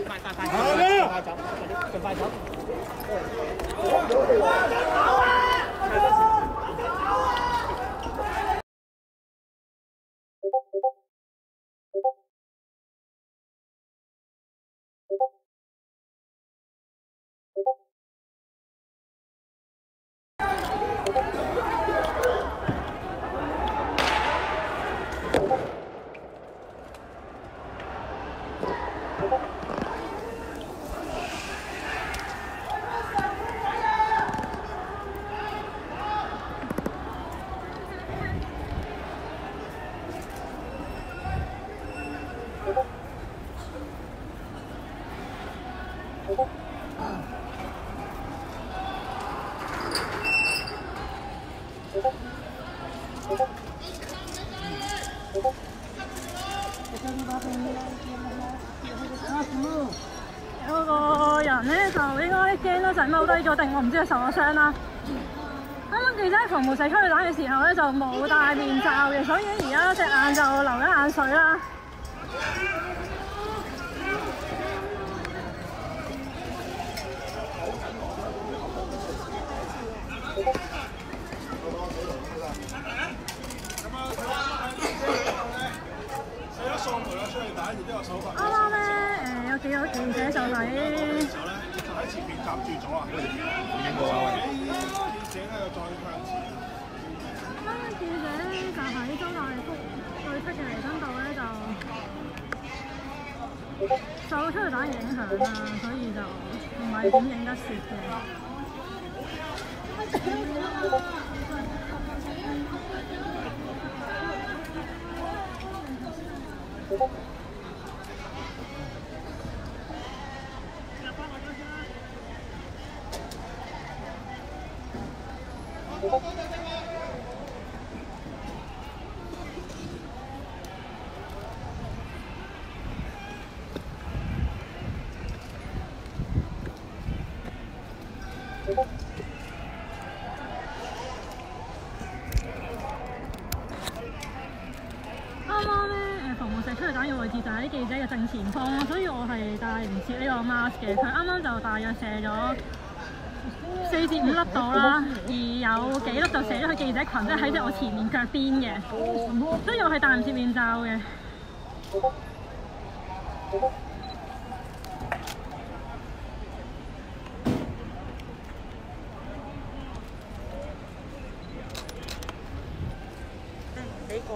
快走，盡快走。有個人咧就應該驚到滯踎低咗，定我唔知佢受咗傷啦。啱啱記者喺防暴社出去打嘅時候咧就冇戴面罩嘅，所以而家隻眼就流咗眼水啦。啱啱咧有幾個記者就喺前面夾住咗啊！見過啊！記者咧又再向前。啱啱記者就喺中大福對出嘅彌敦道咧就受出去打影響啦，所以就唔係點影得切嘅。啱啱咧防暴社出去打嘅位置就喺記者嘅正前方咯，所以我係戴唔切呢個 mask 嘅。佢啱啱就大約射咗4至5粒度啦，而有幾粒就射咗去記者群，即係喺我前面腳邊嘅，所以我係戴唔切面罩嘅。俾個。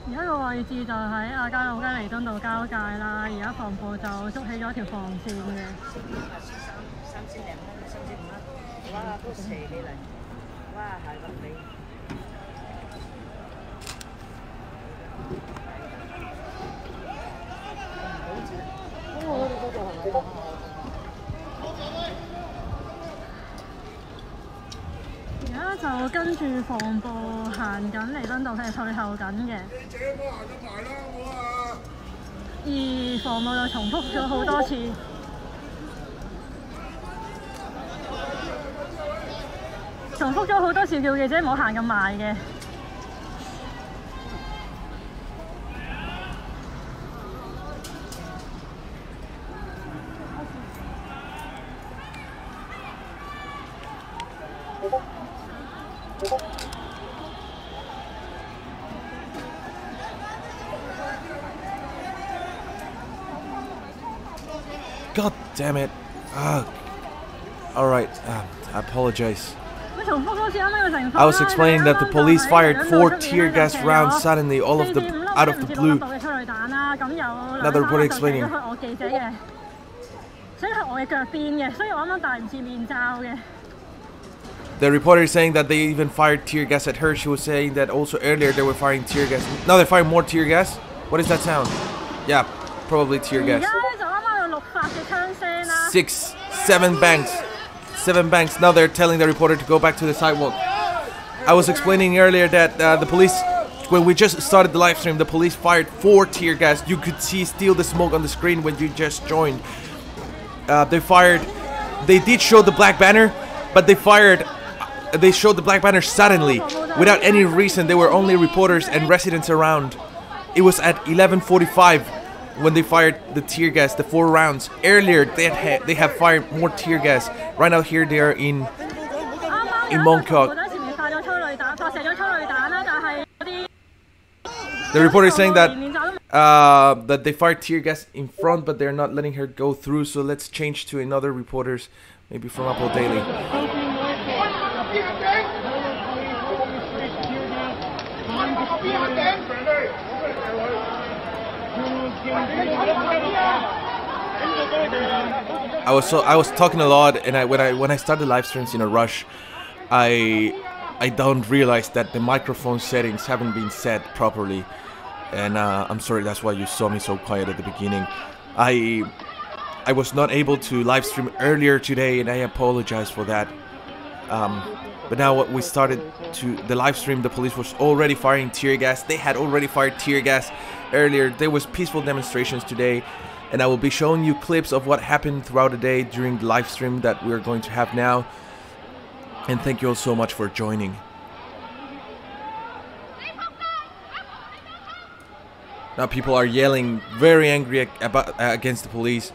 而家個位置就喺亞皆老街彌敦道交界啦，而家防暴就捉起咗一條防線嘅。3000零蚊，3500蚊，哇！都射起嚟，哇！係咁你。我哋嗰個係咪？而家就跟住防暴行緊彌敦道，係退後緊嘅。記者唔好行咁埋啦，我啊！而防暴就重複咗好多次，叫記者唔好行咁埋嘅。God damn it. Alright, I apologize. I was explaining that the police fired 4 tear gas rounds suddenly out of the blue. Now the reporter explaining. 所以係我嘅腳邊嘅，所以我啱啱戴唔住面罩嘅。The reporter is saying that they even fired tear gas at her. She was saying that also earlier they were firing tear gas. Now they're firing more tear gas. What is that sound? Yeah, probably tear gas. 6, 7 banks. 7 banks. Now they're telling the reporter to go back to the sidewalk. I was explaining earlier that the police, when we just started the live stream, the police fired 4 tear gas. You could see still the smoke on the screen when you just joined. They did show the black banner, but they showed the black banner suddenly, without any reason. There were only reporters and residents around. It was at 11:45 when they fired the tear gas, the 4 rounds. Earlier, they have fired more tear gas. Right now, here they are in Mongkok. The reporter is saying that that they fired tear gas in front, but they're not letting her go through. So let's change to another reporters, maybe from Apple Daily. I was talking a lot, and when I started live streams in a rush, I don't realize that the microphone settings haven't been set properly, and I'm sorry, that's why you saw me so quiet at the beginning. I was not able to live stream earlier today, and I apologize for that. But now we started the live stream, the police was already firing tear gas. They had already fired tear gas earlier. There was peaceful demonstrations today, and I will be showing you clips of what happened throughout the day during the live stream that we're going to have now. And thank you all so much for joining. Now people are yelling, very angry against the police.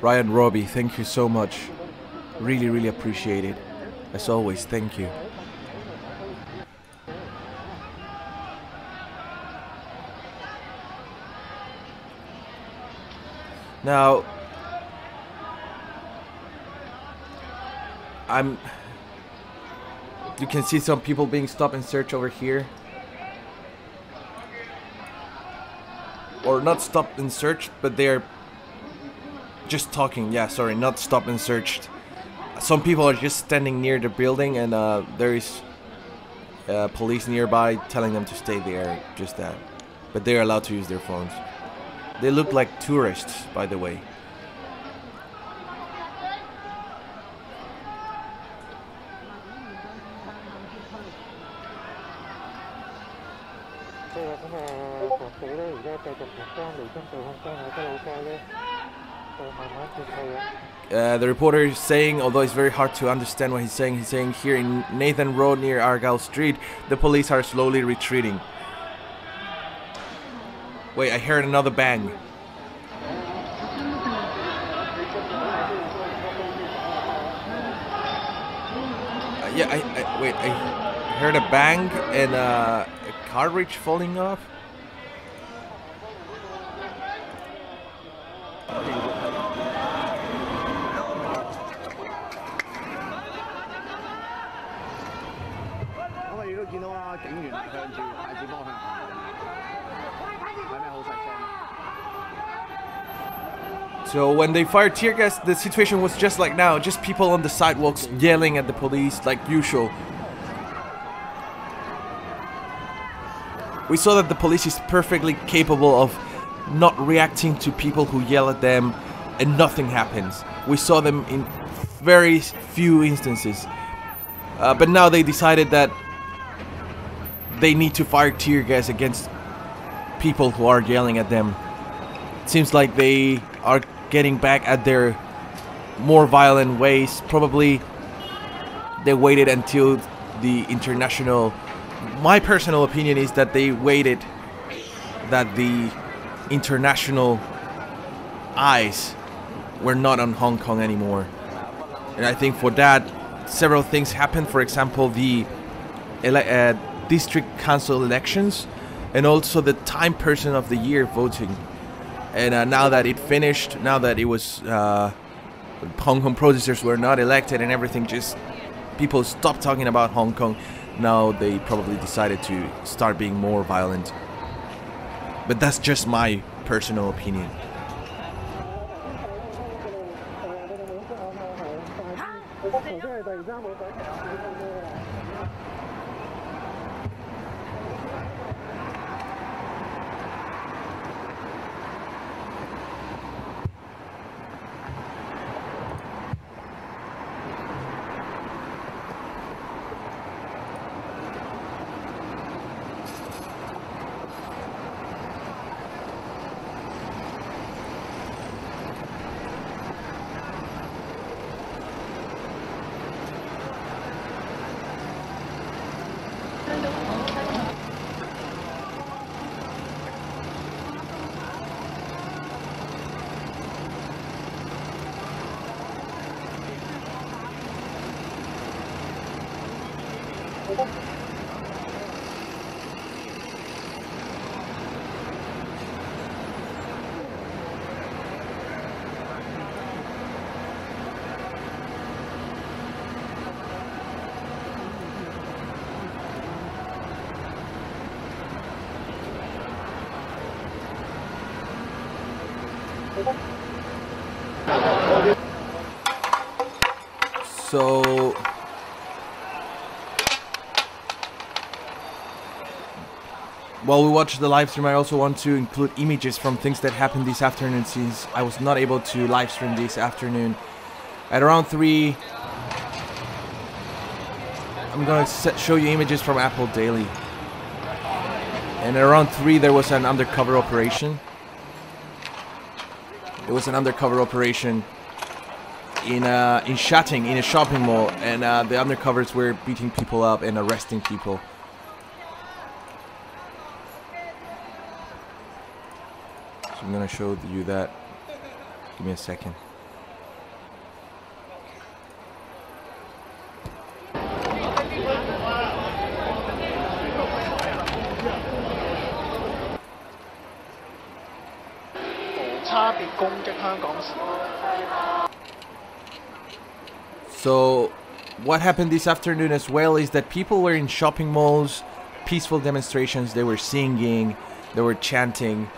Ryan Robbie, thank you so much. Really, really appreciate it. As always, thank you. Now, you can see some people being stopped and searched over here. Or not stopped and searched, but they're just talking. Yeah, sorry, not stopped and searched. Some people are just standing near the building, and there is police nearby telling them to stay there, just that. But they're allowed to use their phones. They look like tourists, by the way. The reporter is saying, although it's very hard to understand what he's saying here in Nathan Road near Argyle Street, the police are slowly retreating. Wait, I heard another bang. Yeah, I heard a bang and a cartridge falling off. So when they fired tear gas, the situation was just like now, just people on the sidewalks yelling at the police like usual. We saw that the police is perfectly capable of not reacting to people who yell at them and nothing happens. We saw them in very few instances. But now they decided that they need to fire tear gas against people who are yelling at them. It seems like they are getting back at their more violent ways. Probably they waited until the international... My personal opinion is that they waited that the international eyes were not on Hong Kong anymore. And I think for that, several things happened. For example, the district council elections and also the Time Person of the Year voting. And now that it finished, now that it was Hong Kong protesters were not elected and everything, just people stopped talking about Hong Kong. Now they probably decided to start being more violent. But that's just my personal opinion. So while we watch the live stream, I also want to include images from things that happened this afternoon, since I was not able to live stream this afternoon. At around 3, I'm going to show you images from Apple Daily. And at around 3 there was an undercover operation. It was an undercover operation in Shatting, in a shopping mall, and the undercovers were beating people up and arresting people. So I'm gonna show you that. Give me a second. So what happened this afternoon as well is that people were in shopping malls, peaceful demonstrations, they were singing, they were chanting.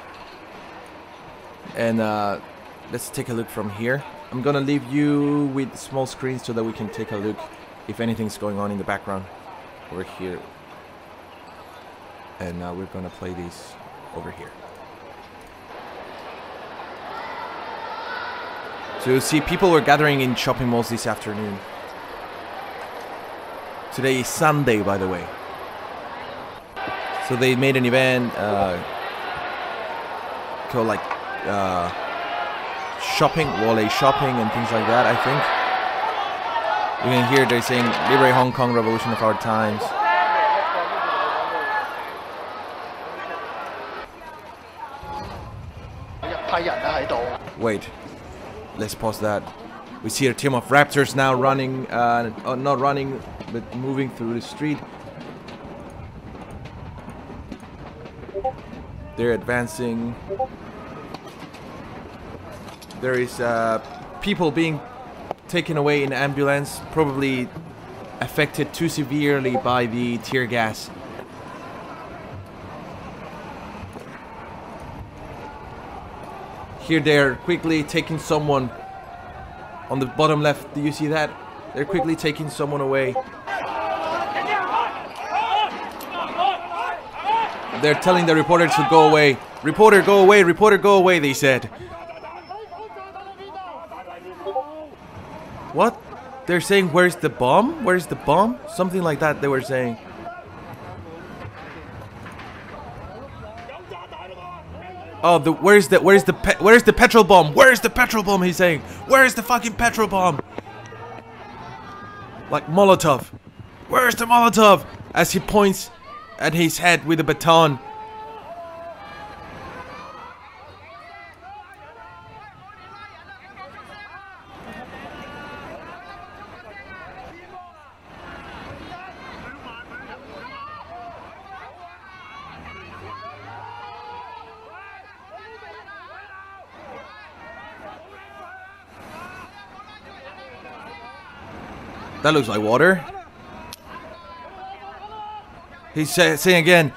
And let's take a look from here. I'm gonna leave you with small screens so that we can take a look if anything's going on in the background over here. And we're gonna play this over here. So you see, people were gathering in shopping malls this afternoon. Today is Sunday, by the way. So they made an event called like shopping, Wale shopping and things like that, I think. You can hear they're saying, "Liberate Hong Kong, revolution of our times." Wait. Let's pause that. We see a team of raptors now running, not running, but moving through the street. They're advancing. There is people being taken away in ambulance, probably affected too severely by the tear gas. Here they're quickly taking someone on the bottom left. Do you see that? They're quickly taking someone away. They're telling the reporter to go away. Reporter, go away. Reporter, go away, they said. What? They're saying, where's the bomb? Where's the bomb? Something like that they were saying. Oh, where's the petrol bomb? Where's the petrol bomb? He's saying, where's the fucking petrol bomb? Like Molotov. Where's the Molotov? As he points at his head with a baton. That looks like water. He's saying again,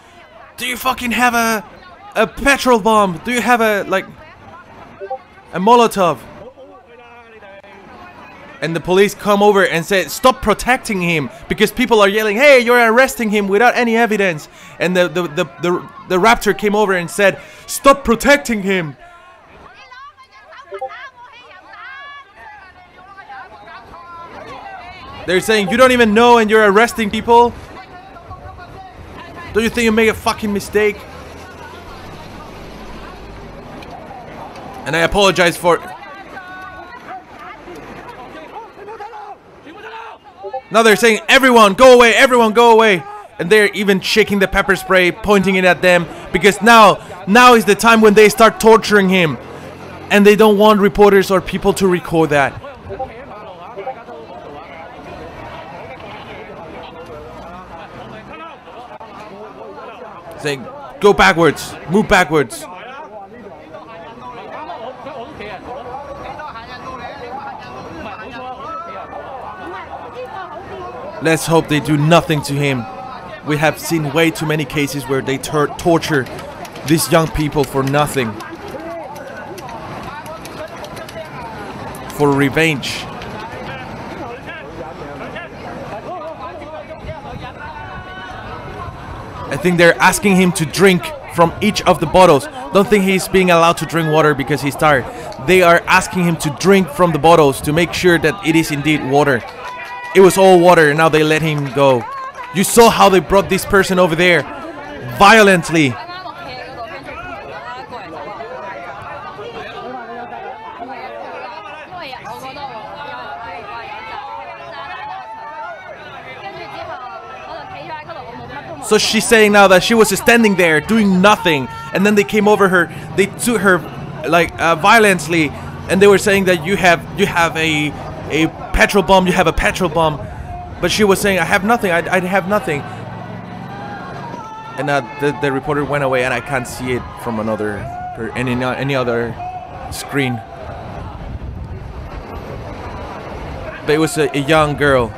do you fucking have a petrol bomb? Do you have a Molotov? And the police come over and say, stop protecting him, because people are yelling, hey, you're arresting him without any evidence. And the raptor came over and said, stop protecting him. They're saying, you don't even know and you're arresting people? Don't you think you made a fucking mistake? And I apologize for... Now they're saying, everyone go away, everyone go away. And they're even shaking the pepper spray, pointing it at them. Because now is the time when they start torturing him. And they don't want reporters or people to record that. Saying, go backwards, move backwards. Let's hope they do nothing to him. We have seen way too many cases where they torture these young people for nothing. For revenge. I think they're asking him to drink from each of the bottles. Don't think he's being allowed to drink water because he's tired. They are asking him to drink from the bottles to make sure that it is indeed water. It was all water and now they let him go. You saw how they brought this person over there violently. So she's saying now that she was standing there doing nothing, and then they came over her, they took her like violently, and they were saying that you have a petrol bomb, you have a petrol bomb, but she was saying I have nothing, I have nothing. And the reporter went away, and I can't see it from any other screen. But it was a young girl.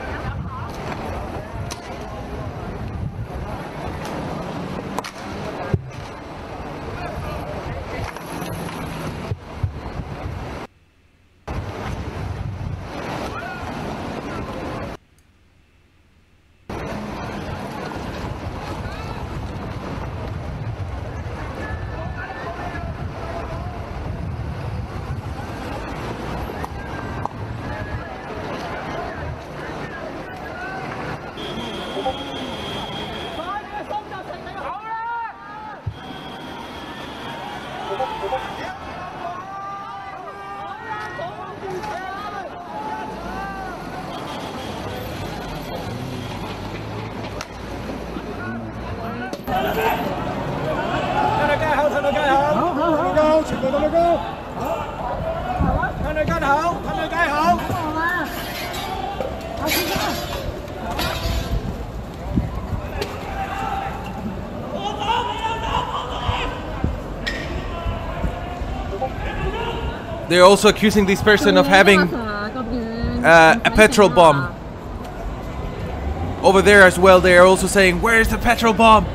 They're also accusing this person of having a petrol bomb. Over there as well, they are also saying, where's the petrol bomb?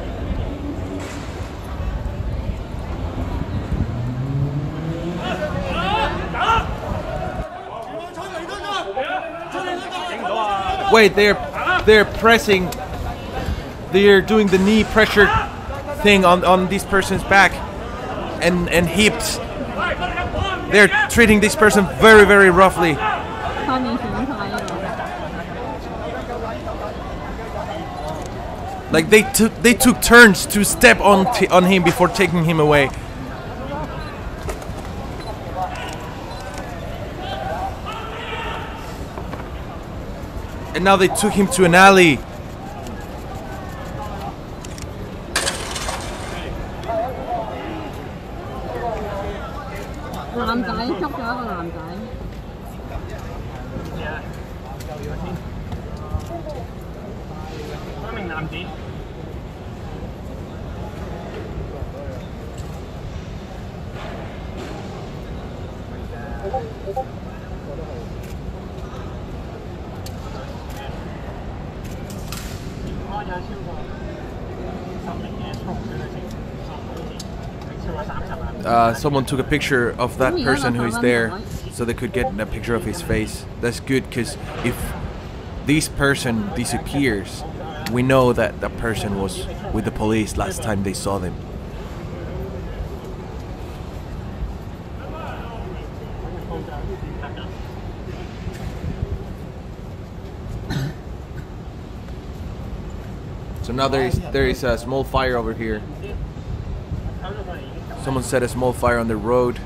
Wait, they're pressing. They're doing the knee pressure thing on this person's back and hips. They're treating this person very, very roughly. Like they took turns to step on him before taking him away. And now they took him to an alley. Someone took a picture of that person who is there so they could get a picture of his face. That's good, because if this person disappears, we know that that person was with the police last time they saw them. So now there is a small fire over here. Someone set a small fire on the road.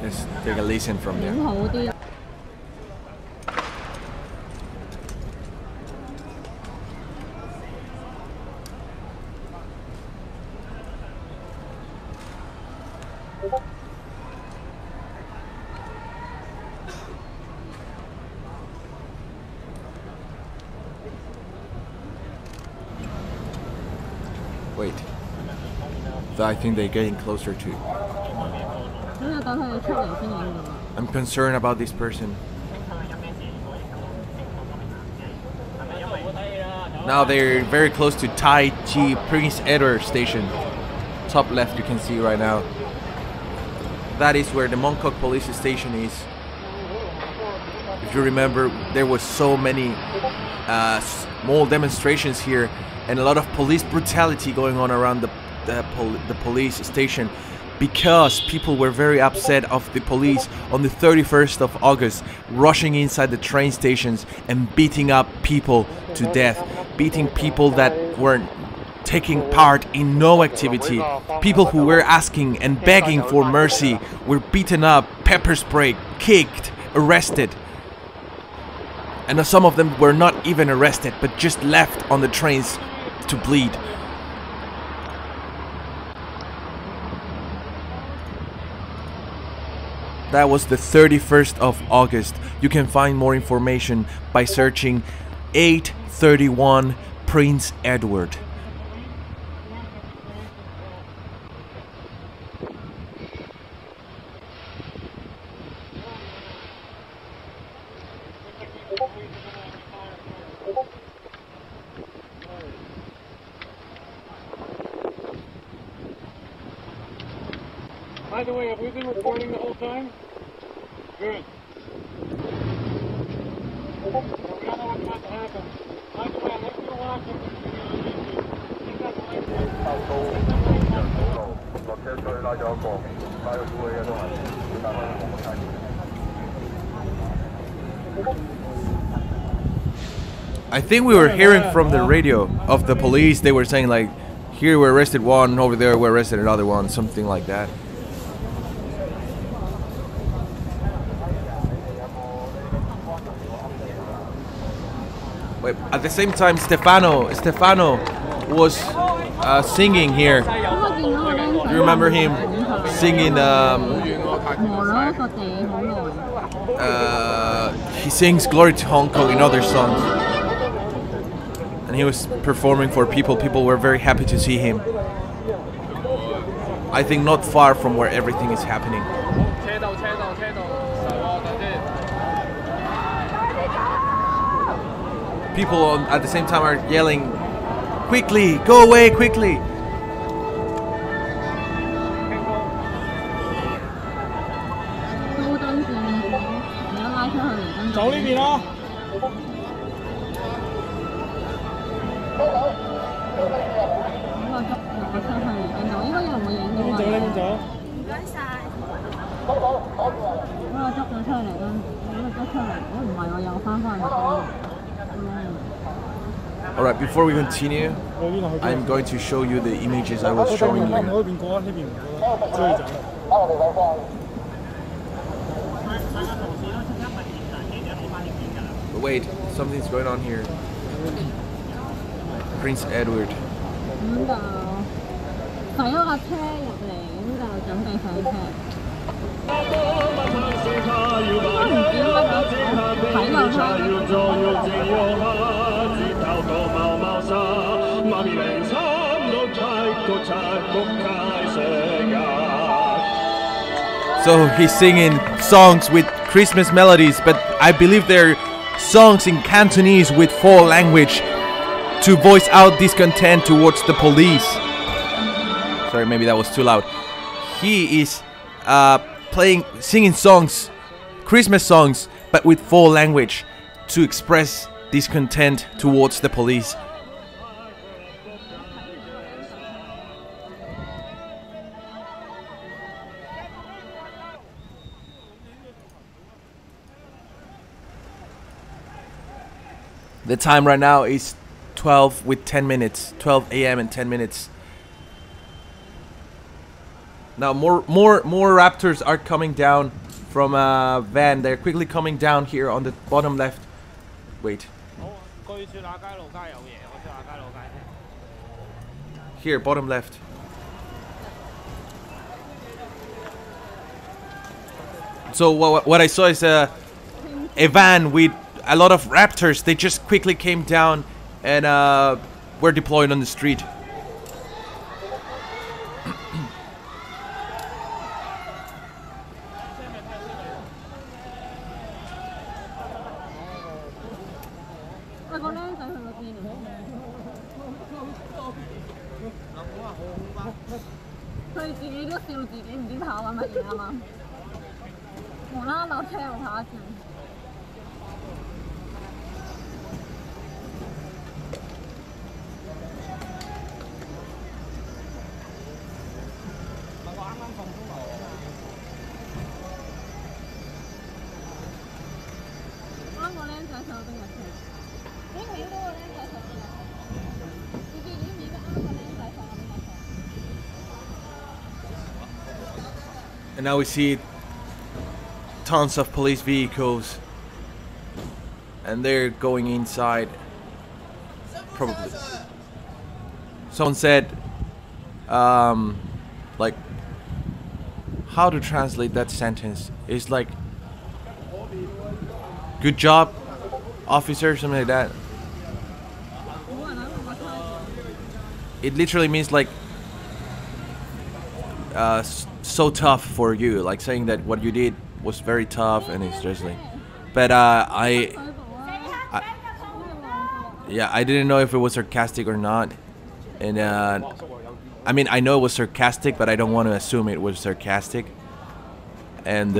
Let's take a listen from there. Wait. I think they're getting closer to. I'm concerned about this person. Now they're very close to Tai Chi Prince Edward Station. Top left you can see right now. That is where the Mongkok police station is. If you remember, there was so many small demonstrations here and a lot of police brutality going on around the police station, because people were very upset of the police on the 31st of August rushing inside the train stations and beating up people to death, beating people that weren't taking part in no activity. People who were asking and begging for mercy were beaten up, pepper sprayed, kicked, arrested. And some of them were not even arrested, but just left on the trains to bleed. That was the 31st of August. You can find more information by searching 831 Prince Edward. By the way, have we been recording the whole time? Good. We don't know what's about to happen. By the way, if you're watching this video on YouTube, keep that like I think we were hearing from the radio of the police. They were saying like, here we arrested one, over there we arrested another one, something like that. Wait, at the same time, Stefano was singing here. Do you remember him singing? He sings "Glory to Hong Kong" in other songs, and he was performing for people. People were very happy to see him. I think not far from where everything is happening. People at the same time are yelling, "Quickly, go away, quickly!" Alright, before we continue, I'm going to show you the images I was showing you. Wait, something's going on here. Prince Edward. So he's singing songs with Christmas melodies, but I believe they're songs in Cantonese with four language to voice out discontent towards the police. Sorry, maybe that was too loud. He is singing songs, Christmas songs, but with four language to express discontent towards the police. The time right now is 12 with 10 minutes, 12 a.m. and 10 minutes. Now more raptors are coming down from a van. They're quickly coming down here on the bottom left. Wait. Here, bottom left. So what I saw is a van with a lot of raptors. They just quickly came down and were deployed on the street. And now we see tons of police vehicles, and they're going inside. Probably. Someone said, like, how to translate that sentence? It's like, good job, officer, something like that. It literally means like, so tough for you, like saying that what you did was very tough, and it's just like, but yeah, I didn't know if it was sarcastic or not, and I mean, I know it was sarcastic, but I don't want to assume it was sarcastic. And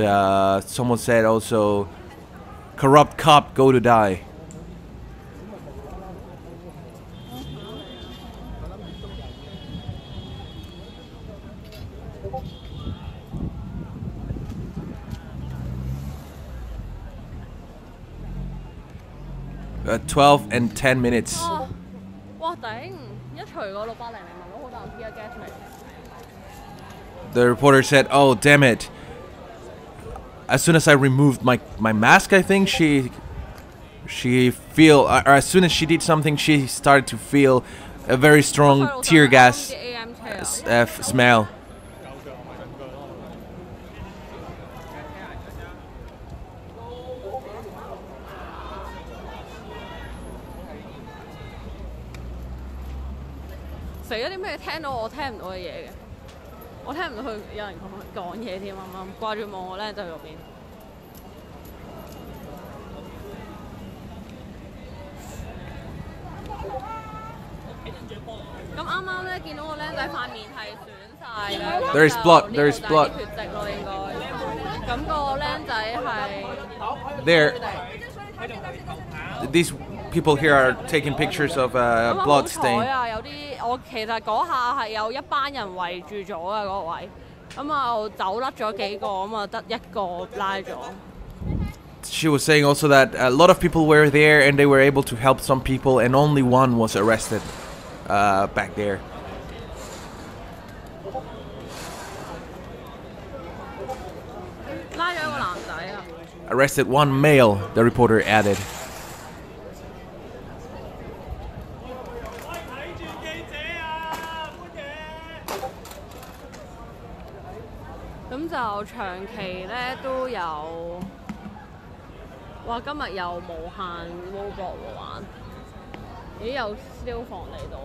someone said also, corrupt cop, go to die. 12 and 10 minutes. The reporter said, "Oh, damn it. As soon as I removed my mask, I think she feel, or as soon as she did something, she started to feel a very strong tear gas smell." There is blood. There is blood. There. these people here are taking pictures of 咁啊好 blood 彩 stain. 啊！有啲我其實嗰下係有一班人圍住咗啊嗰位，咁啊我走甩咗幾個，咁啊得一個拉咗。She was saying also that a lot of people were there and they were able to help some people, and only one was arrested back there. 拉咗一個男仔啊！ Arrested one male, the reporter added. 咁就長期咧都有，哇！今日又無限 robot 玩，咦？有消防嚟到。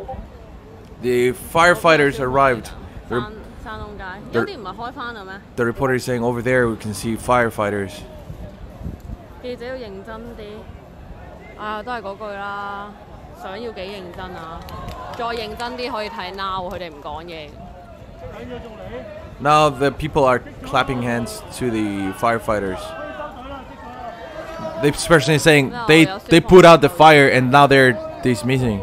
The firefighters arrived. 山東街有啲唔係開翻啦咩？ The reporter is saying over there we can see firefighters. 記者要認真啲，啊都係嗰句啦，想要幾認真啊！再認真啲可以睇 now， 佢哋唔講嘢。 Now the people are clapping hands to the firefighters. They personally saying they put out the fire and now they're dismissing.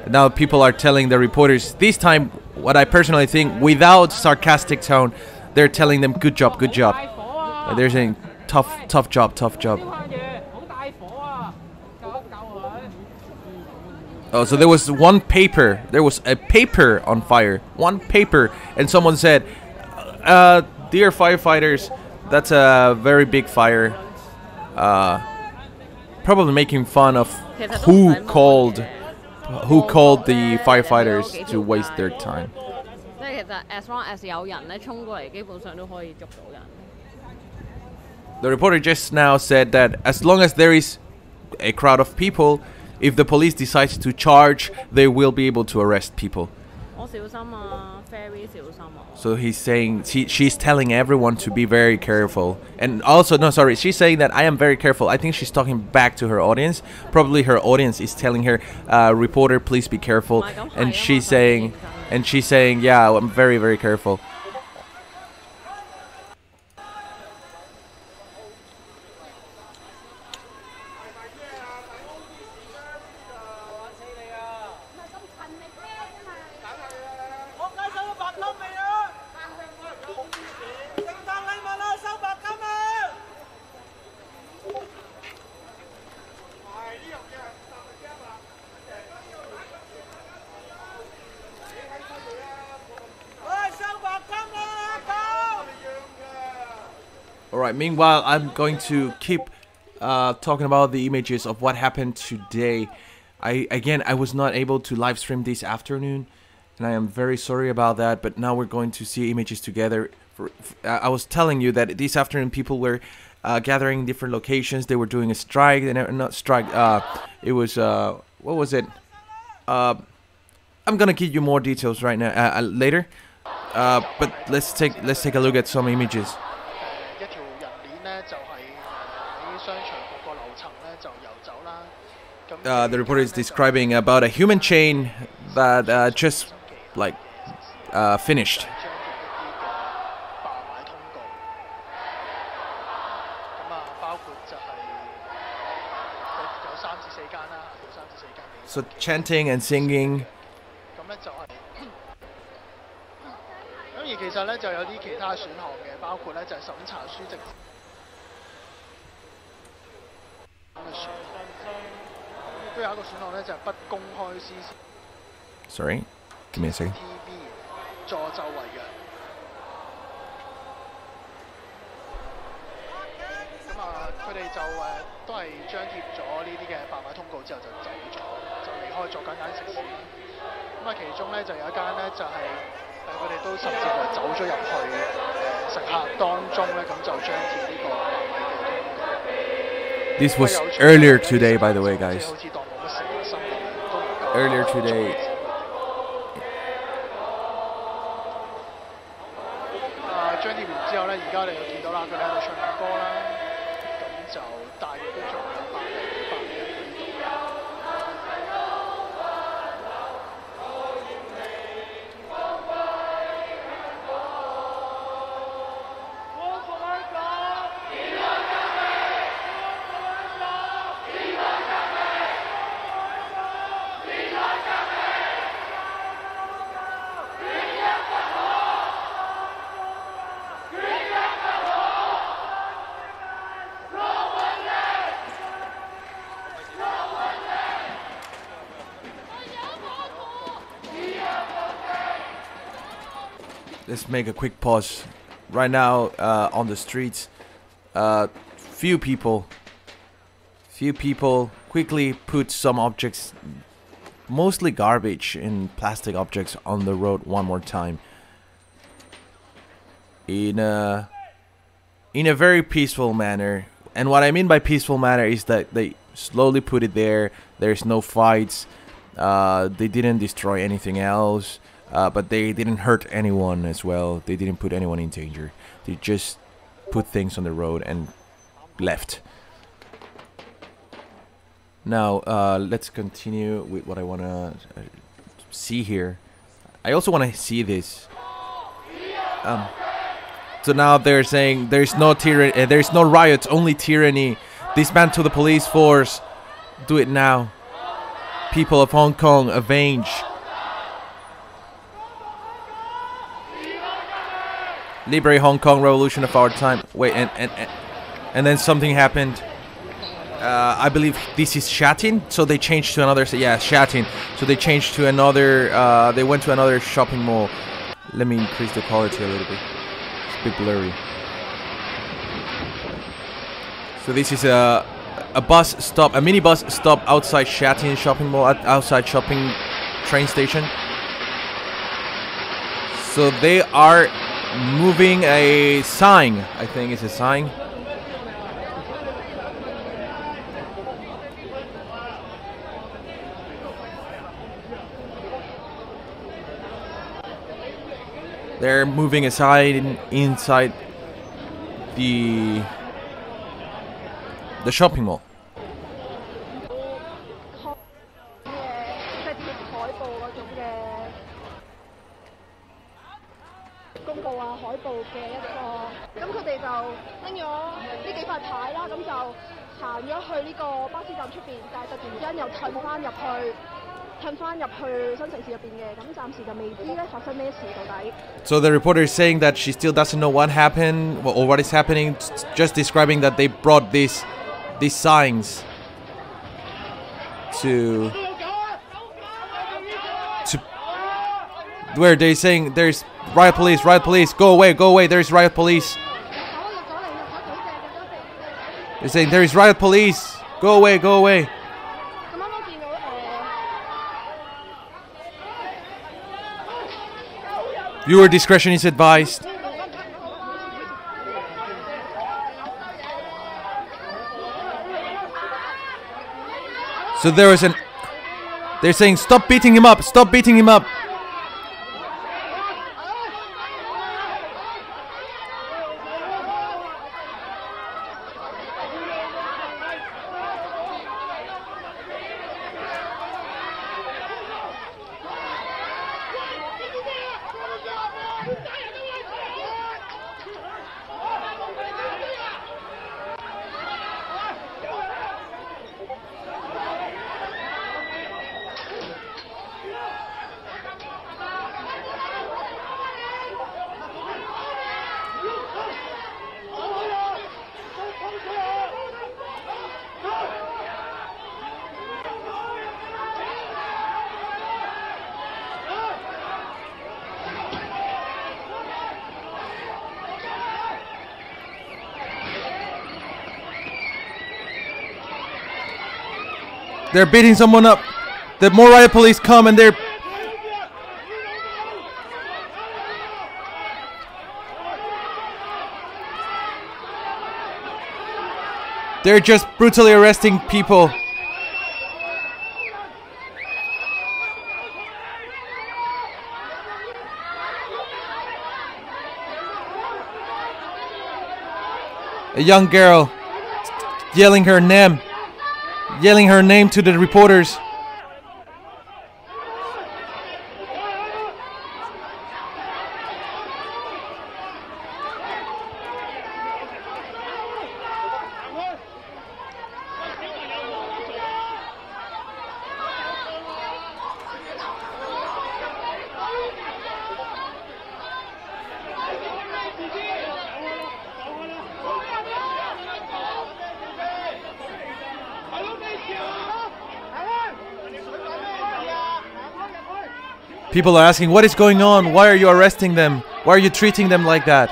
Now people are telling the reporters this time what I personally think without sarcastic tone. They're telling them good job, good job. They're saying tough job, tough job. Oh, so there was one paper. There was a paper on fire. One paper. And someone said, dear firefighters, that's a very big fire. Probably making fun of who called the firefighters to waste their time. 即係其實 as long as 有人咧衝過嚟，基本上都可以捉到人。 The reporter just now said that as long as there is a crowd of people, if the police decides to charge, they will be able to arrest people. 我小心啊 ，very 小心啊。 So he's saying she's telling everyone to be very careful. And also, no, sorry, she's saying that I am very careful. I think she's talking back to her audience. Probably her audience is telling her, reporter, please be careful. And she's saying, yeah, I'm very, very careful. Alright, meanwhile, I'm going to keep talking about the images of what happened today. I was not able to live stream this afternoon, and I am very sorry about that, but now we're going to see images together. I was telling you that this afternoon people were gathering in different locations. They were doing a strike, not strike, it was, what was it? I'm gonna give you more details right now, later. But let's take a look at some images. The reporter is describing about a human chain that just like finished. So chanting and singing. 咁而其實咧就有啲其他選項嘅，包括咧就係審查書籍咁嘅選項，亦都有一個選項咧就係不公開 Sorry, give me a second. CCTV 助紂為虐。咁啊，佢哋就都係張貼咗呢啲嘅白馬通告之後就走咗，就離開咗間食肆。咁啊，其中咧就有一間咧就係。佢哋都甚至乎走咗入去食客當中咧，咁就張貼呢個白米嘅通告。This was earlier today, by the way, guys. Earlier today. 張貼完之後咧，而家你又見到啦，佢哋喺度唱緊歌啦，咁就大約都仲有百零人喺度。let's make a quick pause. Right now, on the streets, few people quickly put some objects, mostly garbage and plastic objects, on the road one more time. In a very peaceful manner. And what I mean by peaceful manner is that they slowly put it there. There's no fights. They didn't destroy anything else. But they didn't hurt anyone as well. They didn't put anyone in danger. They just put things on the road and left. Now, let's continue with what I want to see here. I also want to see this. So now they're saying there's no tyranny, there's no riots, only tyranny. Dismantle the police force. Do it now. People of Hong Kong, avenge. Liberate Hong Kong, revolution of our time. Wait, and then something happened. I believe this is Shatin, so they changed to another. Yeah, Shatin. So they changed to another. They went to another shopping mall. Let me increase the quality a little bit. It's a bit blurry. So this is a bus stop, a minibus stop outside Shatin shopping mall, outside shopping train station. So they are moving a sign. I think it's a sign. They're moving aside inside the shopping mall. So the reporter is saying that she still doesn't know what happened or what is happening, just describing that they brought these signs to where they're saying there's riot police, go away, there's riot police. They're saying there is riot police, go away. Viewer discretion is advised. So there was they're saying stop beating him up. They're beating someone up. The more riot police come and they're just brutally arresting people. A young girl yelling her name to the reporters. People are asking, what is going on? Why are you arresting them? Why are you treating them like that?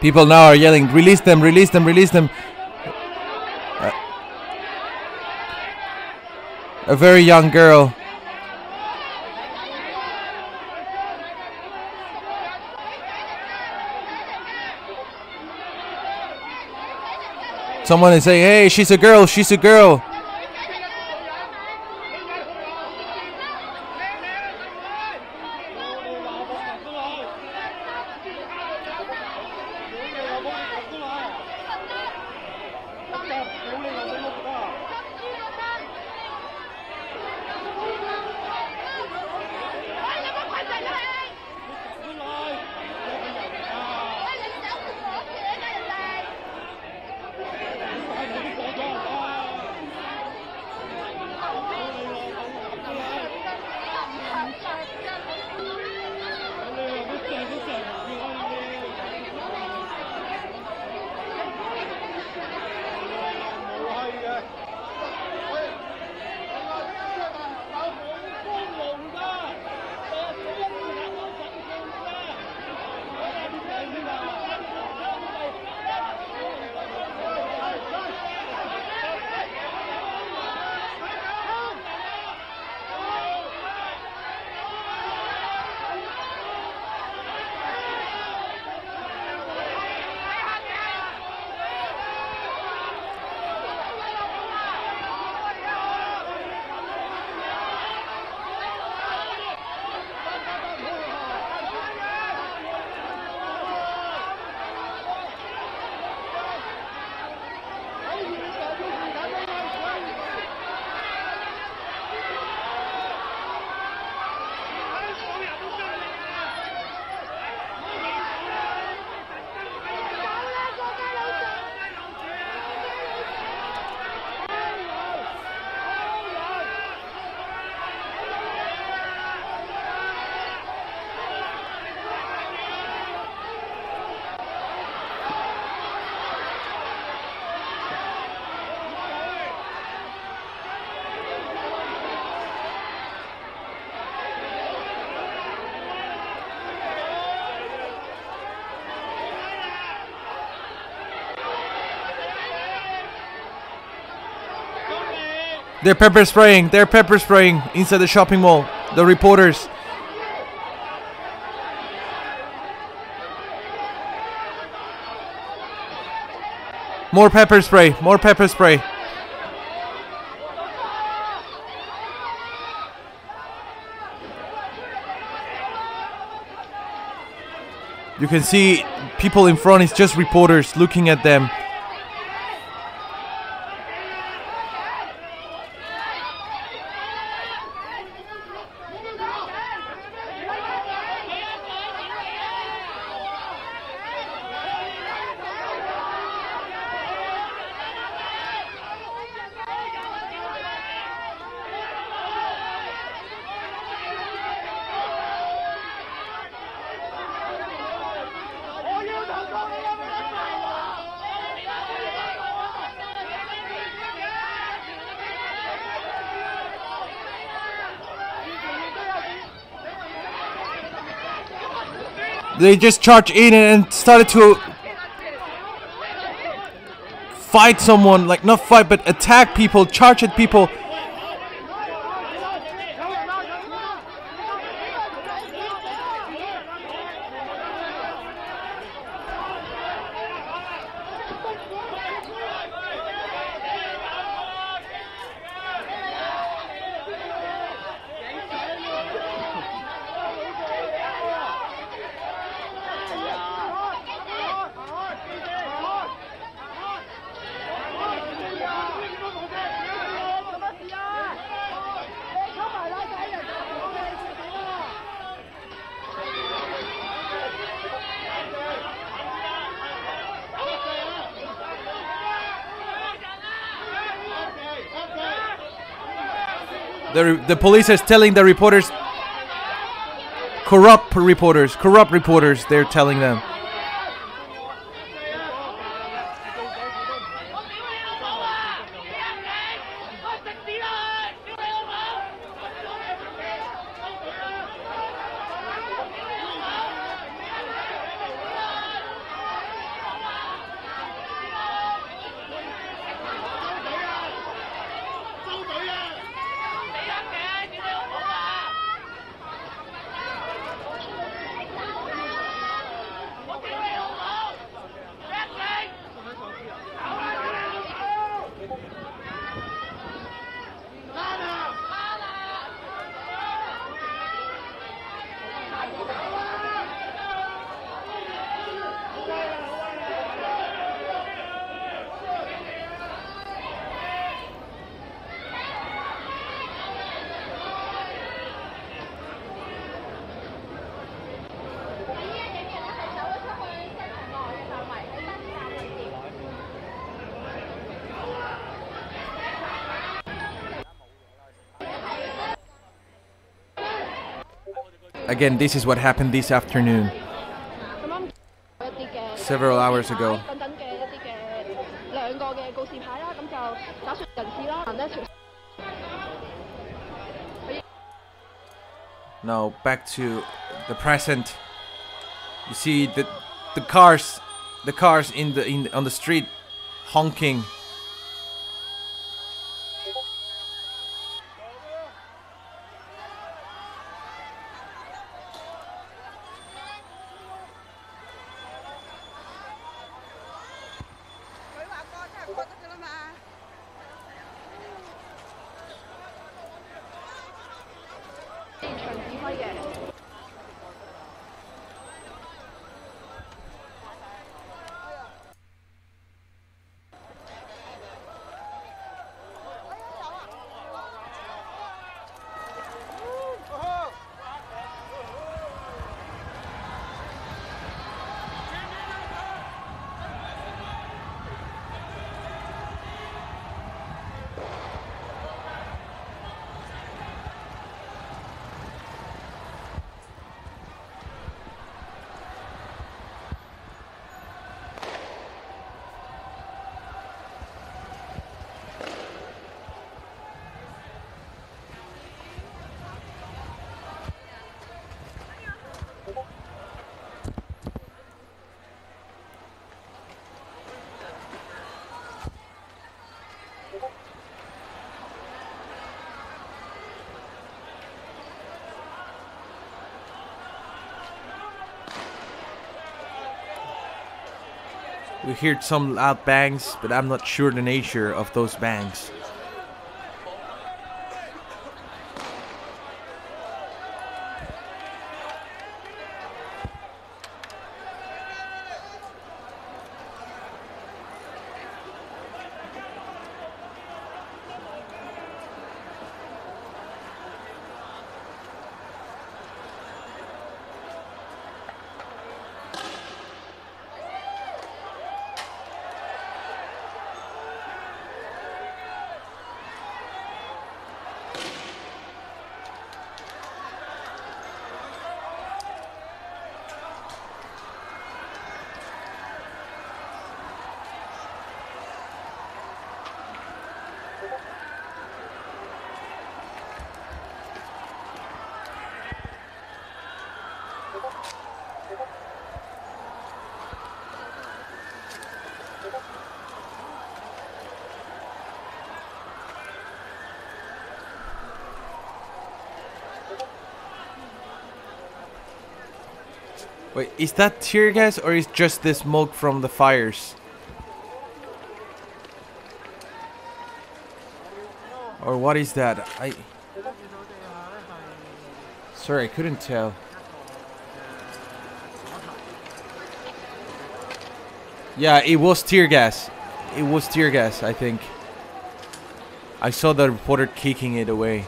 People now are yelling, release them, release them, release them. A very young girl. Someone is saying, hey, she's a girl, she's a girl. They're pepper spraying inside the shopping mall. The reporters. More pepper spray, more pepper spray. You can see people in front, it's just reporters looking at them. They just charged in and started to fight someone, like not fight but attack people, charge at people. The police is telling the reporters, corrupt reporters, they're telling them. Again, this is what happened this afternoon. Several hours ago. Now back to the present. You see the cars on the street honking. We heard some loud bangs, but I'm not sure the nature of those bangs. Wait, is that tear gas or is just the smoke from the fires? Or what is that? Sorry, I couldn't tell. Yeah, it was tear gas. It was tear gas, I think. I saw the reporter kicking it away.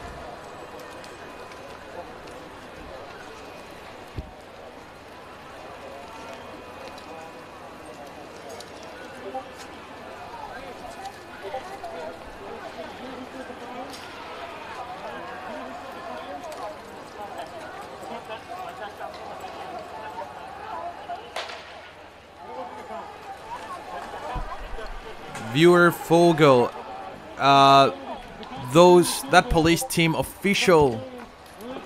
Viewer Fogel, that police team official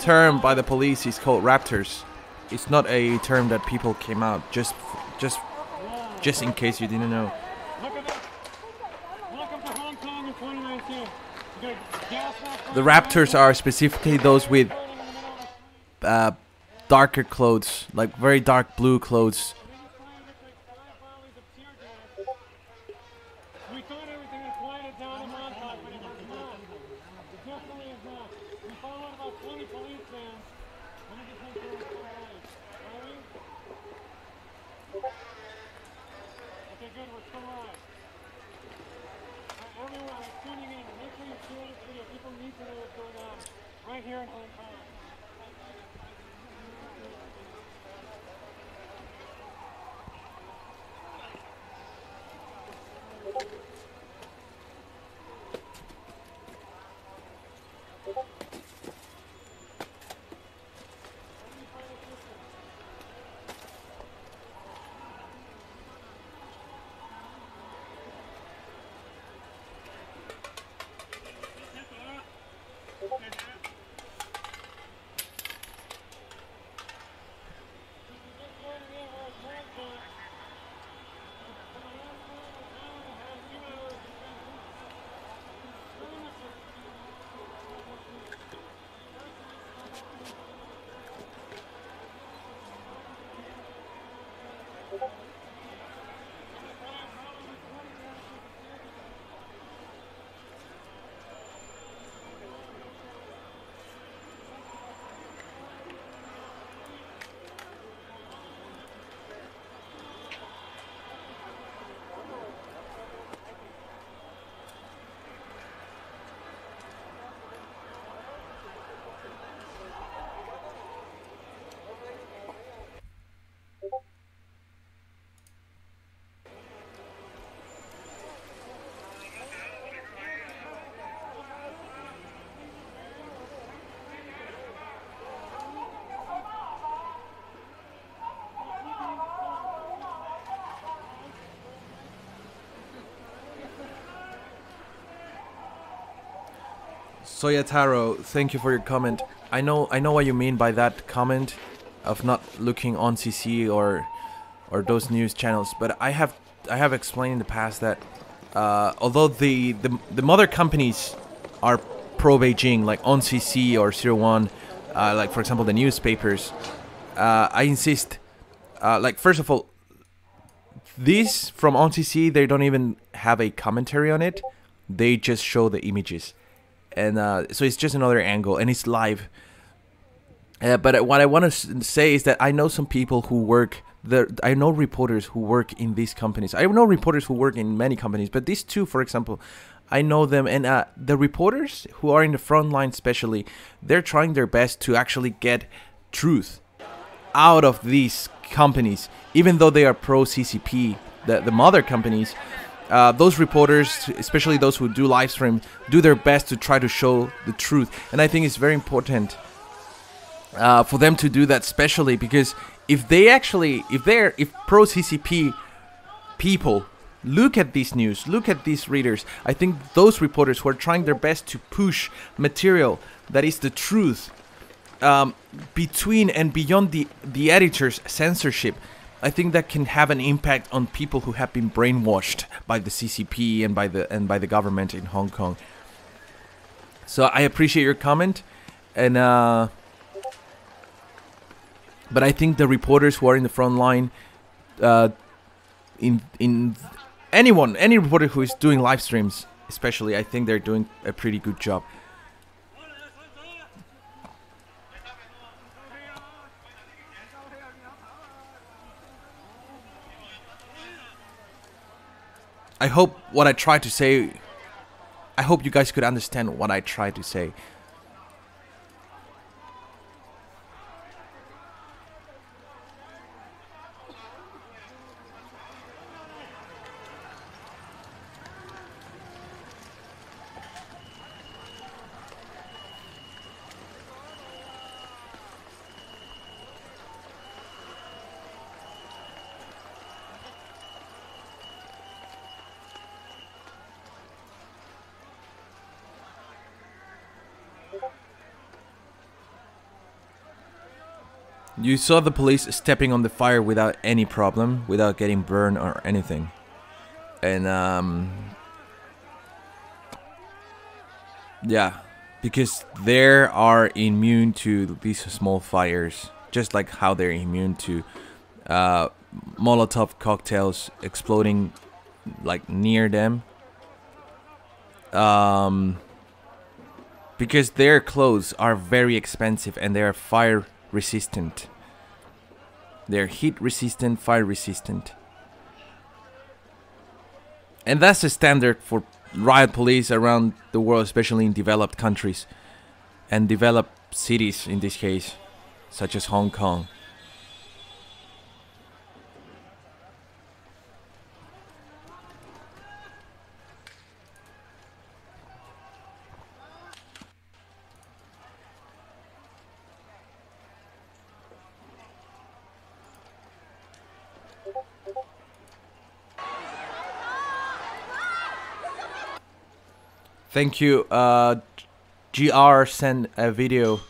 term by the police is called Raptors. It's not a term that people came out just in case you didn't know. Welcome to Hong Kong in 2019. You got gas masks. The Raptors are specifically those with darker clothes, like very dark blue clothes. We thought everything had quieted down in Montauk, but it was not. It definitely is not. We followed about 20 police vans. Let me just make sure we're still alive. Are we? Okay, good, we're still alive. Everyone is tuning in. Make sure you share this video. People need to know what's going on right here in Hong Kong. Soyataro, thank you for your comment. I know what you mean by that comment of not looking on CC or those news channels, but I have explained in the past that although the mother companies are pro Beijing, like on CC or 01, like for example the newspapers, I insist, like first of all, these from on CC, they don't even have a commentary on it, they just show the images. And so it's just another angle, and it's live. But what I want to say is that I know some people who work there. I know reporters who work in these companies. I know reporters who work in many companies, but these two, for example, I know them. And the reporters who are in the front line, especially, they're trying their best to actually get truth out of these companies, even though they are pro CCP, the mother companies. Those reporters, especially those who do live stream, do their best to try to show the truth, and I think it's very important for them to do that, especially because if pro CCP people look at these news, look at these readers, I think those reporters who are trying their best to push material that is the truth between and beyond the editor's censorship, I think that can have an impact on people who have been brainwashed by the CCP and by the government in Hong Kong. So I appreciate your comment, and but I think the reporters who are in the front line, any reporter who is doing live streams, especially, I think they're doing a pretty good job. I hope what I tried to say, I hope you guys could understand what I tried to say. You saw the police stepping on the fire without any problem, without getting burned or anything. And yeah, because they are immune to these small fires, just like how they're immune to Molotov cocktails exploding like near them. Because their clothes are very expensive and they are fire resistant. They're heat resistant, fire resistant. And that's the standard for riot police around the world, especially in developed countries and developed cities in this case, such as Hong Kong. Thank you. GR sent a video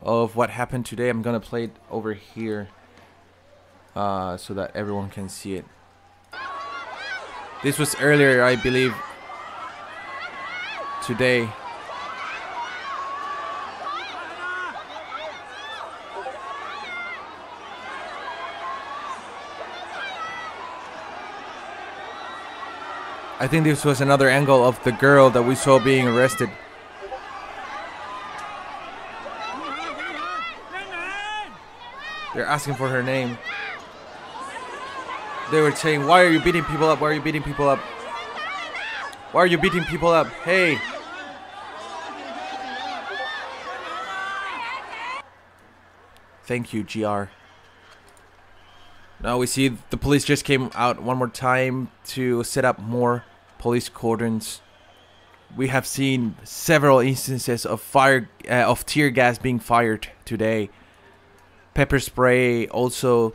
of what happened today. I'm gonna play it over here so that everyone can see it. This was earlier, I believe, today. I think this was another angle of the girl that we saw being arrested. They're asking for her name. They were saying, "Why are you beating people up? Why are you beating people up? Why are you beating people up? Hey!" Thank you, GR. Now we see the police just came out one more time to set up more police cordons. We have seen several instances of tear gas being fired today. Pepper spraying also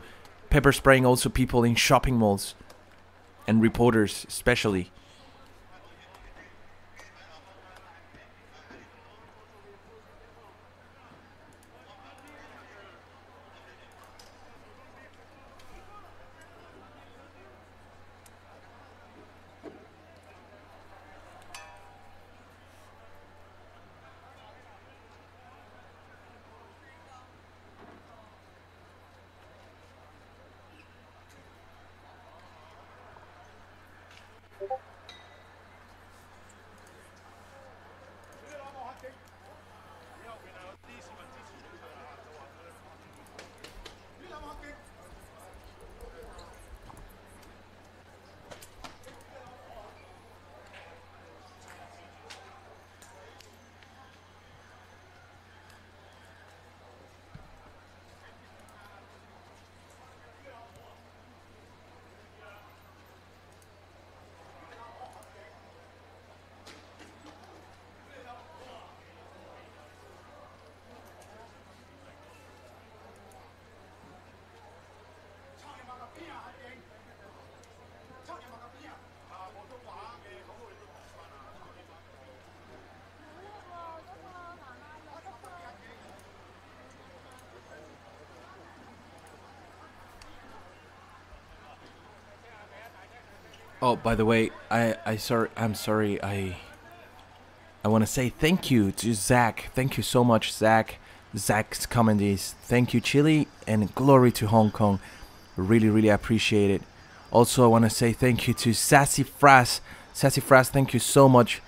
people in shopping malls and reporters especially. Oh, by the way, I'm sorry. I want to say thank you to Zach. Thank you so much, Zach. Zach's comedies. Thank you, Chile, and glory to Hong Kong. Really, really appreciate it. Also, I want to say thank you to Sassy Frass. Sassy Frass, thank you so much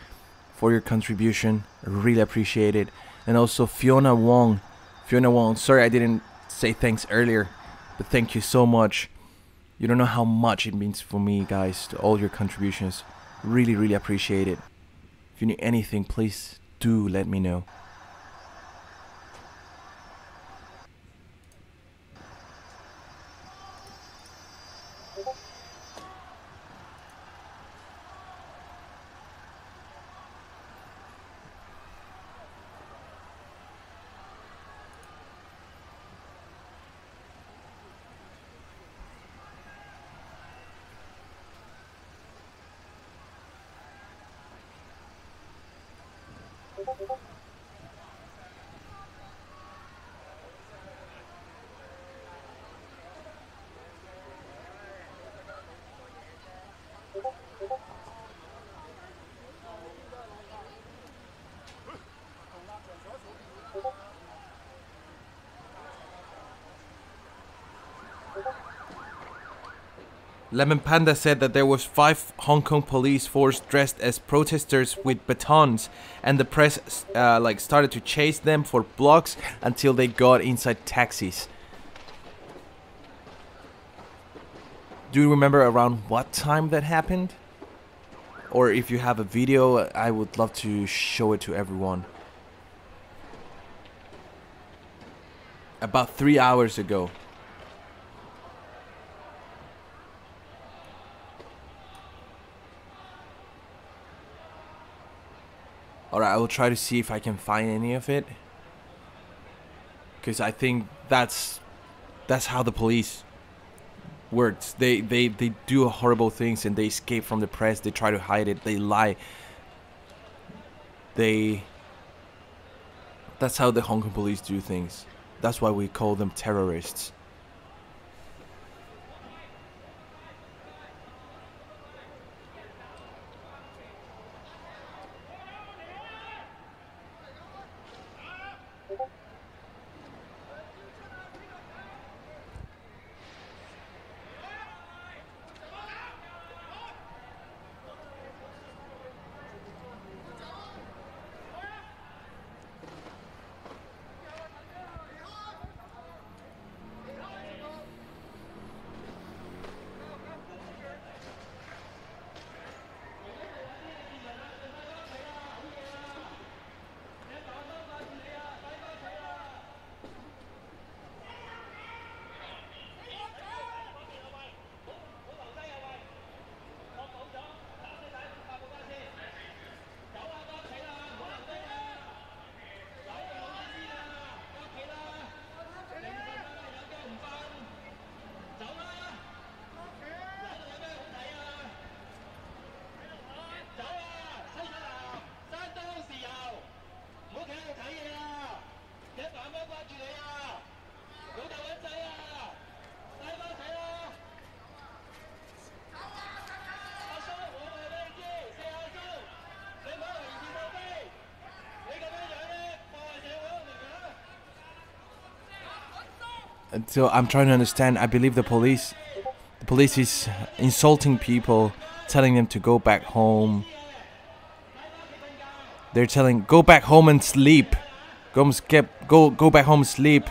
for your contribution. Really appreciate it. And also Fiona Wong. Fiona Wong, sorry I didn't say thanks earlier, but thank you so much. You don't know how much it means for me, guys, to all your contributions. Really, really appreciate it. If you need anything, please do let me know. Lemon Panda said that there was 5 Hong Kong police force dressed as protesters with batons, and the press like started to chase them for blocks until they got inside taxis. Do you remember around what time that happened? Or if you have a video, I would love to show it to everyone. About 3 hours ago. Alright, I will try to see if I can find any of it. Because I think that's how the police works. They do horrible things and they escape from the press. They try to hide it. They lie. That's how the Hong Kong police do things. That's why we call them terrorists. So I'm trying to understand. I believe the police is insulting people, telling them to go back home. They're telling, go back home and sleep. Go back home and sleep.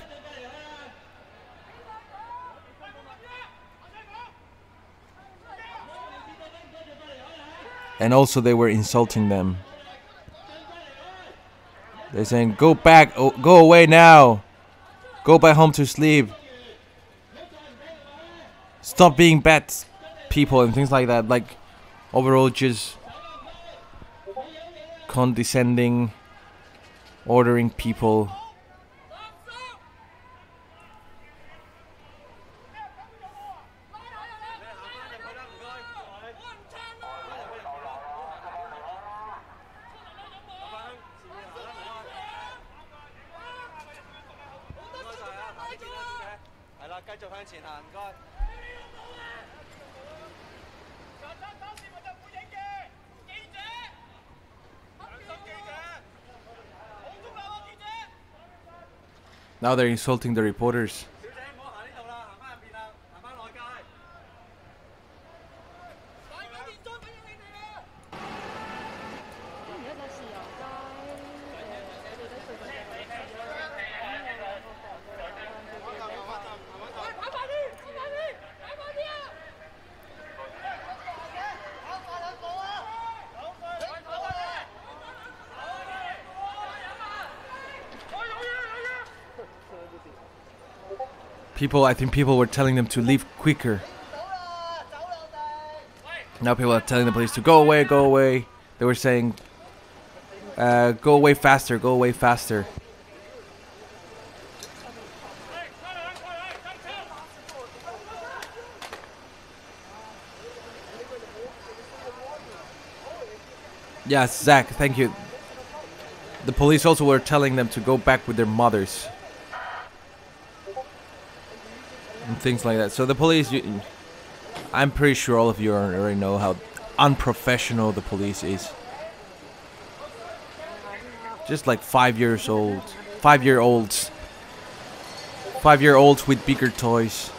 And also they were insulting them. They're saying, go back, go away now. Go back home to sleep. Stop being bad people and things like that. Like, overall just condescending, ordering people. Now they're insulting the reporters. I think people were telling them to leave quicker. Now people are telling the police to go away, go away. They were saying, go away faster, go away faster. Yes, Zach, thank you. The police also were telling them to go back with their mothers. And things like that. So the police, I'm pretty sure all of you already know how unprofessional the police is. Just like 5 years old. 5-year-olds. 5-year-olds with bigger toys.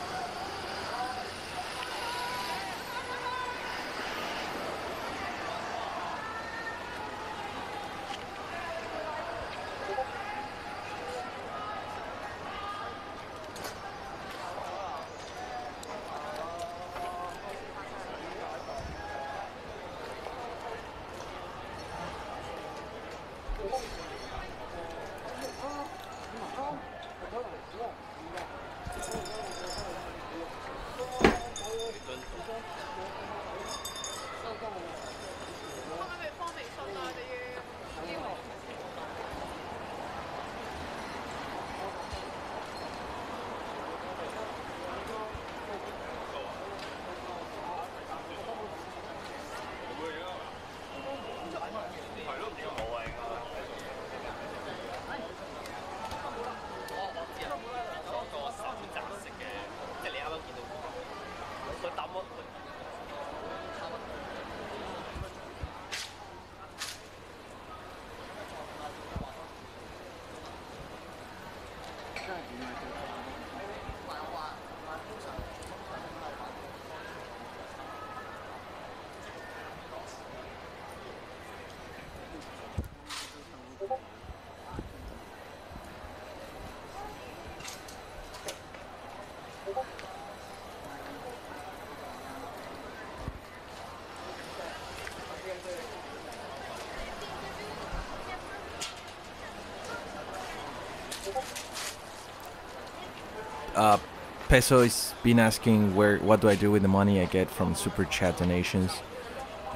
Peso has been asking what do I do with the money I get from super chat donations.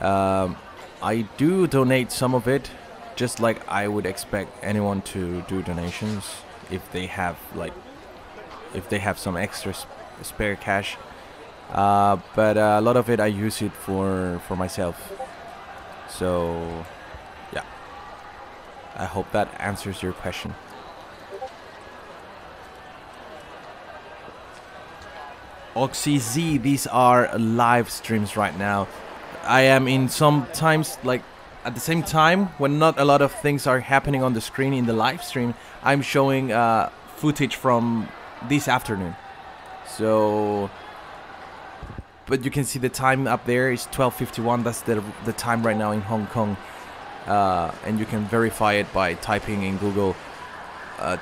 I do donate some of it, just like I would expect anyone to do donations if they have some extra spare cash. But a lot of it I use it for myself. So yeah, I hope that answers your question. Oxy Z, these are live streams right now. I am in sometimes like at the same time when not a lot of things are happening on the screen in the live stream. I'm showing footage from this afternoon. So, but you can see the time up there is 12:51. That's the time right now in Hong Kong, and you can verify it by typing in Google.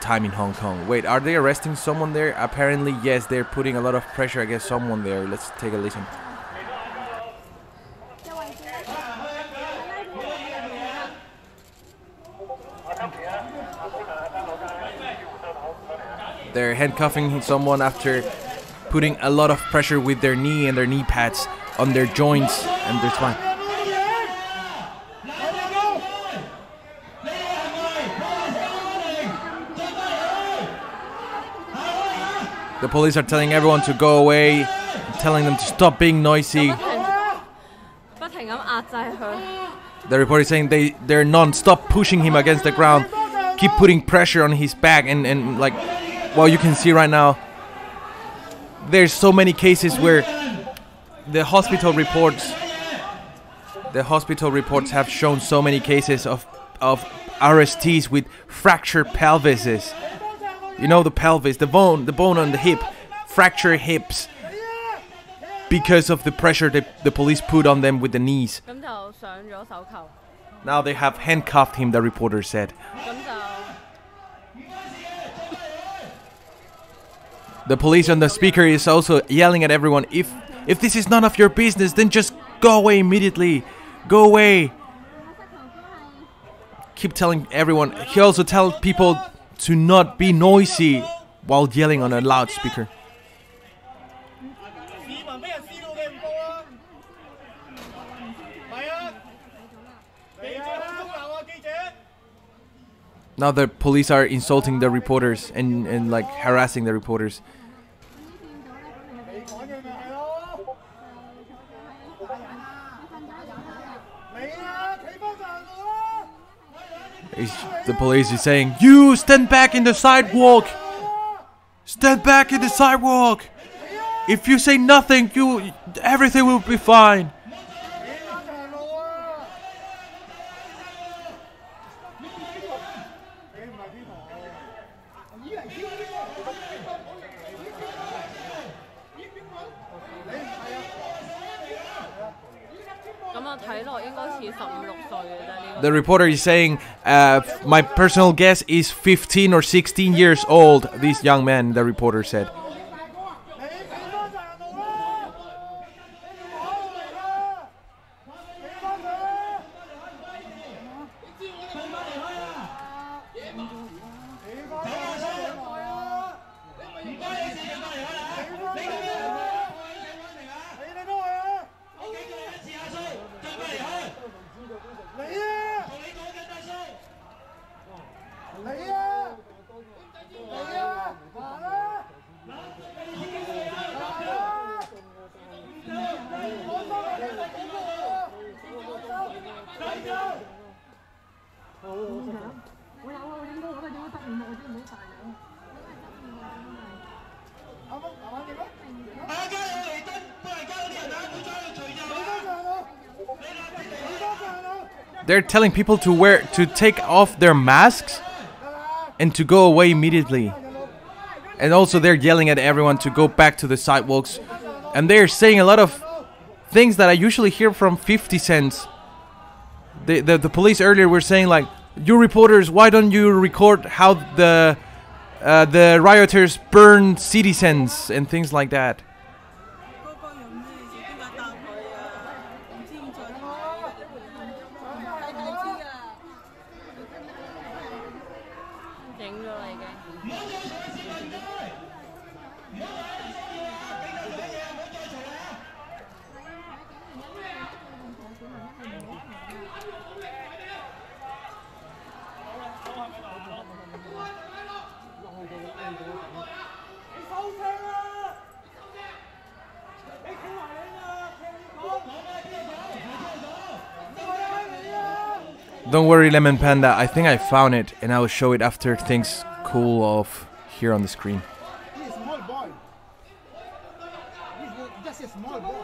Time in Hong Kong. Wait, are they arresting someone there? Apparently, yes, they're putting a lot of pressure against someone there. Let's take a listen. They're handcuffing someone after putting a lot of pressure with their knee and their knee pads on their joints and their spine. The police are telling everyone to go away, telling them to stop being noisy. The report is saying they're non-stop pushing him against the ground, keep putting pressure on his back, and like, well, you can see right now, there's so many cases where the hospital reports have shown so many cases of arrestees with fractured pelvises. You know, the pelvis, the bone on the hip, fractured hips because of the pressure the police put on them with the knees. Now they have handcuffed him, the reporter said. The police on the speaker is also yelling at everyone, if this is none of your business, then just go away immediately. Go away. Keep telling everyone. He also tells people to not be noisy while yelling on a loudspeaker. Now the police are insulting the reporters and like harassing the reporters. The police is saying, "You stand back in the sidewalk. Stand back in the sidewalk. If you say nothing, everything will be fine." The reporter is saying, my personal guess is 15 or 16 years old, this young man, the reporter said. They're telling people to take off their masks and to go away immediately. And also they're yelling at everyone to go back to the sidewalks. And they're saying a lot of things that I usually hear from 50 Cent. The police earlier were saying like, "You reporters, why don't you record how the rioters burn citizens," and things like that. Don't worry, Lemon Panda. I think I found it, and I will show it after things cool off here on the screen. He's a small boy. He's just a small boy.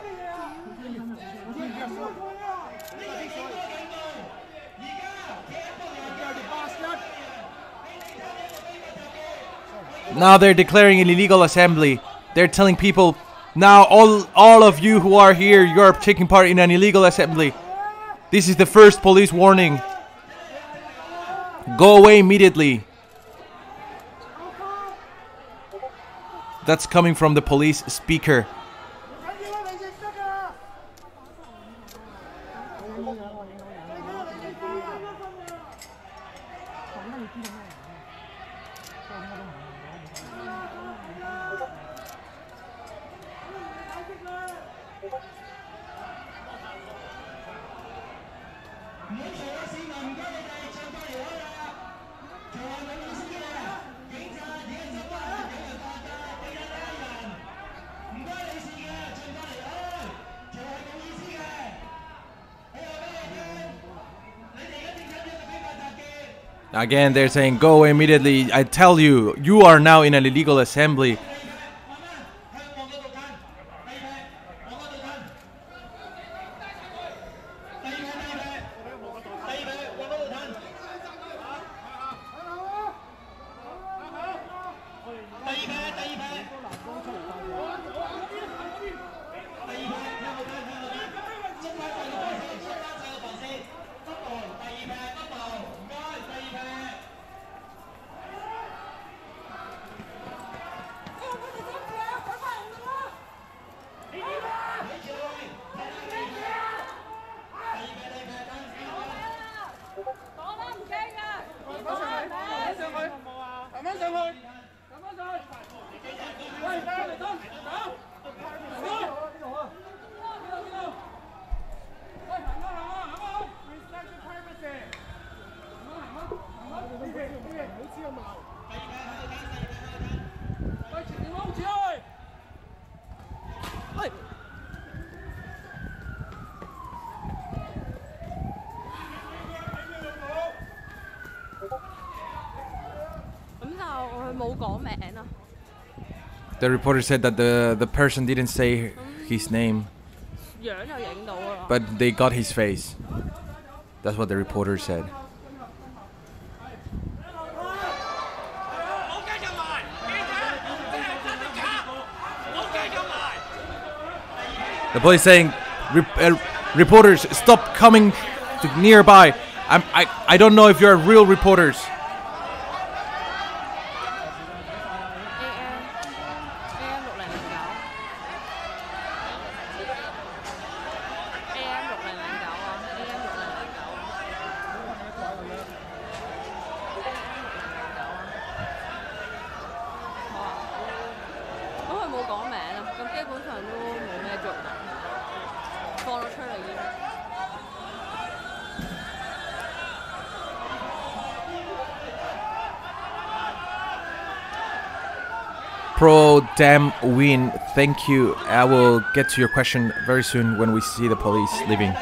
Now they're declaring an illegal assembly. They're telling people, now all of you who are here, you are taking part in an illegal assembly. This is the first police warning. Go away immediately. That's coming from the police speaker. Again, they're saying, go away immediately. I tell you, you are now in an illegal assembly. The reporter said that the person didn't say his name, but they got his face. That's what the reporter said. The police saying, reporters, stop coming to nearby. I don't know if you're real reporters. Pro damn win, thank you. I will get to your question very soon when we see the police leaving.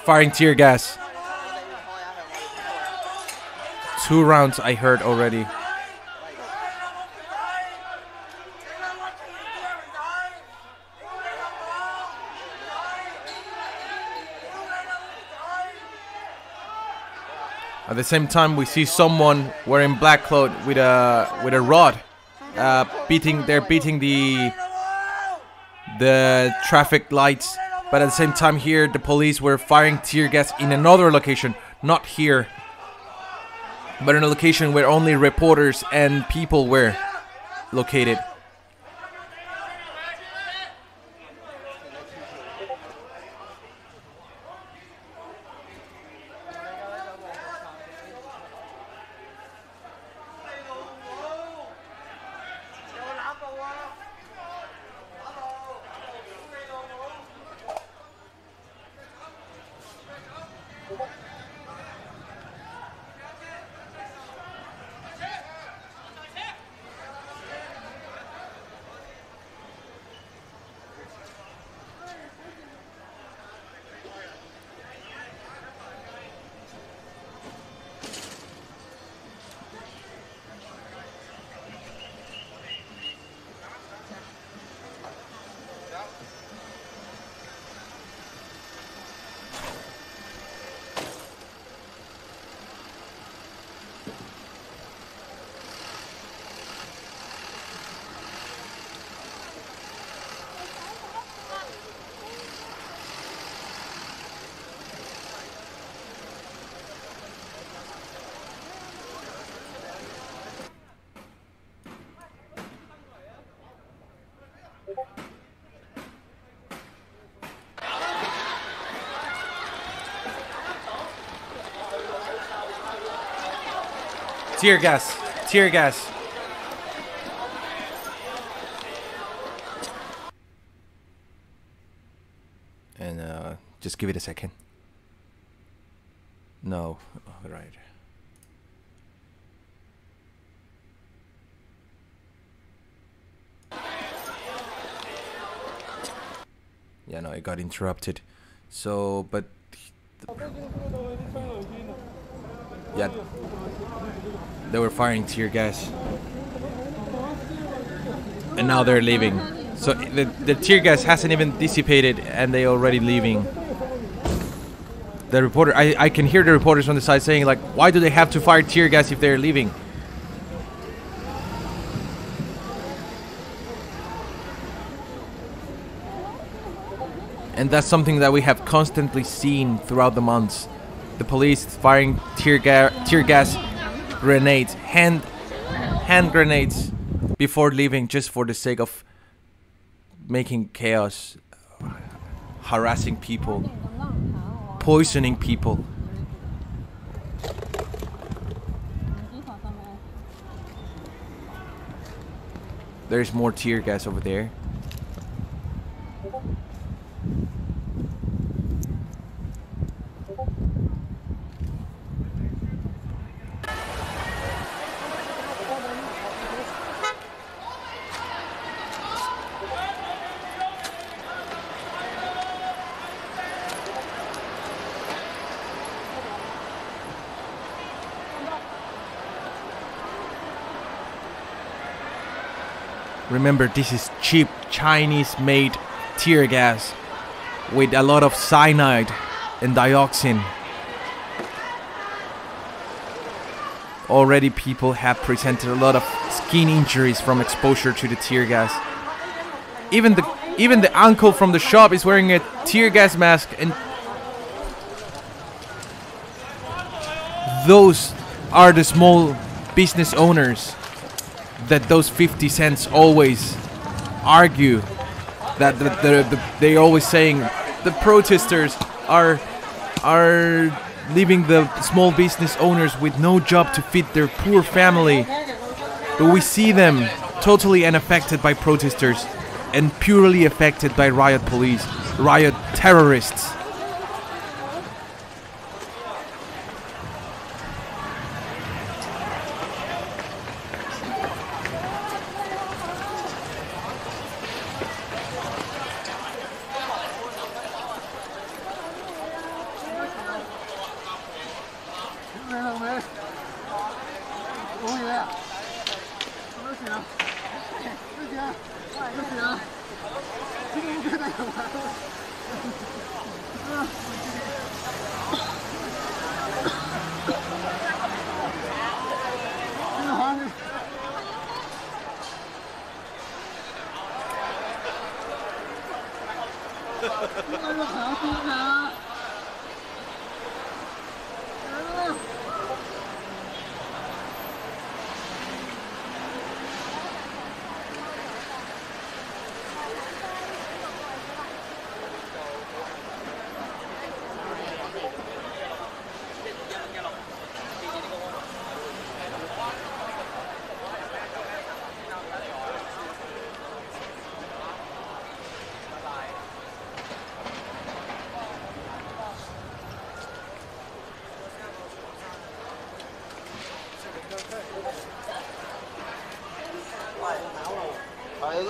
Firing tear gas. 2 rounds I heard already. At the same time, we see someone wearing black clothes with a rod, beating the traffic lights. But at the same time here, the police were firing tear gas in another location, not here, but in a location where only reporters and people were. located. Tear gas. Tear gas. And just give it a second. No. All right. Yeah, no, it got interrupted. So, but yeah, they were firing tear gas, and now they're leaving. So the tear gas hasn't even dissipated, and they're already leaving. The reporter, I can hear the reporters on the side saying, like, why do they have to fire tear gas if they're leaving? And that's something that we have constantly seen throughout the months. The police firing tear gas grenades, hand grenades before leaving, just for the sake of making chaos, harassing people, poisoning people. There's more tear gas over there. Remember, this is cheap Chinese-made tear gas with a lot of cyanide and dioxin. Already people have presented a lot of skin injuries from exposure to the tear gas. Even the uncle from the shop is wearing a tear gas mask, and those are the small business owners that those 50 cents always argue, that they're always saying the protesters are leaving the small business owners with no job to feed their poor family. But we see them totally unaffected by protesters and purely affected by riot police, riot terrorists. What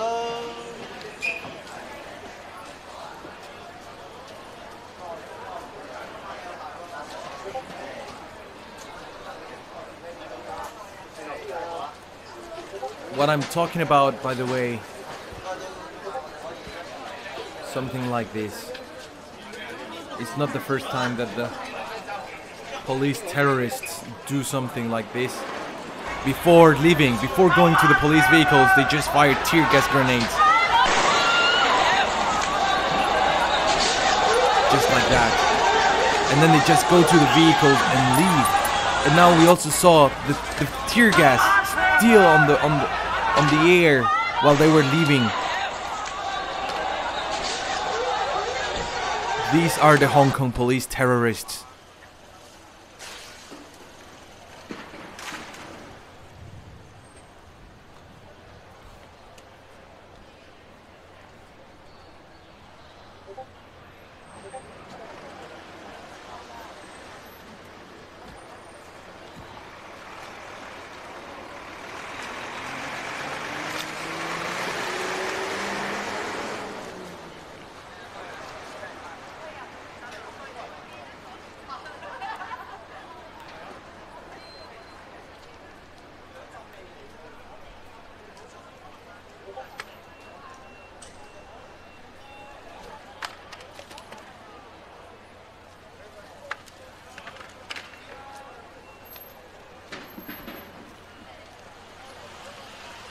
I'm talking about, by the way, something like this. It's not the first time that the police terrorists do something like this. Before leaving, before going to the police vehicles, they just fired tear gas grenades. Just like that. And then they just go to the vehicles and leave. And now we also saw the tear gas still on the air while they were leaving. These are the Hong Kong police terrorists.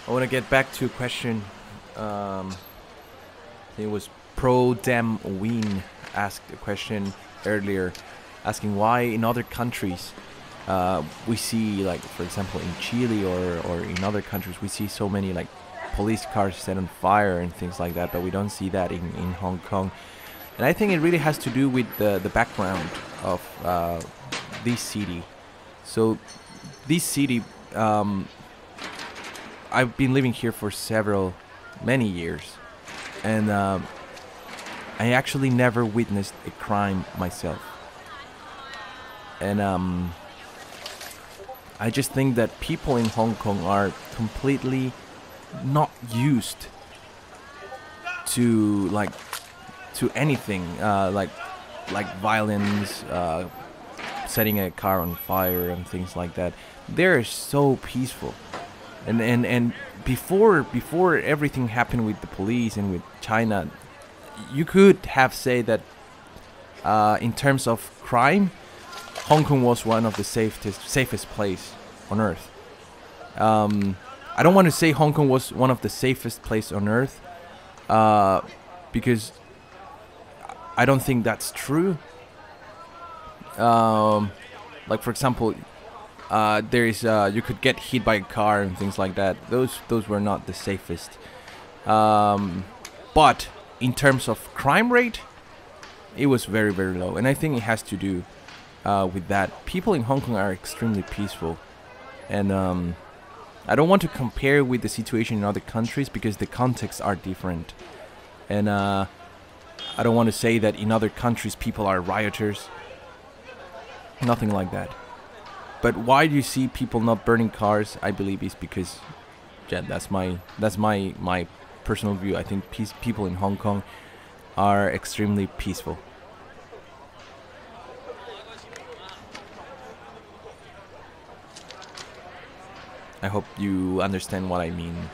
I want to get back to a question. It was Pro Dem Ween asked a question earlier, asking why in other countries we see, like for example in Chile or in other countries, we see so many like police cars set on fire and things like that, but we don't see that in Hong Kong. And I think it really has to do with the background of this city. So this city, I've been living here for many years, and I actually never witnessed a crime myself. And I just think that people in Hong Kong are completely not used to anything like violence, setting a car on fire and things like that. They're so peaceful. And before everything happened with the police and with China, you could have said that in terms of crime, Hong Kong was one of the safest place on earth. I don't want to say Hong Kong was one of the safest place on earth, because I don't think that's true. Like for example, there is you could get hit by a car and things like that. Those were not the safest. But in terms of crime rate, it was very, very low, and I think it has to do with that. People in Hong Kong are extremely peaceful, and I don't want to compare with the situation in other countries because the contexts are different, and I don't want to say that in other countries people are rioters. Nothing like that. But why do you see people not burning cars? I believe is because, yeah, that's my personal view. I think people in Hong Kong are extremely peaceful. I hope you understand what I mean.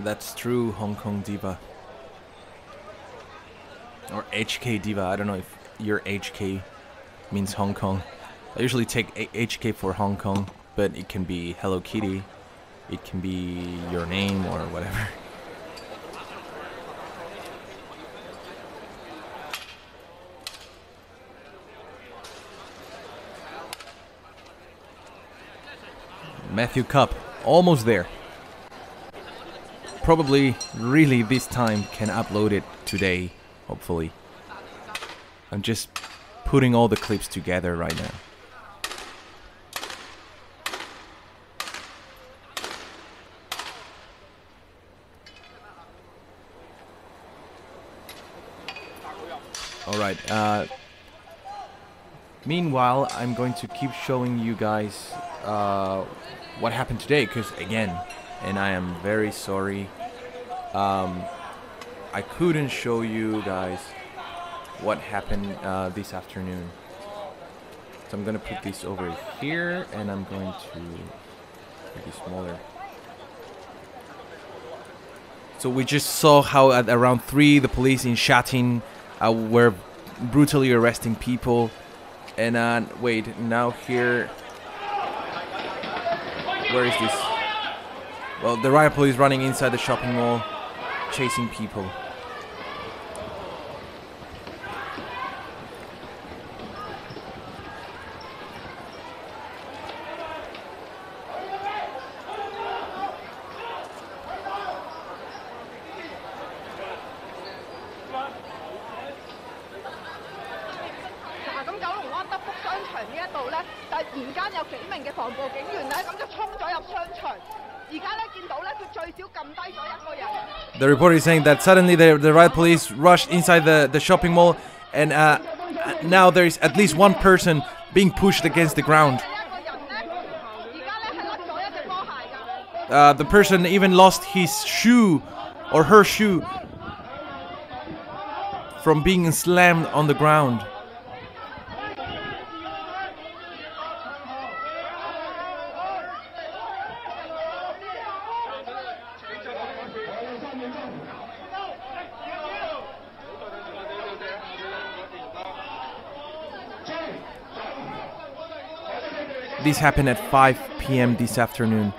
That's true, Hong Kong diva. Or HK diva. I don't know if your HK means Hong Kong. I usually take HK for Hong Kong, but it can be Hello Kitty. It can be your name or whatever. Matthew Cup, almost there. Probably really this time can upload it today, hopefully. I'm just putting all the clips together right now. Alright, meanwhile, I'm going to keep showing you guys what happened today, because again, and I am very sorry, I couldn't show you guys what happened this afternoon. So I'm going to put this over here, and I'm going to make it smaller. So we just saw how at around 3 the police in Shatin were brutally arresting people. And wait, now here, where is this? Well, the riot police running inside the shopping mall, chasing people. The reporter is saying that suddenly the riot police rushed inside the shopping mall, and now there is at least one person being pushed against the ground. The person even lost his shoe, or her shoe, from being slammed on the ground. This happened at 5 p.m. this afternoon.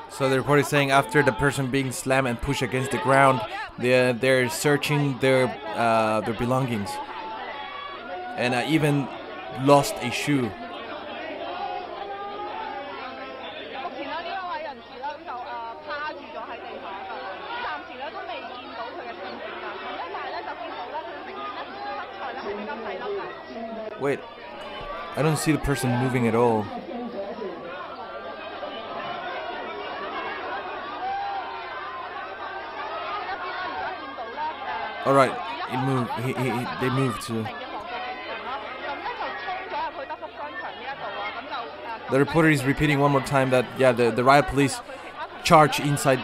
So the report is saying after the person being slammed and pushed against the ground, they're searching their belongings, and even lost a shoe. Wait, I don't see the person moving at all. All right, it moved. They moved to. The reporter is repeating one more time that the riot police charged inside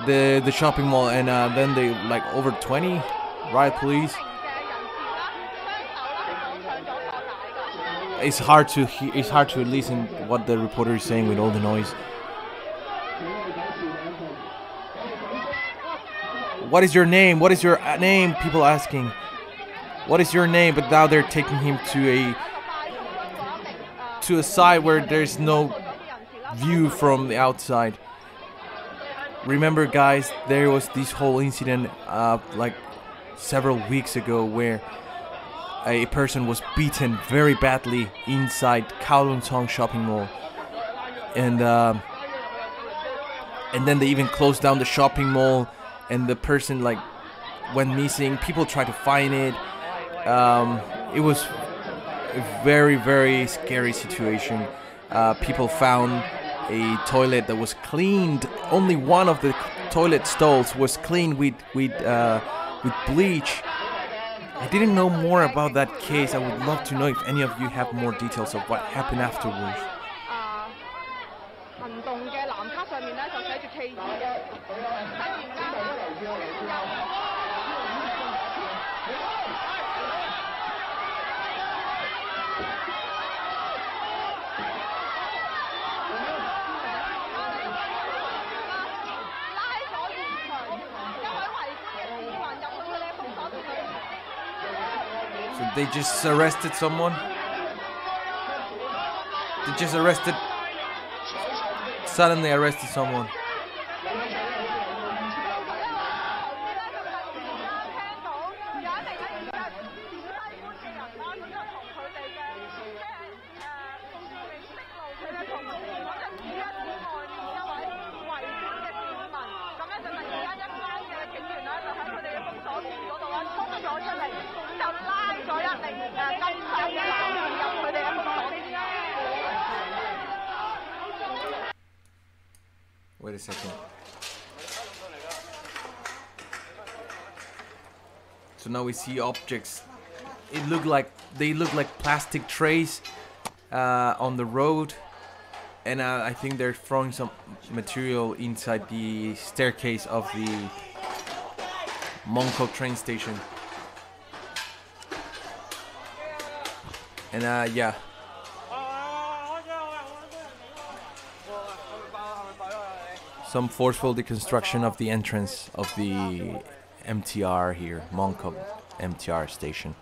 the shopping mall, and then they like over 20 riot police. It's hard to listen what the reporter is saying with all the noise. What is your name? What is your name? People asking. What is your name? But now they're taking him to a side where there's no view from the outside. Remember, guys, there was this whole incident like several weeks ago where a person was beaten very badly inside Kowloon Tong shopping mall, and then they even closed down the shopping mall, and the person like went missing. People tried to find it. It was a very, very scary situation. People found a toilet that was cleaned. Only one of the toilet stalls was cleaned with bleach. I didn't know more about that case. I would love to know if any of you have more details of what happened afterwards. 行動嘅藍卡上面咧就寫住 K2嘅，So they just arrested someone? They just arrested... Suddenly arrested someone. Wait a second. So now we see objects. They look like plastic trays on the road, and I think they're throwing some material inside the staircase of the Mongkok train station. And yeah. Some forceful deconstruction of the entrance of the MTR here, Mongkok MTR station.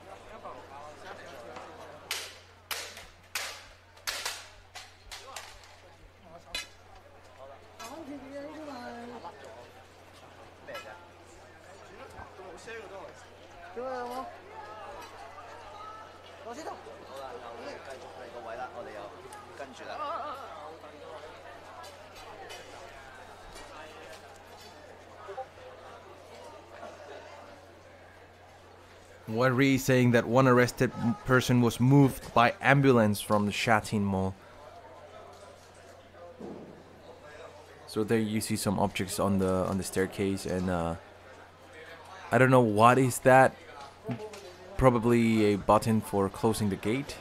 One re saying that one arrested person was moved by ambulance from the Shatin Mall. So there you see some objects on the staircase, and I don't know what is that. Probably a button for closing the gate.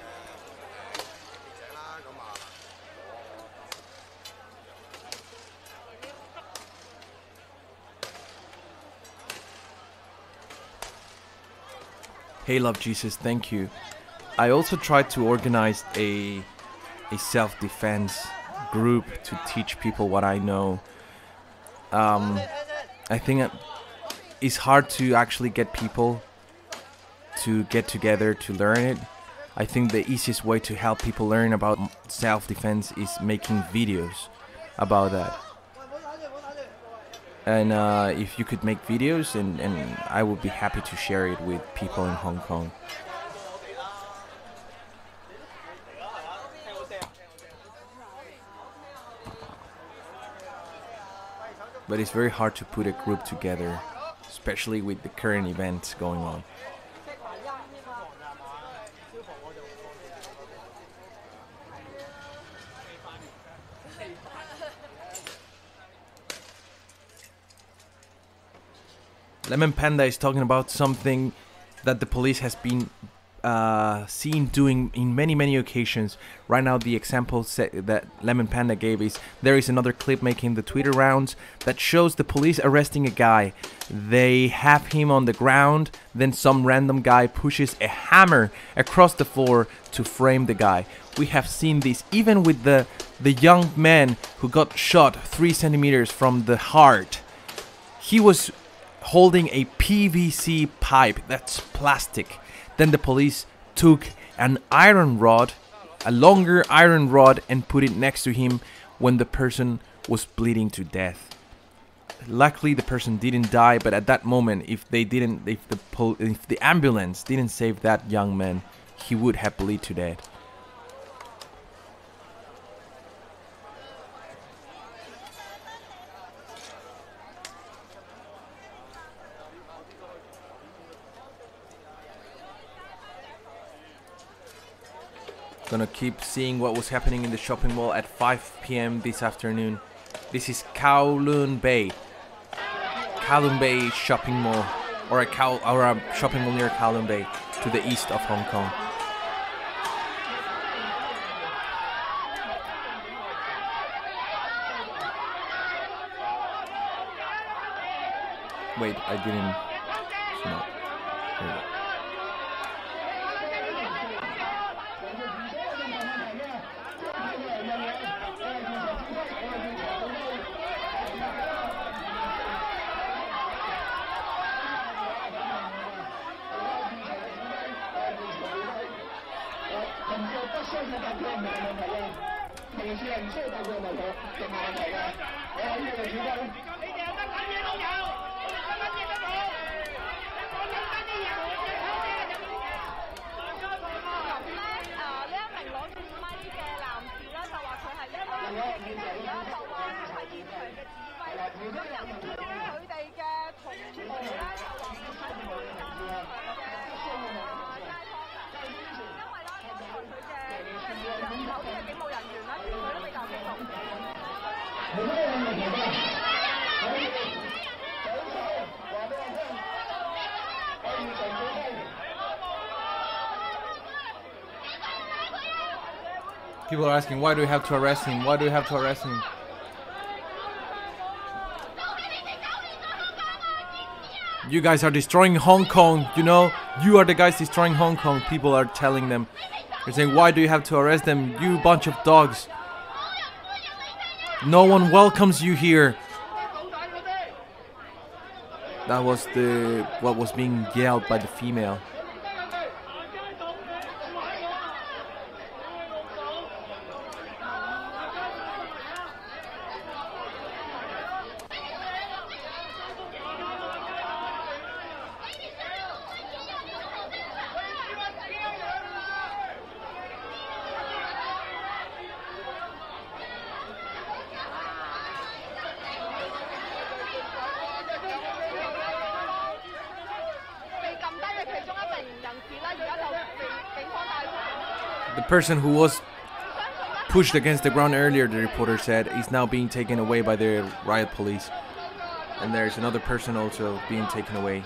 Hey Love Jesus, thank you. I also tried to organize a self-defense group to teach people what I know. I think it's hard to actually get people to get together to learn it. I think the easiest way to help people learn about self-defense is making videos about that. And if you could make videos, and I would be happy to share it with people in Hong Kong. But it's very hard to put a group together, especially with the current events going on. Lemon Panda is talking about something that the police has been seen doing in many occasions. Right now the example that Lemon Panda gave is there is another clip making the Twitter rounds that shows the police arresting a guy. They have him on the ground, then some random guy pushes a hammer across the floor to frame the guy. We have seen this even with the young man who got shot 3 centimeters from the heart. He was holding a PVC pipe, that's plastic. Then the police took an iron rod, a longer iron rod, and put it next to him when the person was bleeding to death. Luckily, the person didn't die, but at that moment, if the ambulance didn't save that young man, he would have bled to death. Gonna keep seeing what was happening in the shopping mall at 5 p.m. this afternoon. This is Kowloon Bay shopping mall, or a shopping mall near Kowloon Bay, to the east of Hong Kong. Wait, I didn't. No. Here we go. People are asking, why do we have to arrest him? Why do we have to arrest him? You guys are destroying Hong Kong, you know? You are the guys destroying Hong Kong. People are telling them. They're saying, why do you have to arrest them? You bunch of dogs. No one welcomes you here. That was what was being yelled by the female. The person who was pushed against the ground earlier, the reporter said, is now being taken away by the riot police. And there's another person also being taken away.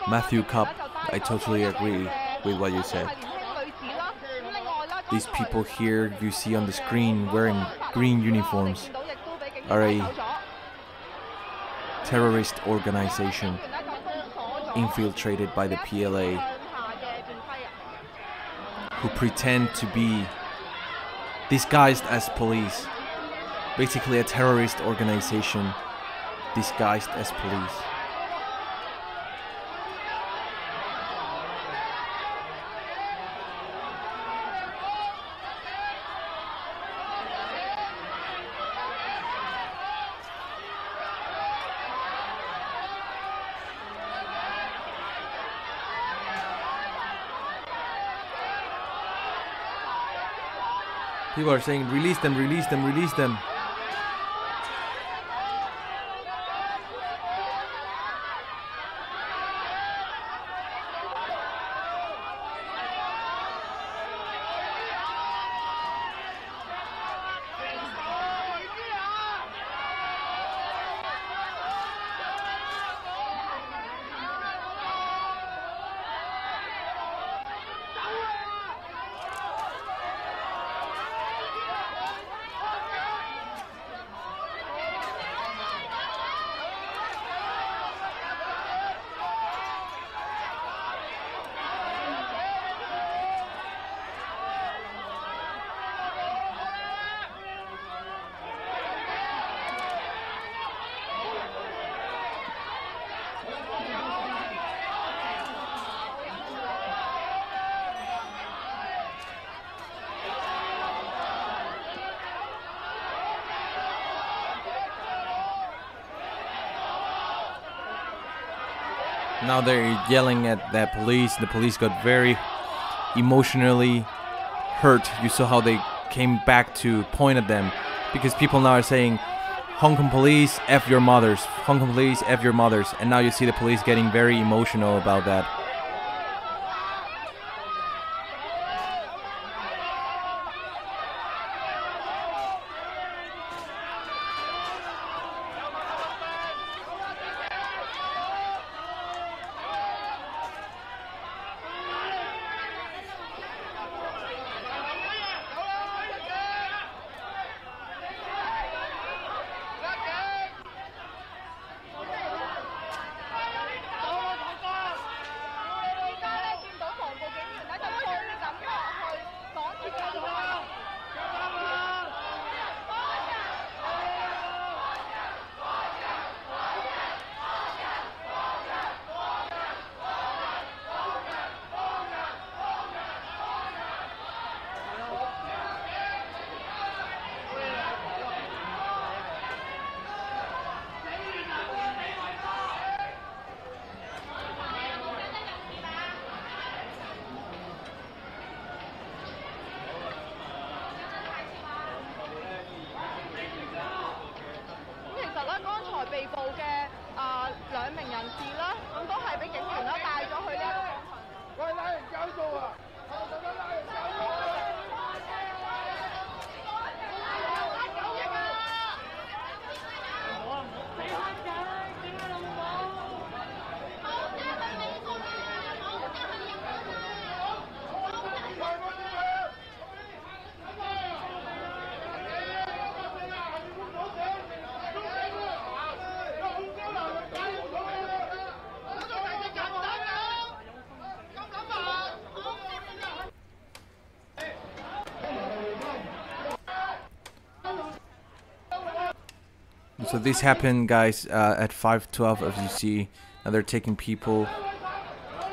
Matthew Cup, I totally agree with what you said. These people here you see on the screen wearing green uniforms are a terrorist organization infiltrated by the PLA who pretend to be disguised as police. Basically a terrorist organization disguised as police. People are saying, release them, release them, release them. Now they're yelling at the police. The police got very emotionally hurt. You saw how they came back to point at them, because people now are saying, Hong Kong police, F your mothers. Hong Kong police, F your mothers. And now you see the police getting very emotional about that. So this happened, guys, at 5:12, as you see. Now they're taking people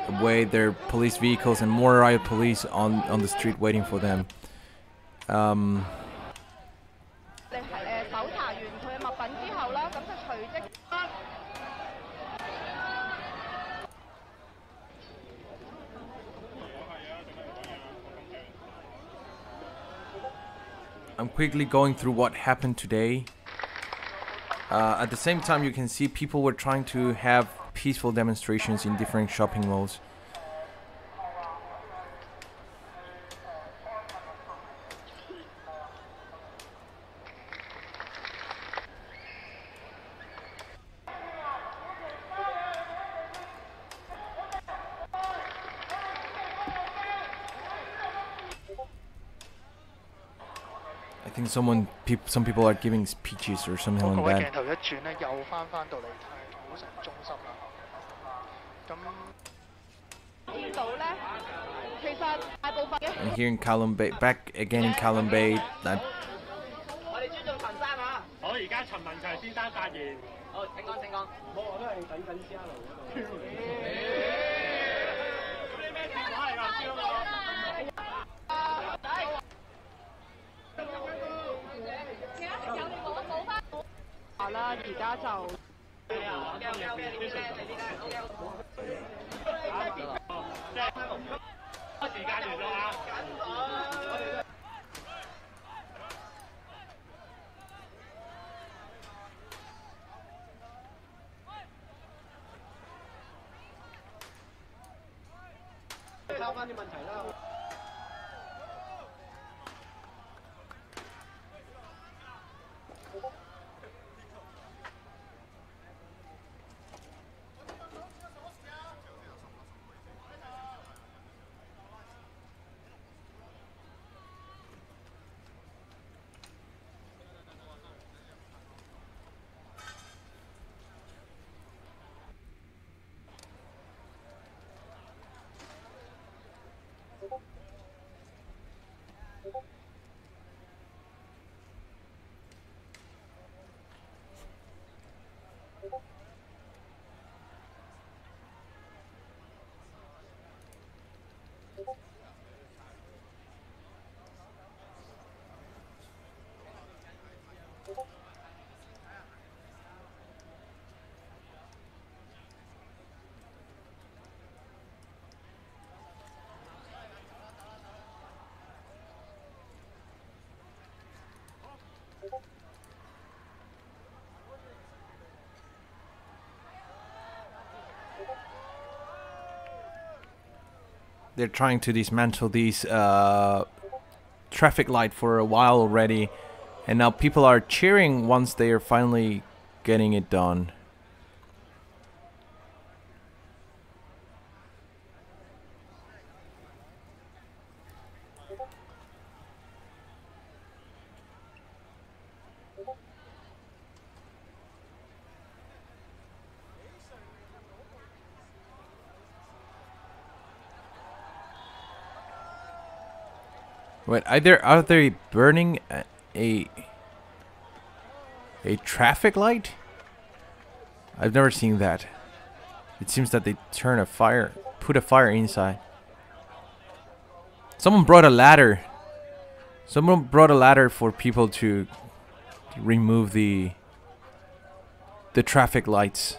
away, their police vehicles, and more riot police on the street waiting for them. I'm quickly going through what happened today. At the same time, you can see people were trying to have peaceful demonstrations in different shopping malls. I think some people are giving speeches or something like that. And here in Kowloon Bay, back again in Kowloon Bay. they're trying to dismantle these traffic light for a while already, and now people are cheering once they are finally getting it done. Wait, are they burning a traffic light? I've never seen that. It seems that they put a fire inside. Someone brought a ladder. Someone brought a ladder for people to remove the traffic lights.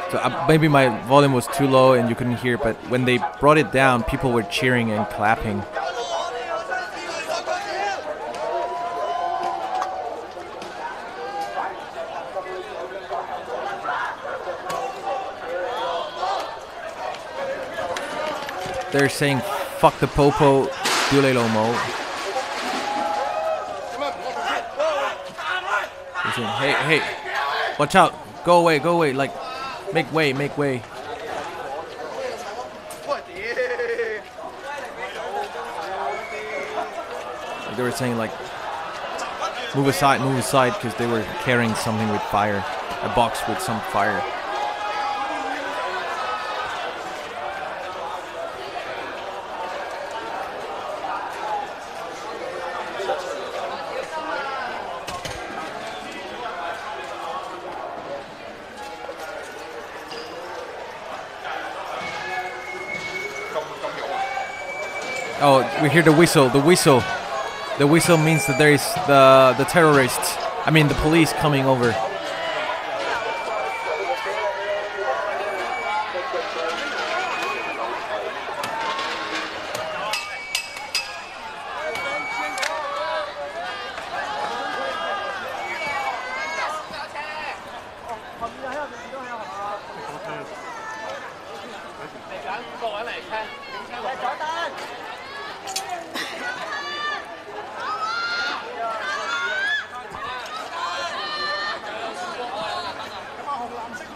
So maybe my volume was too low and you couldn't hear, but when they brought it down, people were cheering and clapping. They're saying, fuck the popo, dule lomo. They're saying, hey, watch out, go away, like, make way. Like they were saying, like, move aside, because they were carrying something with fire, a box with some fire. Oh, we hear the whistle. The whistle means that there is the terrorists. I mean, the police coming over.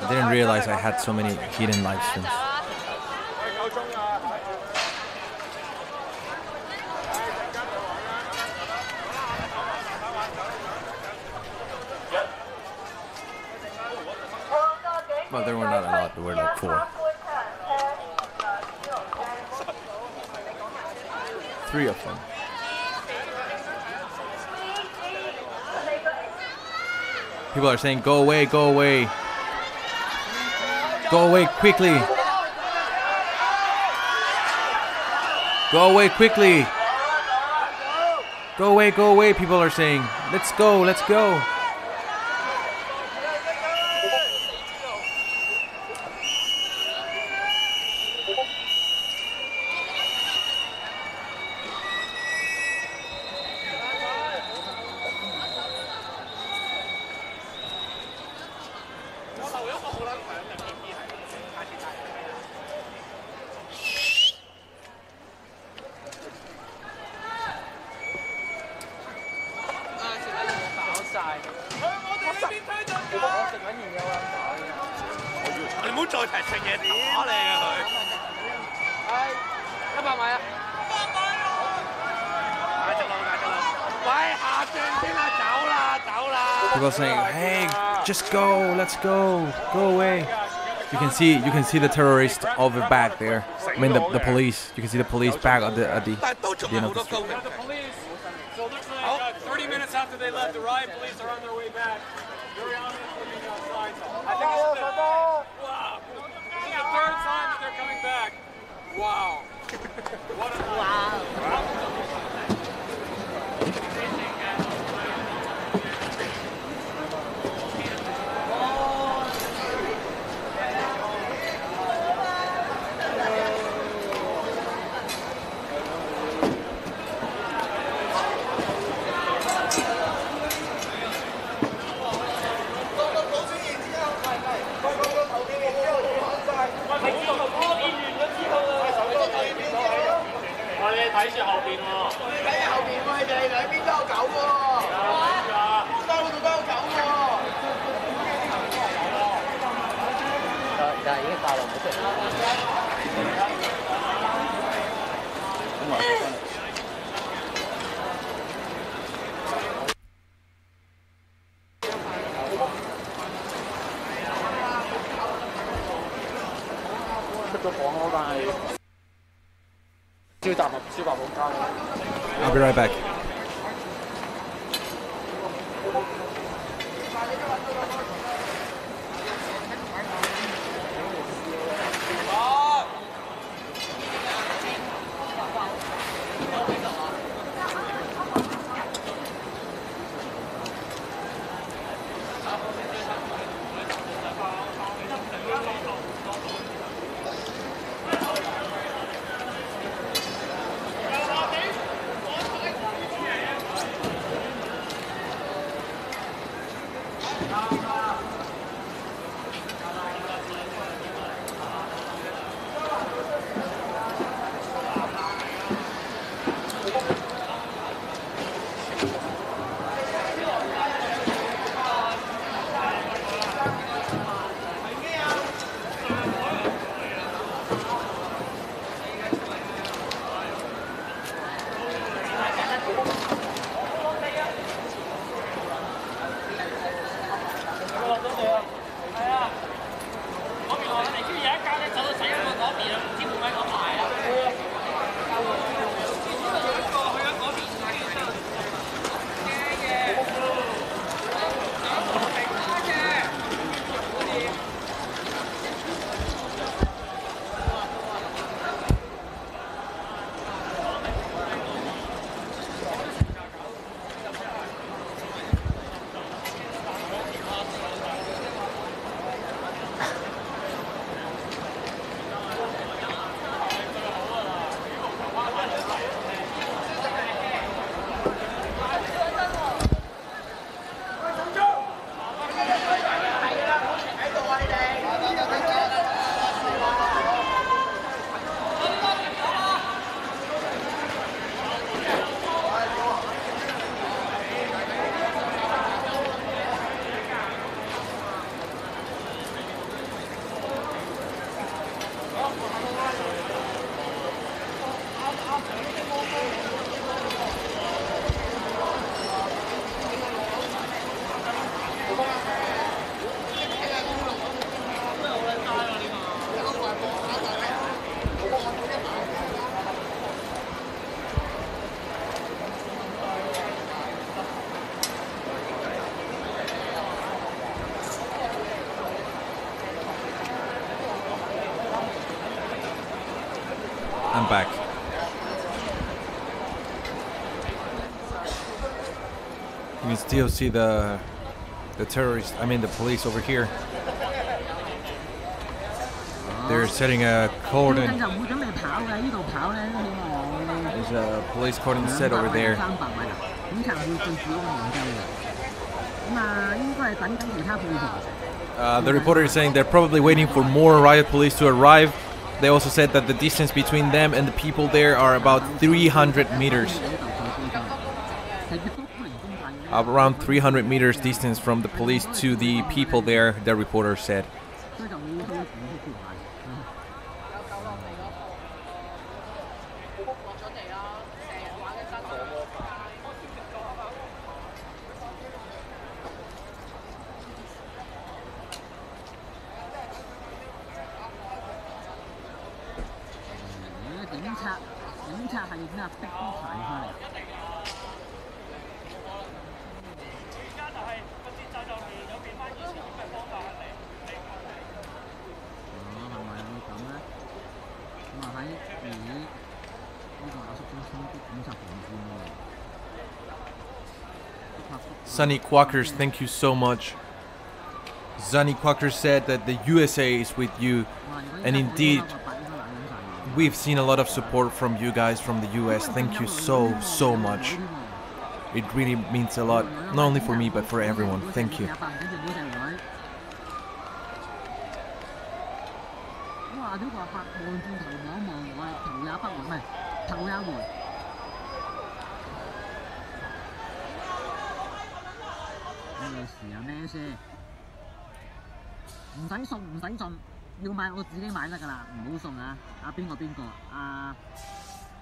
I didn't realize I had so many hidden live streams. Well, there were not a lot, there were like 4. 3 of them. People are saying, go away, go away. Go away quickly. Go away quickly. Go away, people are saying. Let's go, let's go. People saying, "Hey, just go, let's go, go away." You can see the terrorists over back there. I mean the police. You can see the police back at the end of the street. The police. So it looks like 30 minutes after they left, the riot police are on their way back. Very obviously being outside. I think wow. This is the 3rd time that they're coming back. Wow. What a wow. 住後邊喎。睇下後邊喎，你哋兩邊都有狗喎。收嗰度都有狗喎。但係已經爆落冇食。咁啊！ I'll be right back. I'm back. You can still see the terrorists, I mean the police over here. They're setting a cordon. There's a police cordon set over there. The reporter is saying they're probably waiting for more riot police to arrive. They also said that the distance between them and the people there are about 300 meters. Around 300 meters distance from the police to the people there, the reporter said. Sunny Quackers, thank you so much. Sunny Quackers said that the USA is with you, and indeed we've seen a lot of support from you guys from the US. Thank you so much. It really means a lot, not only for me but for everyone. Thank you. 事啊？咩事？唔使送唔使送，要買我自己買得㗎啦，唔好送啊！啊邊個？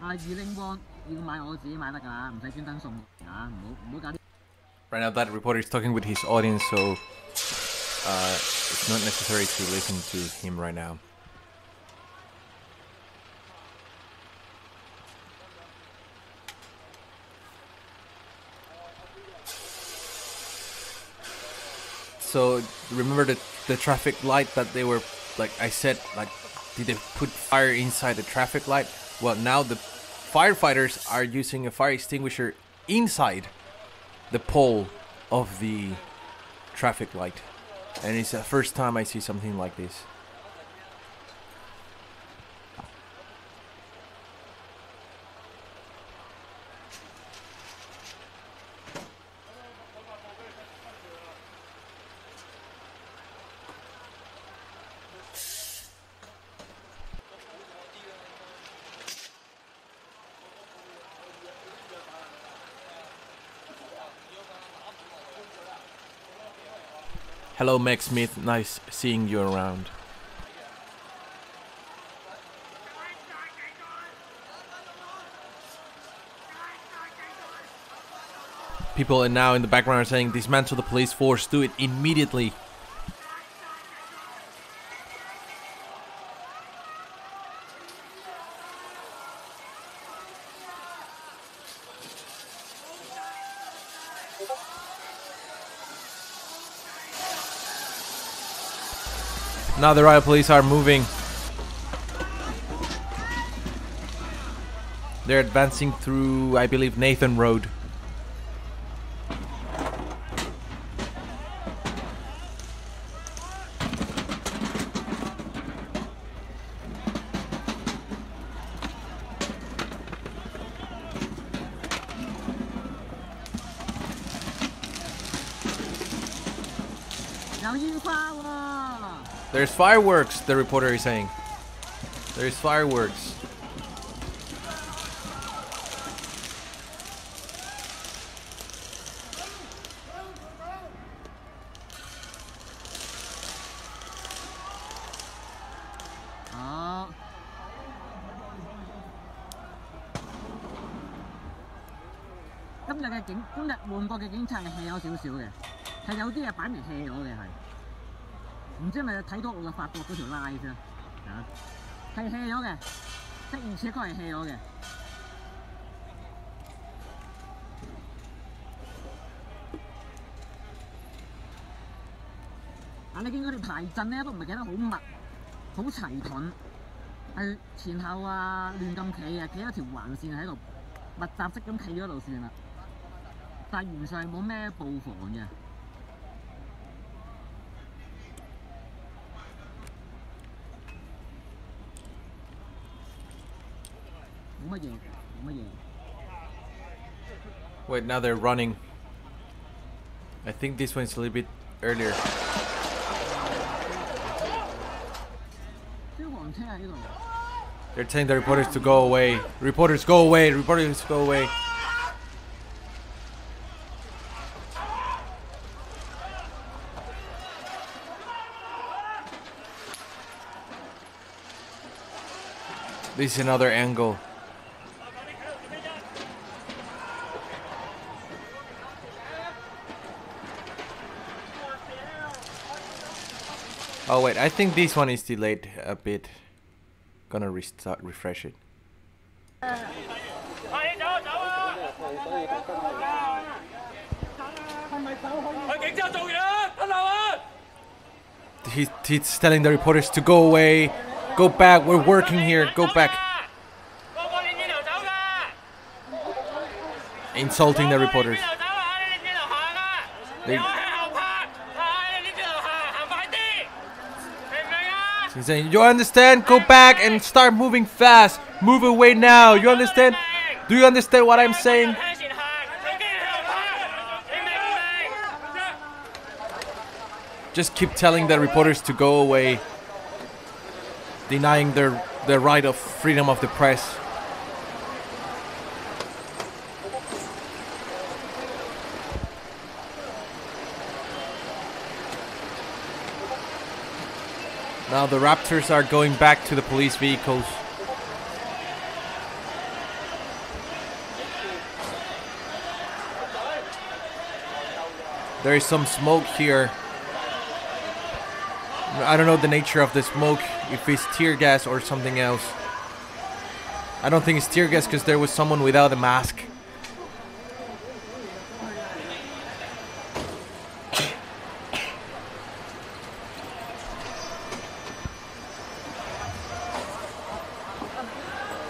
二令旺要買我自己買得㗎啦，唔使專登送啊！唔好搞啲。Right now, that reporter is talking with his audience, so it's not necessary to listen to him right now. So remember the traffic light that they were, like I said, like, did they put fire inside the traffic light? Well, now the firefighters are using a fire extinguisher inside the pole of the traffic light, and it's the first time I see something like this. Hello, Meg Smith. Nice seeing you around. People are now in the background are saying, dismantle the police force, do it immediately. Now the riot police are moving. They're advancing through, I believe, Nathan Road. There's fireworks, the reporter is saying. There's fireworks.今日旺角嘅警察係 hea 咗少少嘅，係有啲嘢擺明 hea 咗嘅係。唔知係咪睇到我嘅法國嗰條 live 啫？啊，係 hea 咗嘅，的而且確係 hea 咗嘅。啊，你見佢哋排陣咧都唔係企得好密，好齊盾，係前後啊亂咁企啊，企一條橫線喺度，密集式咁企咗喺度算啦。但係原上冇咩布防嘅。Wait, now they're running. I think this one's a little bit earlier. They're telling the reporters to go away. Reporters, go away. Reporters, go away. This is another angle. Oh wait, I think this one is delayed a bit. Gonna refresh it. He's telling the reporters to go away. Go back, we're working here, go back. Insulting the reporters. He's saying, you understand? Go back and start moving fast. Move away now. You understand? Do you understand what I'm saying? Just keep telling the reporters to go away. Denying their right of freedom of the press. Now the Raptors are going back to the police vehicles. There is some smoke here. I don't know the nature of the smoke, if it's tear gas or something else. I don't think it's tear gas because there was someone without a mask.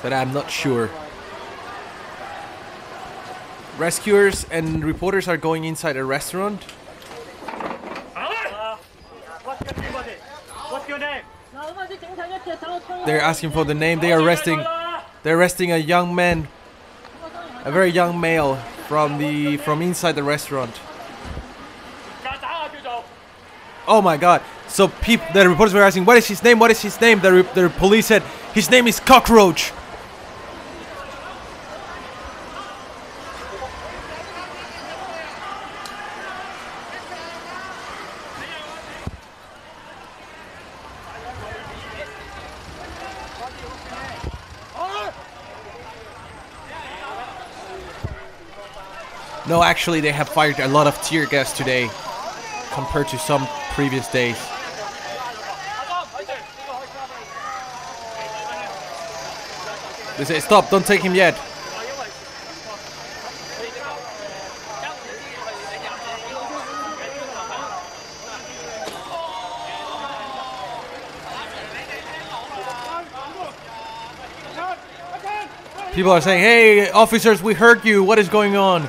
But I'm not sure. Rescuers and reporters are going inside a restaurant. What's your name? They're asking for the name. They're arresting a young man, a very young male from inside the restaurant. Oh my God! So the reporters were asking, "What is his name? What is his name?" The police said, "His name is Cockroach." No, actually, they have fired a lot of tear gas today compared to some previous days. They say, "Stop, don't take him yet." People are saying, "Hey, officers, we heard you. What is going on?"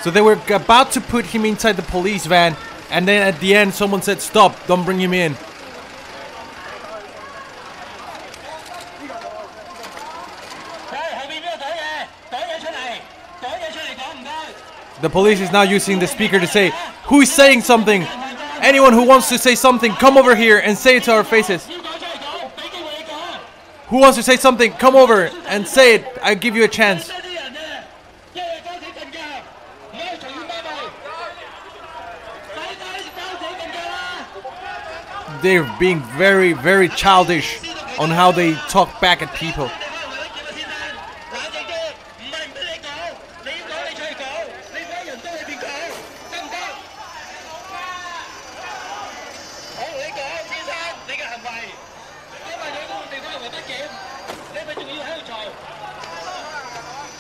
So they were about to put him inside the police van, and then at the end someone said, "Stop, don't bring him in." The police is now using the speaker to say, "Who is saying something? Anyone who wants to say something, come over here and say it to our faces. Who wants to say something, come over and say it. I'll give you a chance." They're being very, very childish on how they talk back at people.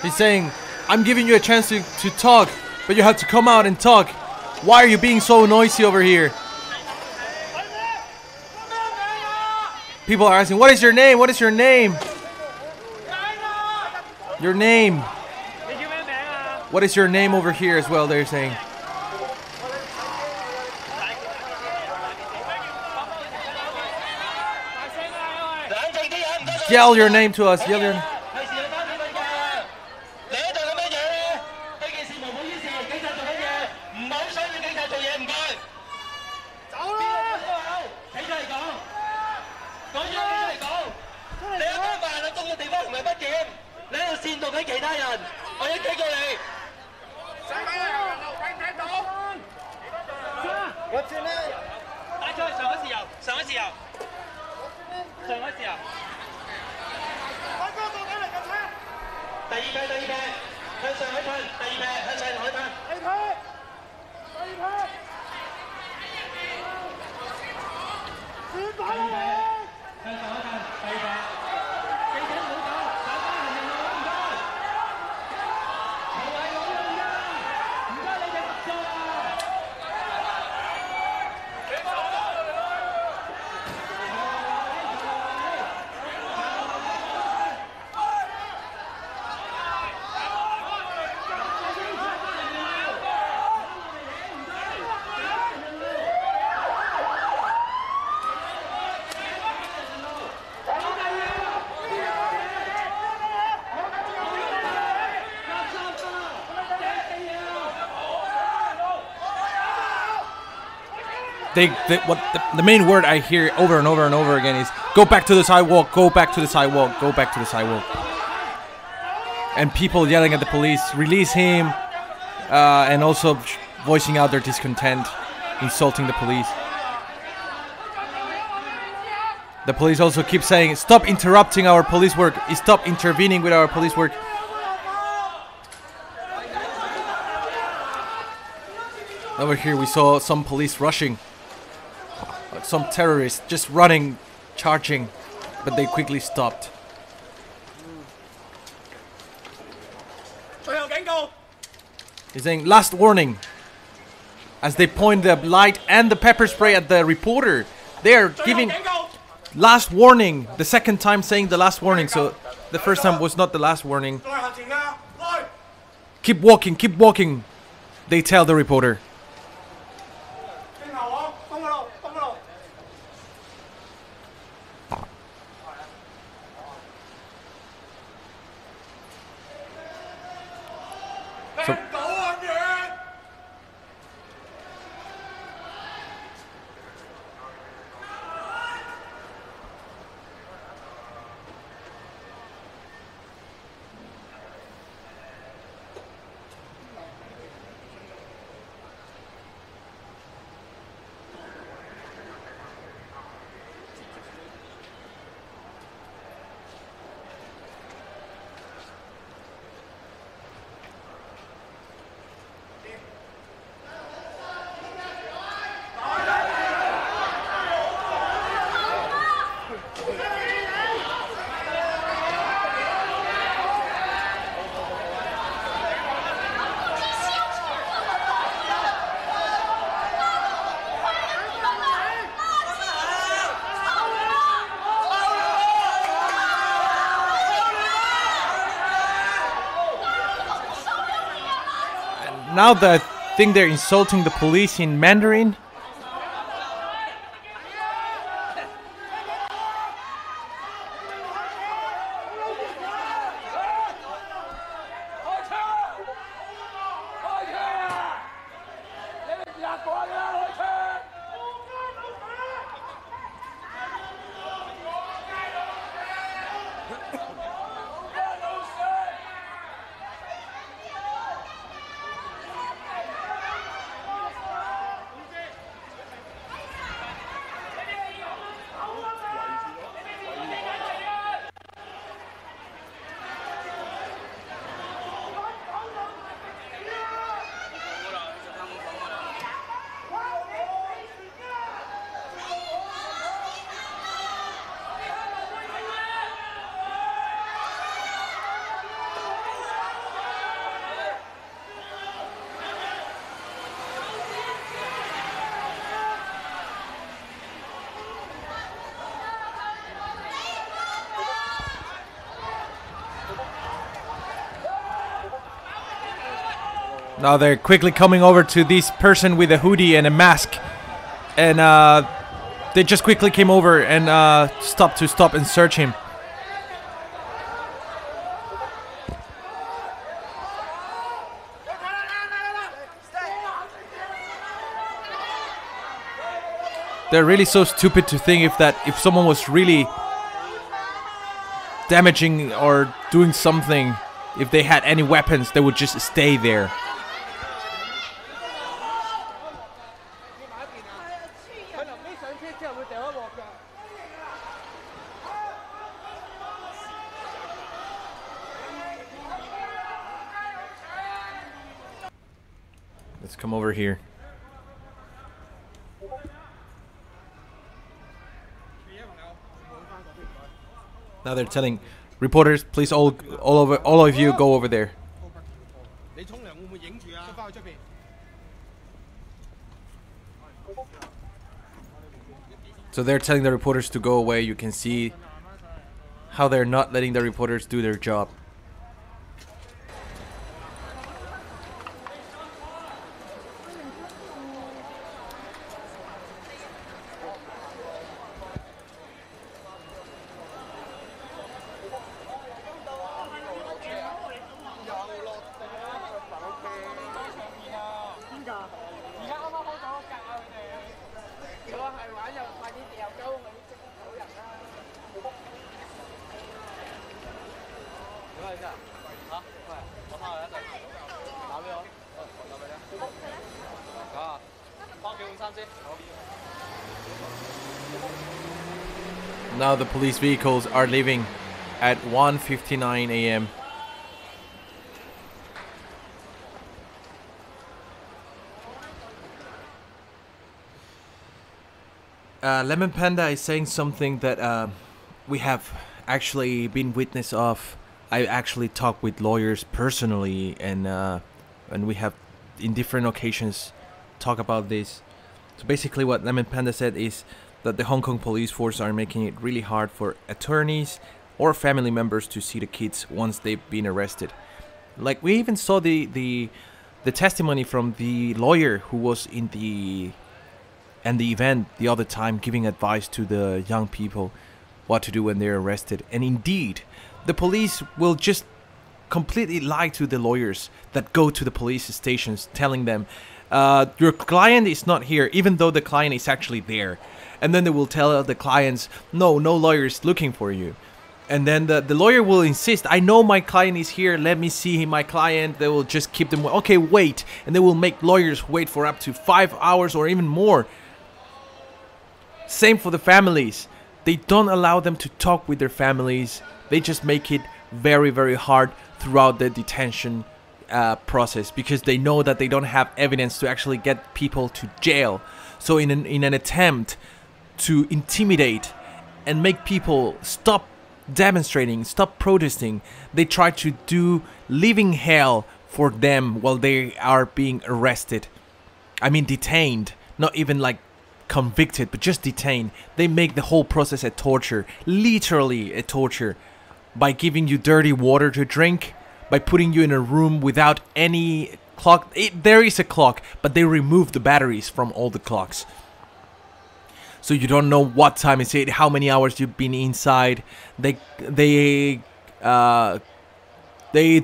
He's saying, "I'm giving you a chance to talk, but you have to come out and talk. Why are you being so noisy over here?" People are asking, "What is your name? What is your name?" Your name. What is your name over here as well, they're saying. Yell your name to us. Yell your name. The main word I hear over and over and over again is, "Go back to the sidewalk, go back to the sidewalk, go back to the sidewalk." And people yelling at the police, "Release him," and also voicing out their discontent, insulting the police. The police also keep saying, stop interrupting our police work. Stop intervening with our police work. Over here we saw some police rushing. Some terrorists just running, charging. But they quickly stopped. He's saying, last warning. As they point the light and the pepper spray at the reporter. They are giving last warning. The second time saying the last warning. So the first time was not the last warning. Keep walking, keep walking. They tell the reporter. So, now that I think they're insulting the police in Mandarin. Now they're quickly coming over to this person with a hoodie and a mask. And they just quickly came over and stopped and search him. They're really so stupid to think if someone was really damaging or doing something, if they had any weapons, they would just stay there. Let's come over here. Now they're telling reporters, please all of you go over there. So they're telling the reporters to go away. You can see how they're not letting the reporters do their job. Now the police vehicles are leaving at 1:59 a.m. Lemon Panda is saying something that we have actually been witness of. I actually talked with lawyers personally, and we have in different occasions talk about this. So basically what Lemon Panda said is that the Hong Kong police force are making it really hard for attorneys or family members to see the kids once they've been arrested. Like, we even saw the testimony from the lawyer who was in the event the other time, giving advice to the young people what to do when they're arrested. And indeed, the police will just completely lie to the lawyers that go to the police stations, telling them, your client is not here, even though the client is actually there. And then they will tell the clients, no lawyer is looking for you. And then the lawyer will insist, I know my client is here, let me see my client. They will just keep them, okay, wait. And they will make lawyers wait for up to 5 hours or even more. Same for the families. They don't allow them to talk with their families. They just make it very, very hard throughout the detention process, because they know that they don't have evidence to actually get people to jail. So in an attempt to intimidate and make people stop demonstrating, stop protesting, they try to do living hell for them while they are being arrested. I mean detained, not even like convicted, but just detained. They make the whole process a torture, literally a torture, by giving you dirty water to drink, by putting you in a room without any clock. There is a clock, but they remove the batteries from all the clocks. So you don't know what time is it, how many hours you've been inside. They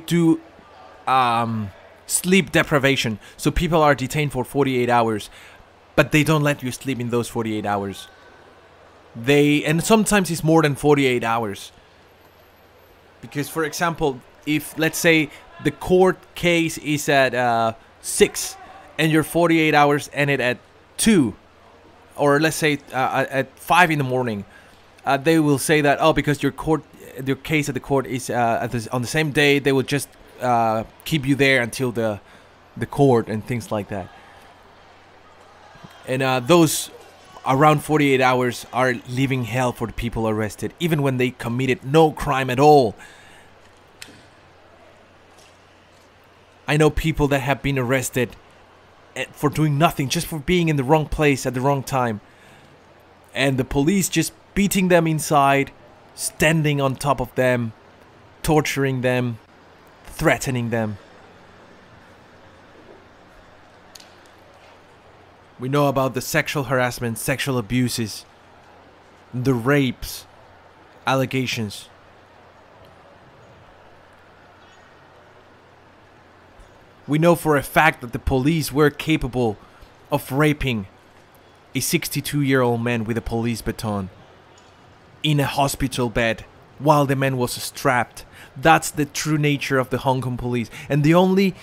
do sleep deprivation. So people are detained for 48 hours, but they don't let you sleep in those 48 hours. And sometimes it's more than 48 hours. Because, for example, if, let's say, the court case is at 6 and your 48 hours ended at 2, or let's say at 5 in the morning, they will say that, oh, because your case at the court is on the same day, they will just keep you there until the court and things like that. And those around 48 hours are living hell for the people arrested, even when they committed no crime at all. I know people that have been arrested for doing nothing, just for being in the wrong place at the wrong time. And the police just beating them inside, standing on top of them, torturing them, threatening them. We know about the sexual harassment, sexual abuses, the rapes, allegations. We know for a fact that the police were capable of raping a 62-year-old man with a police baton in a hospital bed while the man was strapped. That's the true nature of the Hong Kong police. And the only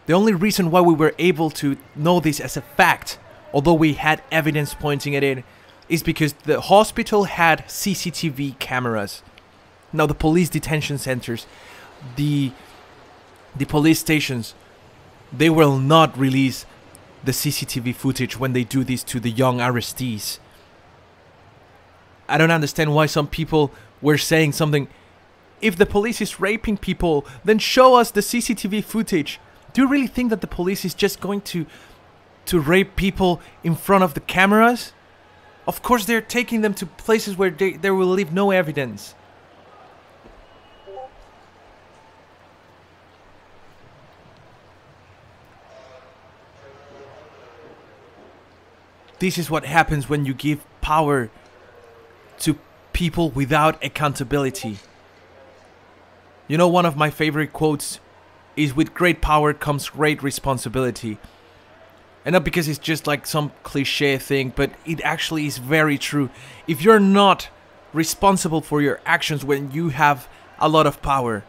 reason why we were able to know this as a fact, although we had evidence pointing at it, is because the hospital had CCTV cameras. Now the police detention centers, the police stations, they will not release the CCTV footage when they do this to the young arrestees. I don't understand why some people were saying something. If the police is raping people, then show us the CCTV footage. Do you really think that the police is just going to rape people in front of the cameras? Of course they're taking them to places where there will leave no evidence. This is what happens when you give power to people without accountability. You know, one of my favorite quotes is, with great power comes great responsibility. And not because it's just like some cliche thing, but it actually is very true. If you're not responsible for your actions when you have a lot of power,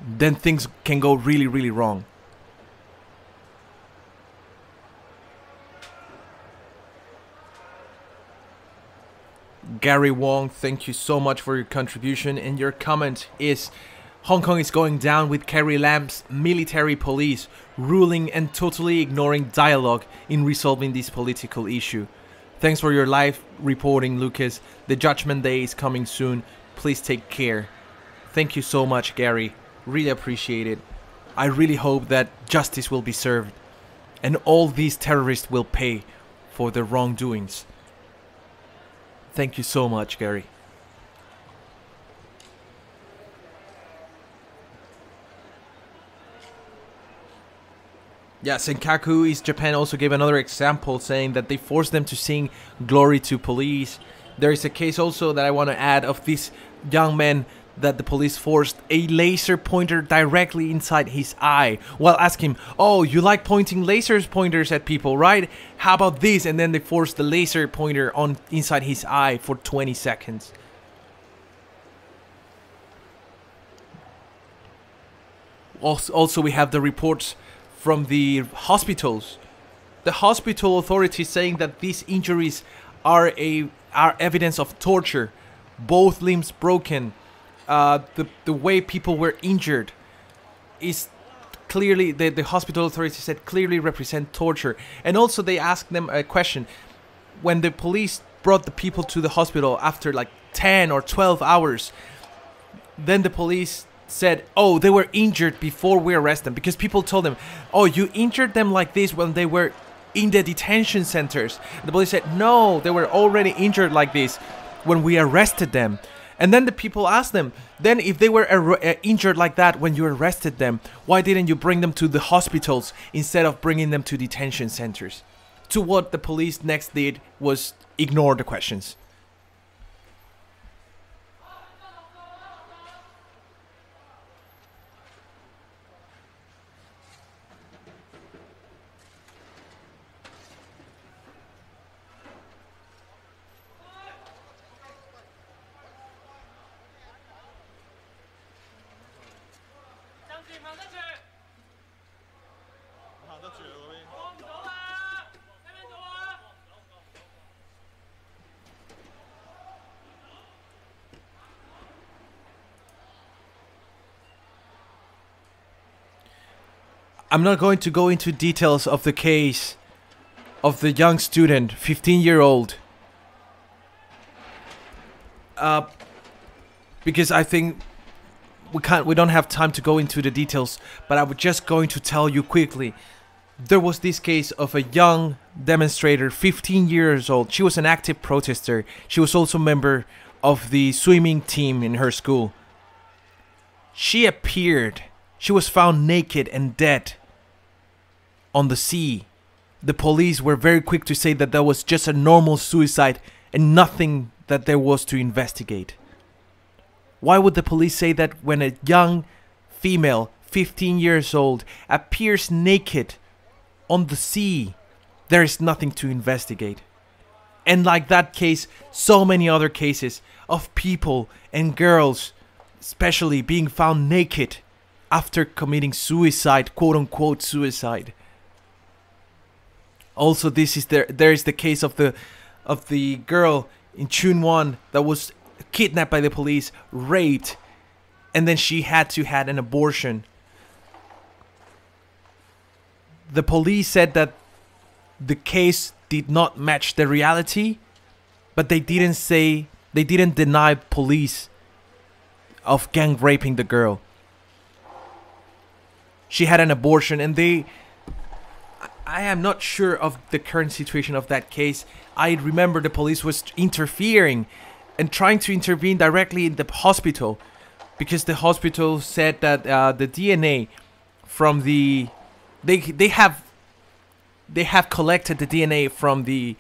then things can go really, really wrong. Gary Wong, thank you so much for your contribution. And your comment is, Hong Kong is going down with Carrie Lam's military police ruling and totally ignoring dialogue in resolving this political issue. Thanks for your live reporting, Lucas. The Judgment Day is coming soon. Please take care. Thank you so much, Gary. Really appreciate it. I really hope that justice will be served and all these terrorists will pay for their wrongdoings. Thank you so much, Gary. Yeah, Senkaku East Japan also gave another example saying that they forced them to sing Glory to Police. There is a case also that I want to add of this young man that the police forced a laser pointer directly inside his eye while asking him, oh, you like pointing pointers at people, right? How about this? And then they forced the laser pointer on inside his eye for 20 seconds. Also, we have the reports from the hospitals. The hospital authorities saying that these injuries are evidence of torture. Both limbs broken. The way people were injured is clearly, the hospital authorities said, clearly represent torture. And also they asked them a question. When the police brought the people to the hospital after like 10 or 12 hours, then the police said, oh, they were injured before we arrest them, because people told them, oh, you injured them like this when they were in the detention centers. The police said, no, they were already injured like this when we arrested them. And then the people asked them, then if they were injured like that when you arrested them, why didn't you bring them to the hospitals instead of bringing them to detention centers? To what the police next did was ignore the questions. I'm not going to go into details of the case of the young student, 15-year-old, because I think we don't have time to go into the details. But I was just going to tell you quickly. There was this case of a young demonstrator, 15 years old. She was an active protester. She was also a member of the swimming team in her school. She appeared. She was found naked and dead on the sea. The police were very quick to say that that was just a normal suicide and nothing that there was to investigate. Why would the police say that when a young female, 15 years old, appears naked on the sea, there is nothing to investigate? And like that case, so many other cases of people and girls, especially being found naked after committing suicide, quote-unquote suicide. Also, there is the case of the girl in Chunwon that was kidnapped by the police, raped, and then she had to have an abortion. The police said that the case did not match the reality, but they didn't deny police of gang raping the girl. She had an abortion, and I am not sure of the current situation of that case. I remember the police was interfering and trying to intervene directly in the hospital, because the hospital said that the DNA from the they have collected the DNA from the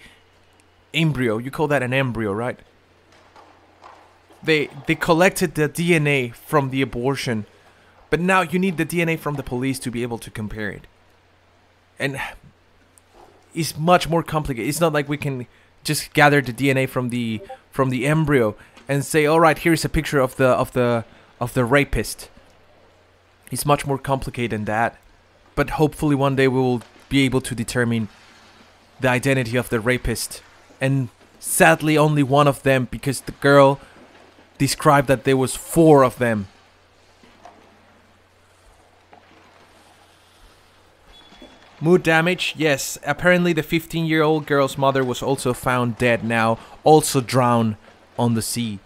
embryo. You call that an embryo, right? They collected the DNA from the abortion, but now you need the DNA from the police to be able to compare it. And it's much more complicated. It's not like we can just gather the DNA from the embryo and say, all right, here's a picture of the rapist. It's much more complicated than that. But hopefully one day we will be able to determine the identity of the rapist and Sadly, only one of them, because the girl described that there was 4 of them. Mood damage? Yes. Apparently the 15-year-old girl's mother was also found dead now, also drowned on the sea.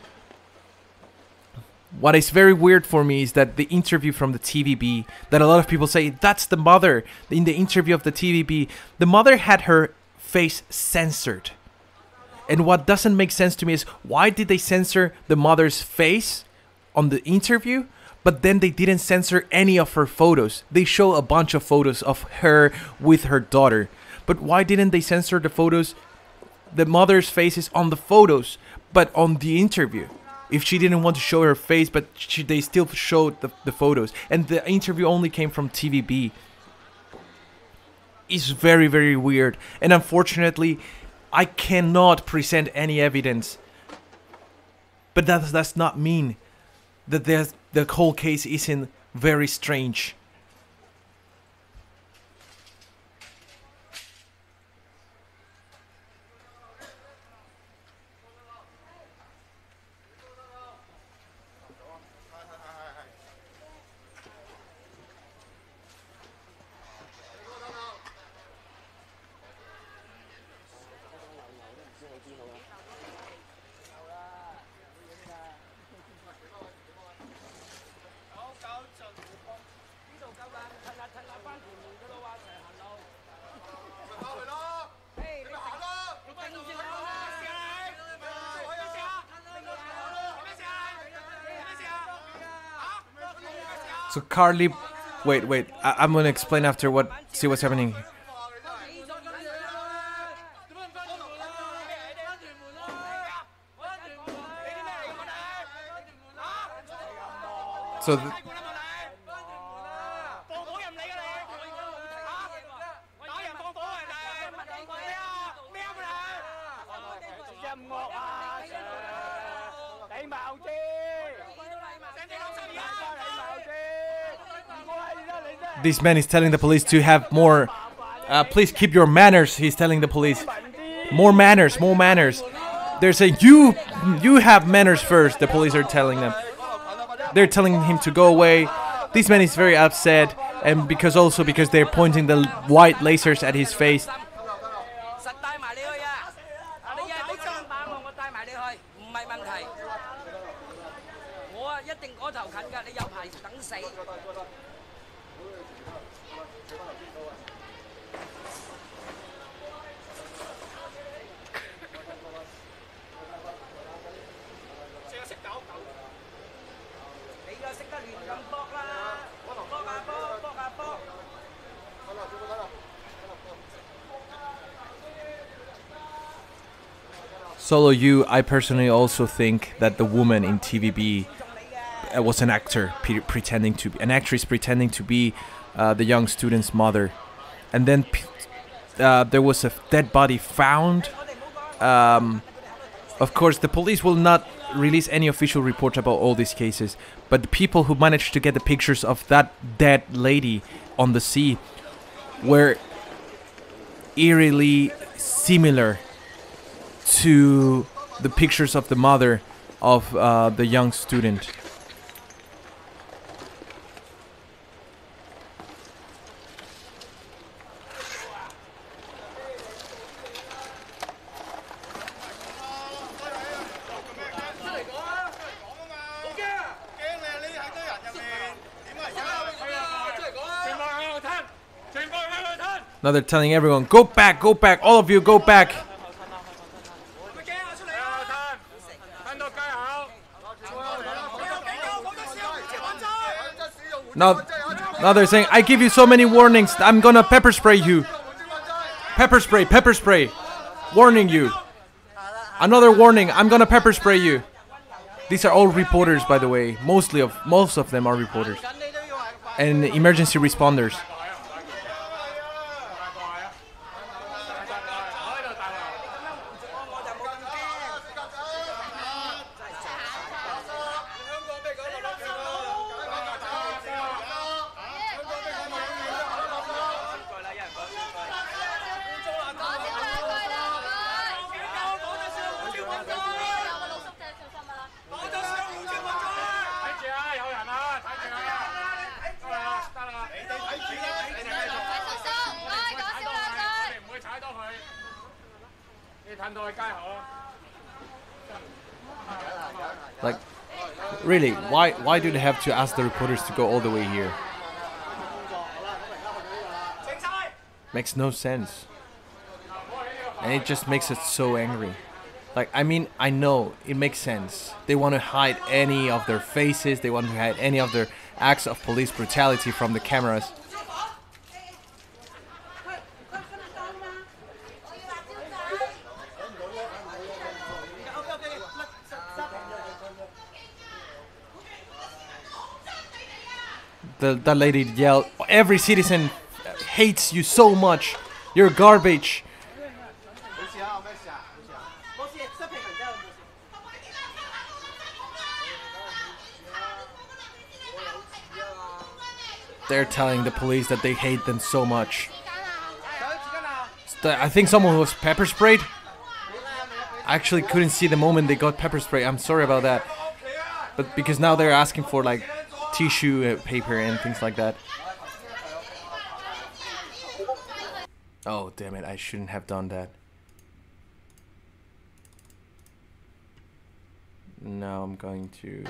What is very weird for me is that the interview from the TVB, that a lot of people say, that's the mother. In the interview of the TVB, the mother had her face censored. And what doesn't make sense to me is, why did they censor the mother's face on the interview, but then they didn't censor any of her photos? They show a bunch of photos of her with her daughter. But why didn't they censor the photos, the mother's faces on the photos, but on the interview? If she didn't want to show her face, but they still showed the photos. And the interview only came from TVB. It's very, very weird. And unfortunately, I cannot present any evidence. But that does not mean that the whole case isn't very strange. So Carly, wait, I'm gonna explain after see what's happening. So this man is telling the police to have more. Please keep your manners. He's telling the police, more manners, more manners. They're saying you have manners first. The police are telling them. They're telling him to go away. This man is very upset, and because they're pointing the white lasers at his face. Solo you, I personally also think that the woman in TVB was an actor an actress pretending to be the young student's mother, and then there was a dead body found. Of course, the police will not release any official report about all these cases, but the people who managed to get the pictures of that dead lady on the sea were eerily similar to the pictures of the mother of the young student. Now they're telling everyone, go back, all of you, go back. Now they're saying, I give you so many warnings, I'm gonna pepper spray you. Pepper spray. Warning you. Another warning, I'm gonna pepper spray you. These are all reporters, by the way. Most of them are reporters. And emergency responders. Like, really, why do they have to ask the reporters to go all the way here? Makes no sense. And it just makes us so angry. Like, I mean, I know it makes sense. They want to hide any of their faces. They want to hide any of their acts of police brutality from the cameras. That lady yelled, "Every citizen hates you so much. You're garbage." They're telling the police that they hate them so much. I think someone was pepper sprayed. I actually couldn't see the moment they got pepper spray. I'm sorry about that. But because now they're asking for like tissue paper and things like that. Oh, damn it. I shouldn't have done that. Now I'm going to...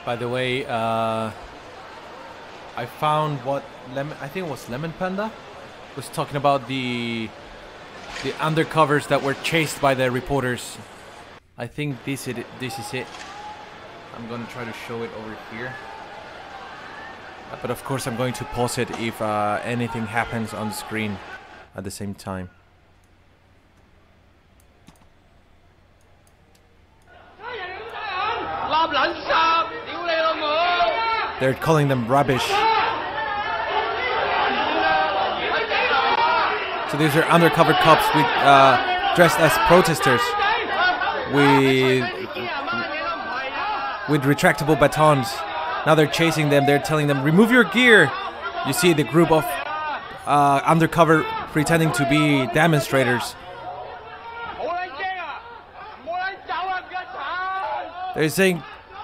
By the way, I found what I think it was Lemon Panda was talking about the undercovers that were chased by the reporters. I think this is it. I'm gonna try to show it over here. But of course I'm going to pause it if anything happens on the screen at the same time. They're calling them rubbish. So these are undercover cops with dressed as protesters with retractable batons. Now they're chasing them. They're telling them, remove your gear. You see the group of undercover pretending to be demonstrators. They're saying,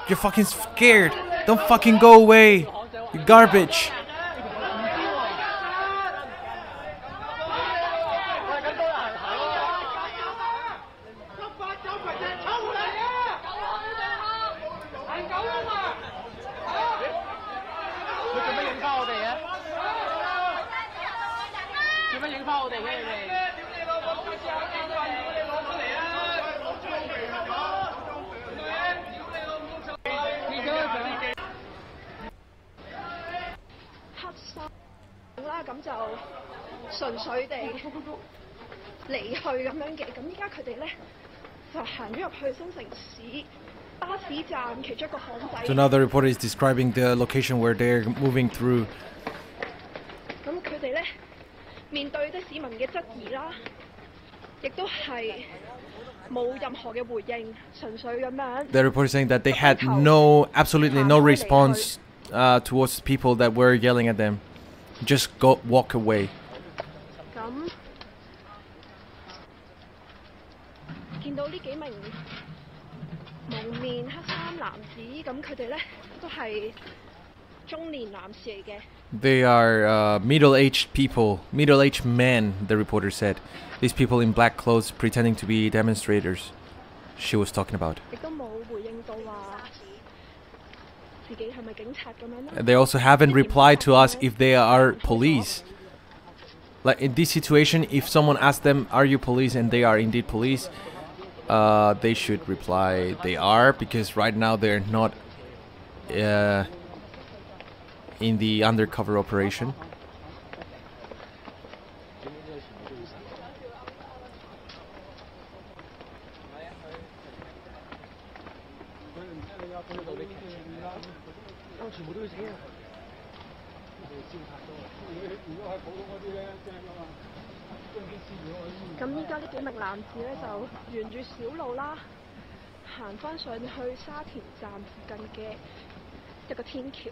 you're fucking scared. Don't fucking go away. You garbage. 乜影翻我哋嘅你哋？黑衫啦，咁就純粹地離去咁樣嘅。咁依家佢哋咧就行咗入去新城市巴士站其中一個巷仔。So now the reporter is describing the location where they're moving through. 咁佢哋咧面對啲市民嘅質疑啦，亦都係冇任何嘅回應，純粹咁樣。The reporter saying that they had absolutely no response towards people that were yelling at them. Just walk away. 咁見到呢幾名蒙面黑衫男子，咁佢哋咧都係中年男士嚟嘅。They are middle-aged people, middle-aged men, the reporter said. These people in black clothes pretending to be demonstrators she was talking about. 亦都冇回應到話自己係咪警察咁樣咧。 They also haven't replied to us if they are police. Like in this situation, if someone asks them, "Are you police?" and they are indeed police, they should reply they are, because right now they're not in the undercover operation.咁依家呢幾名男子咧就沿住小路啦，行翻上去沙田站附近嘅一個天橋。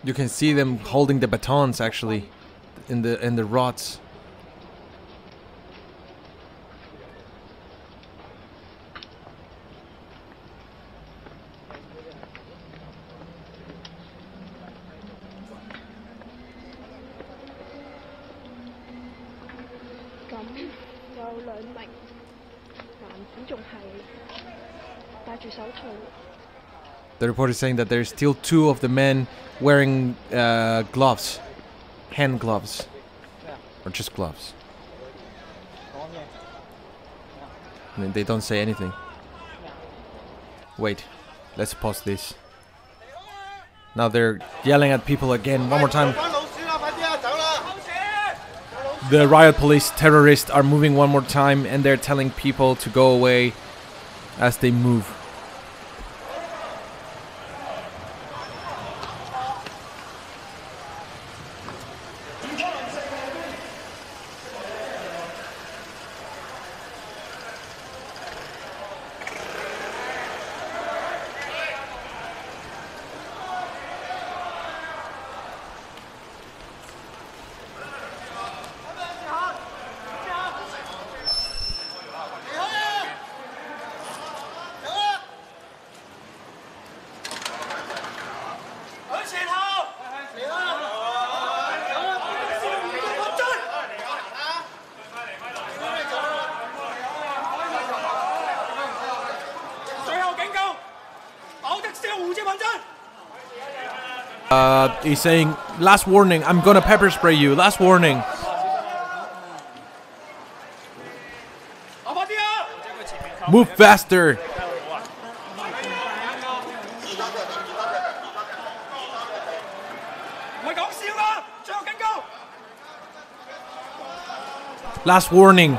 You can see them holding the batons actually in the rods. 咁有兩名男子仲係戴住手套。 The report is saying that there's still 2 of the men wearing gloves, hand gloves, or just gloves. I mean, they don't say anything. Wait, let's pause this. Now they're yelling at people again, one more time. The riot police terrorists are moving one more time, and they're telling people to go away as they move. He's saying, last warning, I'm gonna pepper spray you, last warning. Move faster. Last warning.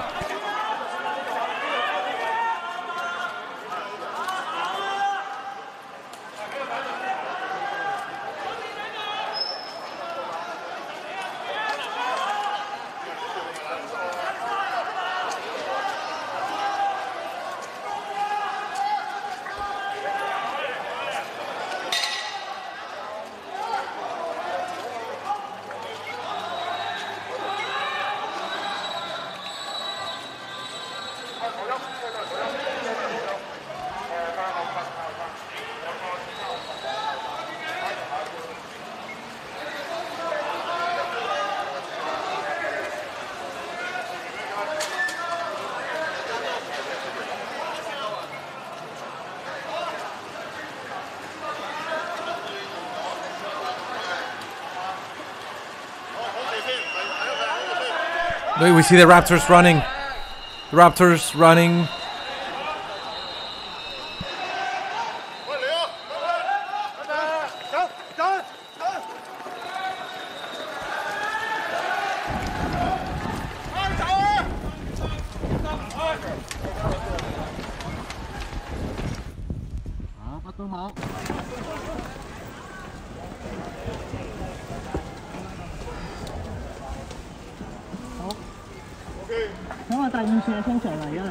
We see the Raptors running. The Raptors running.咁啊，第五次嘅通常嚟咗嚟。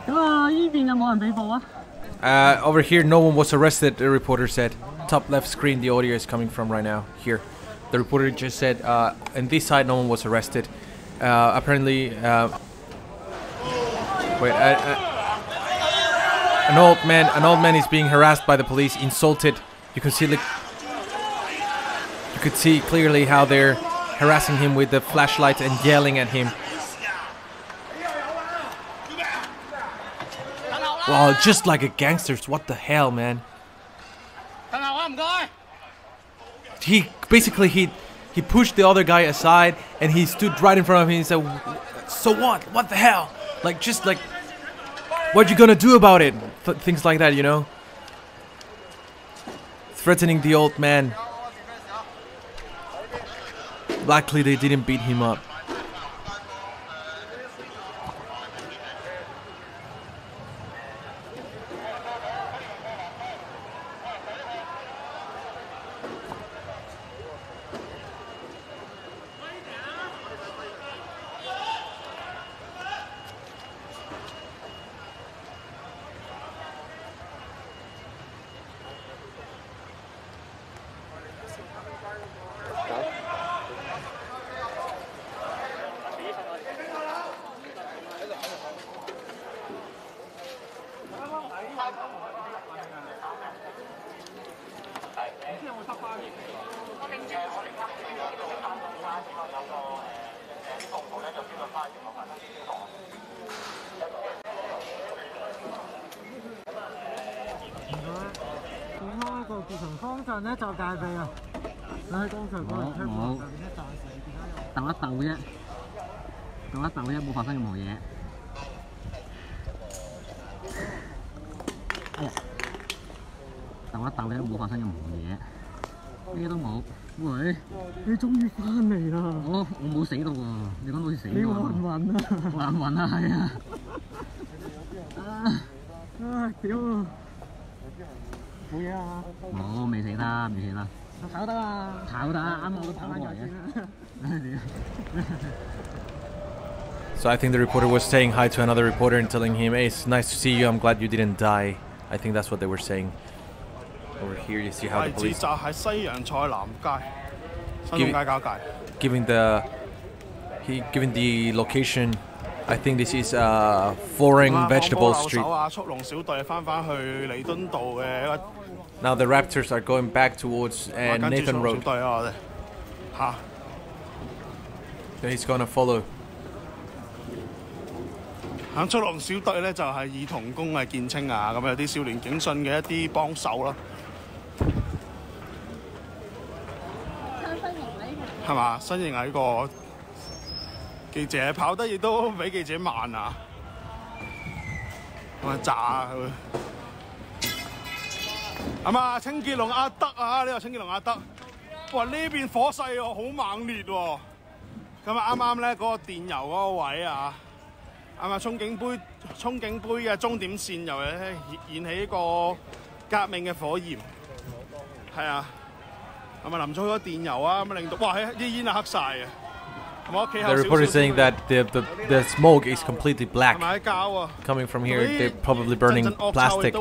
咁啊，呢邊有冇人被捕啊？Over here, no one was arrested. The reporter said. Top left screen, the audio is coming from right now. Here, the reporter just said, on this side, no one was arrested. Apparently, wait, an old man is being harassed by the police, insulted. You can see, like, you could see clearly how they're harassing him with the flashlights and yelling at him. Wow, just like a gangsters. What the hell, man? He basically he pushed the other guy aside and he stood right in front of him and said, "So what? What the hell? Like, just like, what you gonna do about it?" Things like that, you know? Threatening the old man. Luckily, they didn't beat him up. So I think the reporter was saying hi to another reporter and telling him, "Hey, it's nice to see you. I'm glad you didn't die." I think that's what they were saying. Over here, you see how the police giving the location. I think this is Foreign Vegetable Street. Now the Raptors are going back towards Nathan Road. So he's gonna follow. 行速龍小隊咧就係以童工係見稱啊，咁有啲少年警訊嘅一啲幫手啦，係嘛？身形矮個記者，跑得亦都比記者慢啊，咁啊炸佢。係嘛？清潔龍阿德啊，呢個清潔龍阿德，哇呢邊火勢喎好猛烈喎，咁啊啱啱咧嗰個電油嗰個位啊。 啱啊！憧憬杯嘅終點線又燃起一個革命嘅火焰，係啊，咁啊淋咗好多電油啊，咁令到哇啲煙啊黑晒嘅。The report is saying that the smoke is completely black coming from here. They're probably burning plastic.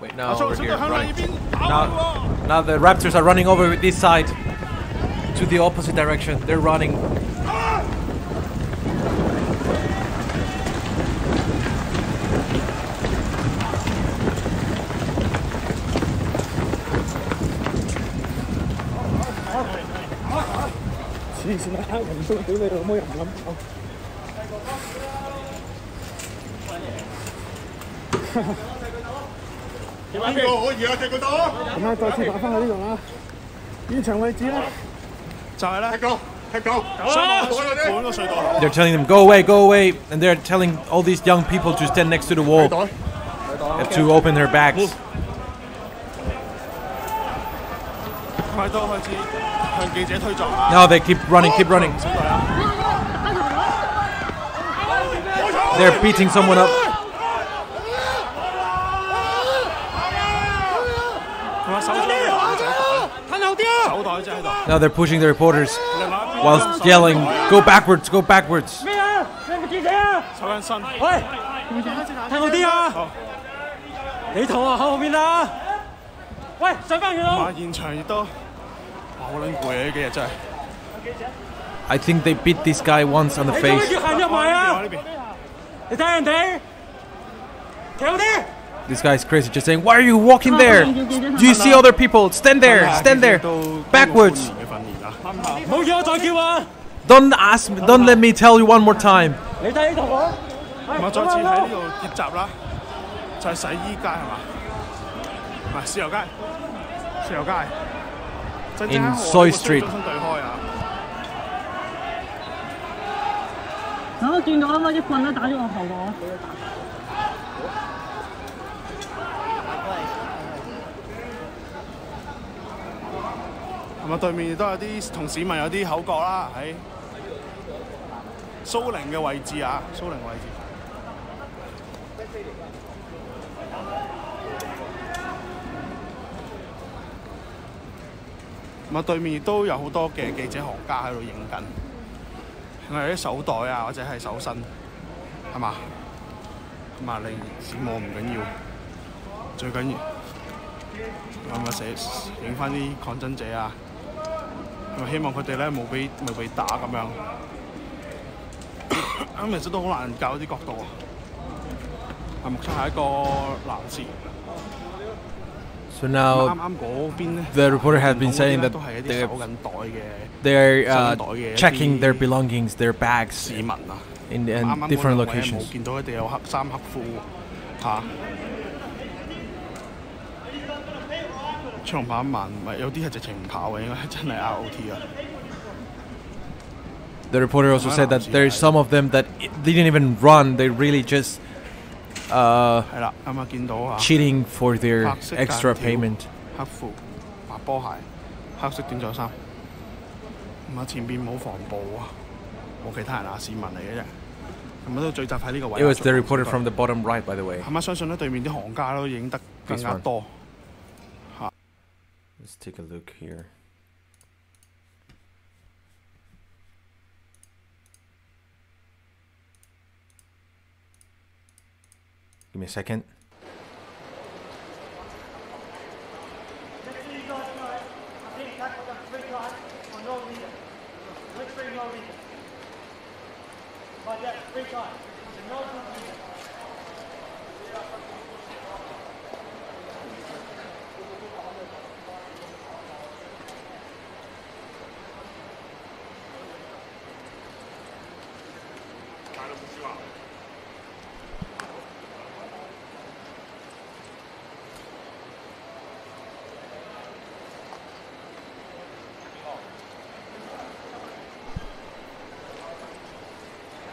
Wait, now over here, running. Now the Raptors are running over this side to the opposite direction. They're running. 邊個可以啊？踢佢多。咁樣再次打翻去呢度啦。現場位置咧就係咧踢高。They're telling them, go away, and they're telling all these young people to stand next to the wall, to open their bags. Now they keep running. They're beating someone up. Now they're pushing the reporters whilst yelling, go backwards. 咩啊？你係咪記者啊？手緊身。喂，睇好啲啊！你同我喺後邊啊！喂，上翻佢咯！現場亦都好撚攰啊！呢幾日真係。I think they beat this guy once on the face. 你行入埋啊！你睇人哋，企好啲。This guy's crazy, just saying, why are you walking there? Do you see other people? Stand there. Backwards. Don't let me tell you one more time. 我再次喺呢度結集啦，就係洗衣街係嘛？唔係豉油街。In Soy Street. 我見到啱啱一棍咧打咗我頭度。咁啊，對面都有啲同市民有啲口角啦，喺蘇寧嘅位置啊，蘇寧位置。咁啊，對面亦都有好多嘅記者行家喺度影緊，係啲手袋啊，或者係手身，係嘛？咁啊，你閃我唔緊要，最緊要咁啊，影翻啲抗爭者啊！希望佢哋咧冇被打咁樣，咁其實都好難教啲角度啊。目測係一個男士。So now the reporter has been saying that they're checking their belongings, their bags in different locations. 見到佢哋有黑衫黑褲嚇。長跑慢，唔係有啲係直情唔跑嘅，應該係真係 ROT 啊。The reporter also said that there's some of them that didn't even run; they really just cheating for their extra payment. 黑褲、白波鞋、黑色短袖衫，咁啊前邊冇防暴啊，冇其他人啊，市民嚟嘅啫。咁都聚集喺呢個位。It was the reporter from the bottom right, by the way. 係咪相信咧對面啲行家都影得更加多？ Let's take a look here. Give me a second.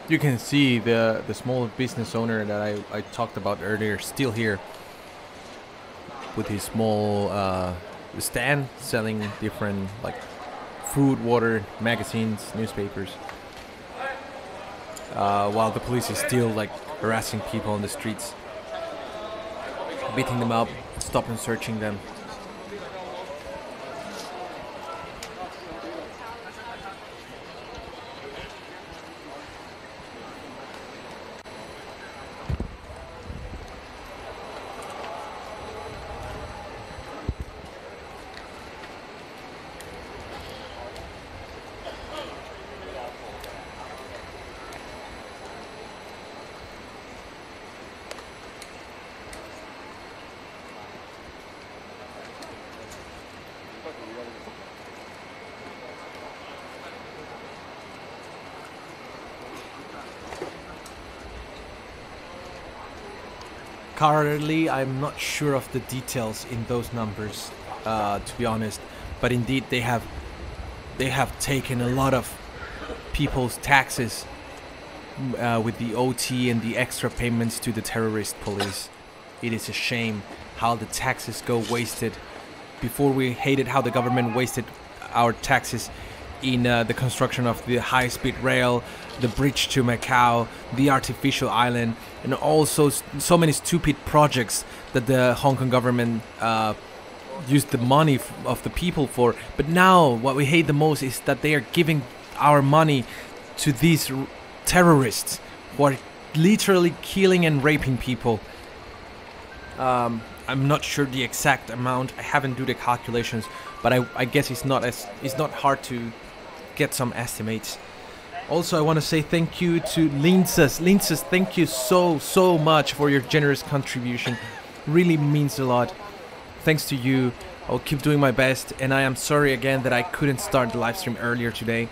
You can see the small business owner that I talked about earlier still here with his small stand selling different like food, water, magazines, newspapers, while the police is still like harassing people on the streets, beating them up, stopping searching them. currently, I'm not sure of the details in those numbers, to be honest. But indeed, they have taken a lot of people's taxes with the OT and the extra payments to the terrorist police. It is a shame how the taxes go wasted. Before, we hated how the government wasted our taxes in the construction of the high-speed rail, the bridge to Macau, the artificial island, and also so many stupid projects that the Hong Kong government used the money of the people for. But now what we hate the most is that they are giving our money to these terrorists who are literally killing and raping people. I'm not sure the exact amount. I haven't do the calculations, but I guess it's not hard to get some estimates. Also, I want to say thank you to Linces. Linces, thank you so much for your generous contribution. Really means a lot. Thanks to you. I'll keep doing my best, and I am sorry again that I couldn't start the live stream earlier today.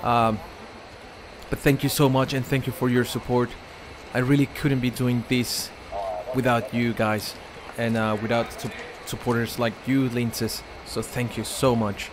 But thank you so much, and thank you for your support. I really couldn't be doing this without you guys, and without supporters like you, Linces. So thank you so much.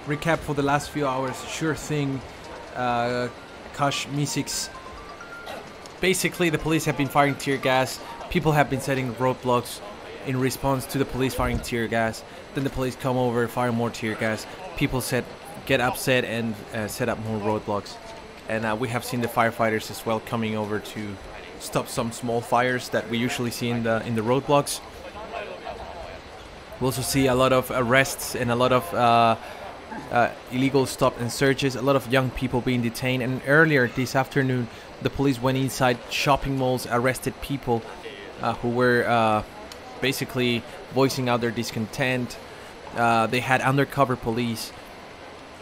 Recap for the last few hours. Sure thing, Kosh Misix. Basically, the police have been firing tear gas. People have been setting roadblocks in response to the police firing tear gas. Then the police come over, fire more tear gas. People get upset and set up more roadblocks. And we have seen the firefighters as well coming over to stop some small fires that we usually see in the roadblocks. We also see a lot of arrests and a lot of illegal stop and searches, a lot of young people being detained. And earlier this afternoon, the police went inside shopping malls, arrested people who were basically voicing out their discontent. They had undercover police.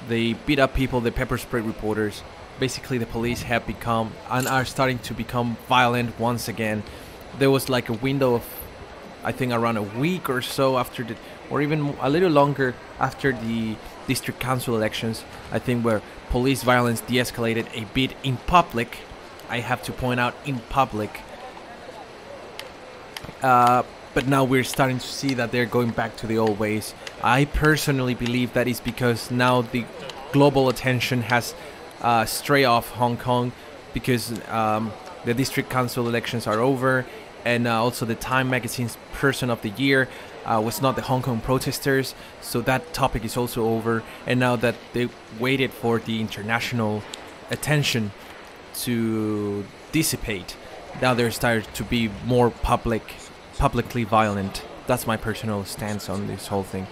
They beat up people, they pepper spray reporters. Basically, the police have become and are starting to become violent once again. There was like a window of, I think, around a week or so after the, or even a little longer after the district council elections, I think, where police violence de-escalated a bit in public. I have to point out, in public. But now we're starting to see that they're going back to the old ways. I personally believe that is because now the global attention has strayed off Hong Kong, because the district council elections are over, and also the Time magazine's Person of the Year was not the Hong Kong protesters, so that topic is also over. And now that they waited for the international attention to dissipate, now they're starting to be more publicly violent. That's my personal stance on this whole thing.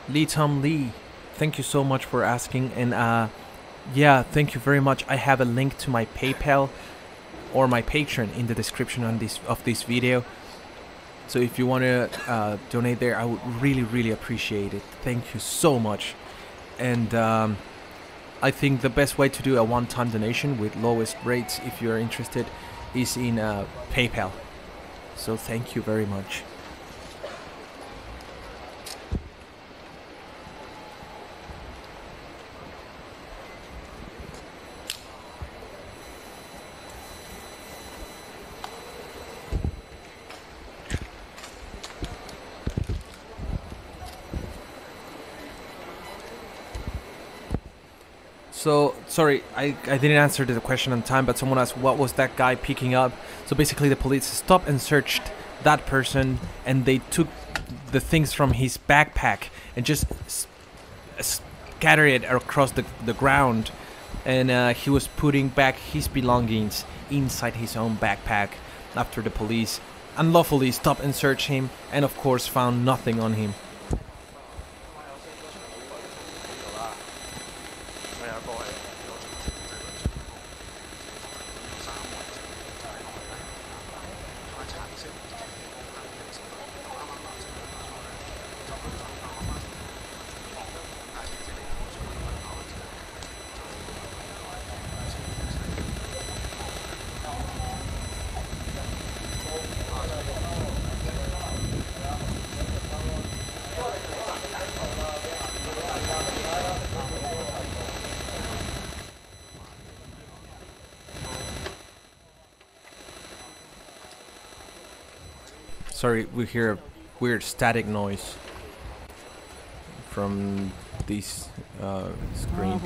Lee Tom Lee, thank you so much for asking. And yeah, thank you very much. I have a link to my PayPal or my Patreon in the description of this video. So if you want to donate there, I would really appreciate it. Thank you so much. And I think the best way to do a one-time donation with lowest rates, if you're interested, is in PayPal. So thank you very much. So, sorry, I didn't answer the question on time, but someone asked what was that guy picking up. So basically the police stopped and searched that person, and they took the things from his backpack and just scattered it across the ground. And he was putting back his belongings inside his own backpack after the police unlawfully stopped and searched him, and of course found nothing on him. Sorry, we hear a weird static noise from this screen.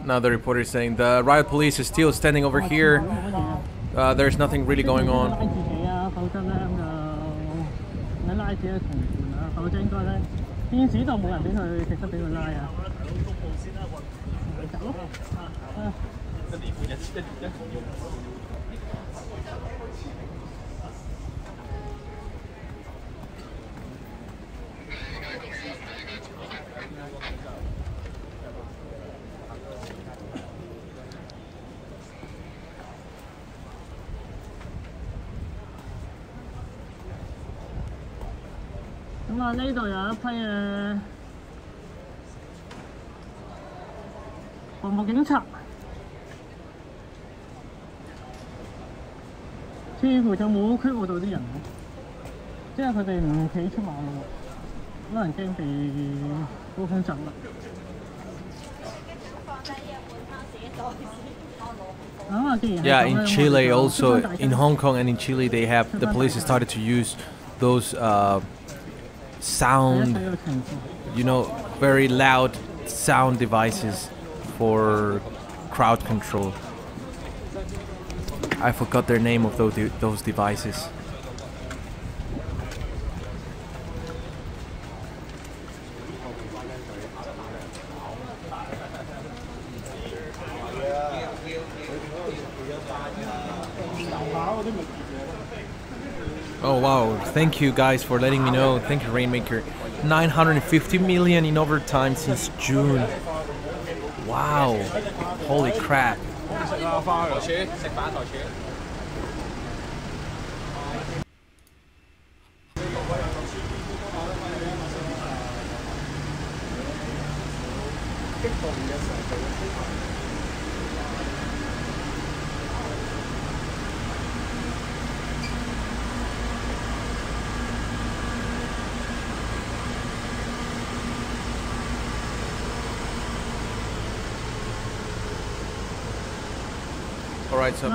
Now the reporter is saying the riot police is still standing over here. There's nothing really going on. Yeah, in Chile also, in Hong Kong and in Chile, they have, the police started to use those sound, you know, very loud sound devices for crowd control. I forgot their name of those devices. Oh wow, thank you guys for letting me know. Thank you, Rainmaker. 950 million in overtime since June. Wow, holy crap. Alright, so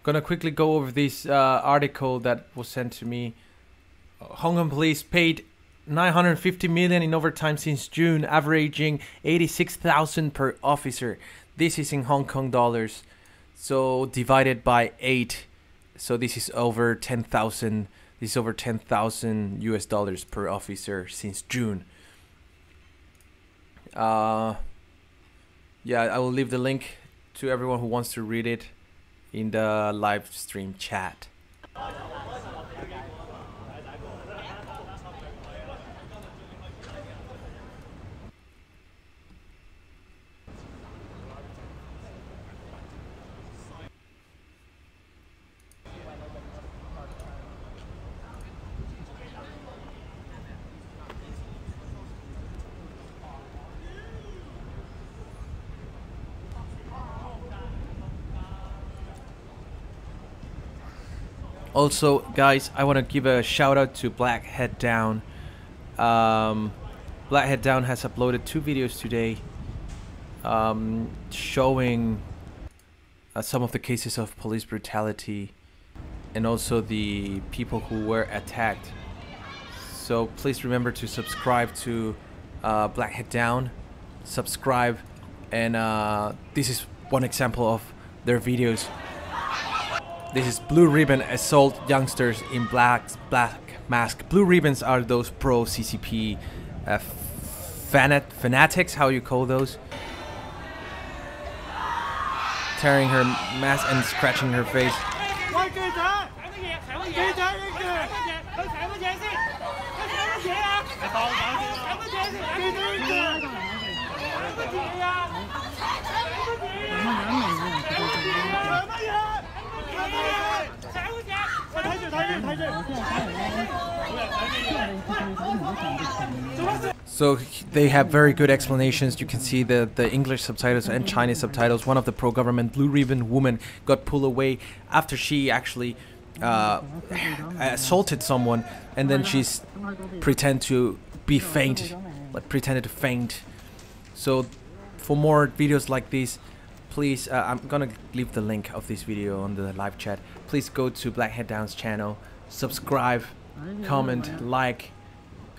gonna quickly go over this article that was sent to me. Hong Kong police paid 950 million in overtime since June, averaging 86,000 per officer. This is in Hong Kong dollars, so divided by 8, so this is over 10,000. This is over 10,000 US dollars per officer since June. Yeah, I will leave the link to everyone who wants to read it in the live stream chat. Also, guys, I want to give a shout out to Blackhead Down. Blackhead Down has uploaded 2 videos today showing some of the cases of police brutality and also the people who were attacked. So please remember to subscribe to Blackhead Down. Subscribe, and this is one example of their videos. This is Blue Ribbon assault youngsters in black mask. Blue ribbons are those pro CCP fanatics, how you call those, tearing her mask and scratching her face. So they have very good explanations. You can see the English subtitles and Chinese subtitles. One of the pro-government Blue Ribbon women got pulled away after she actually assaulted someone, and then she's pretended to faint. So for more videos like this, please, I'm gonna leave the link of this video on the live chat. Please go to Blackhead Down's channel, subscribe, comment, like,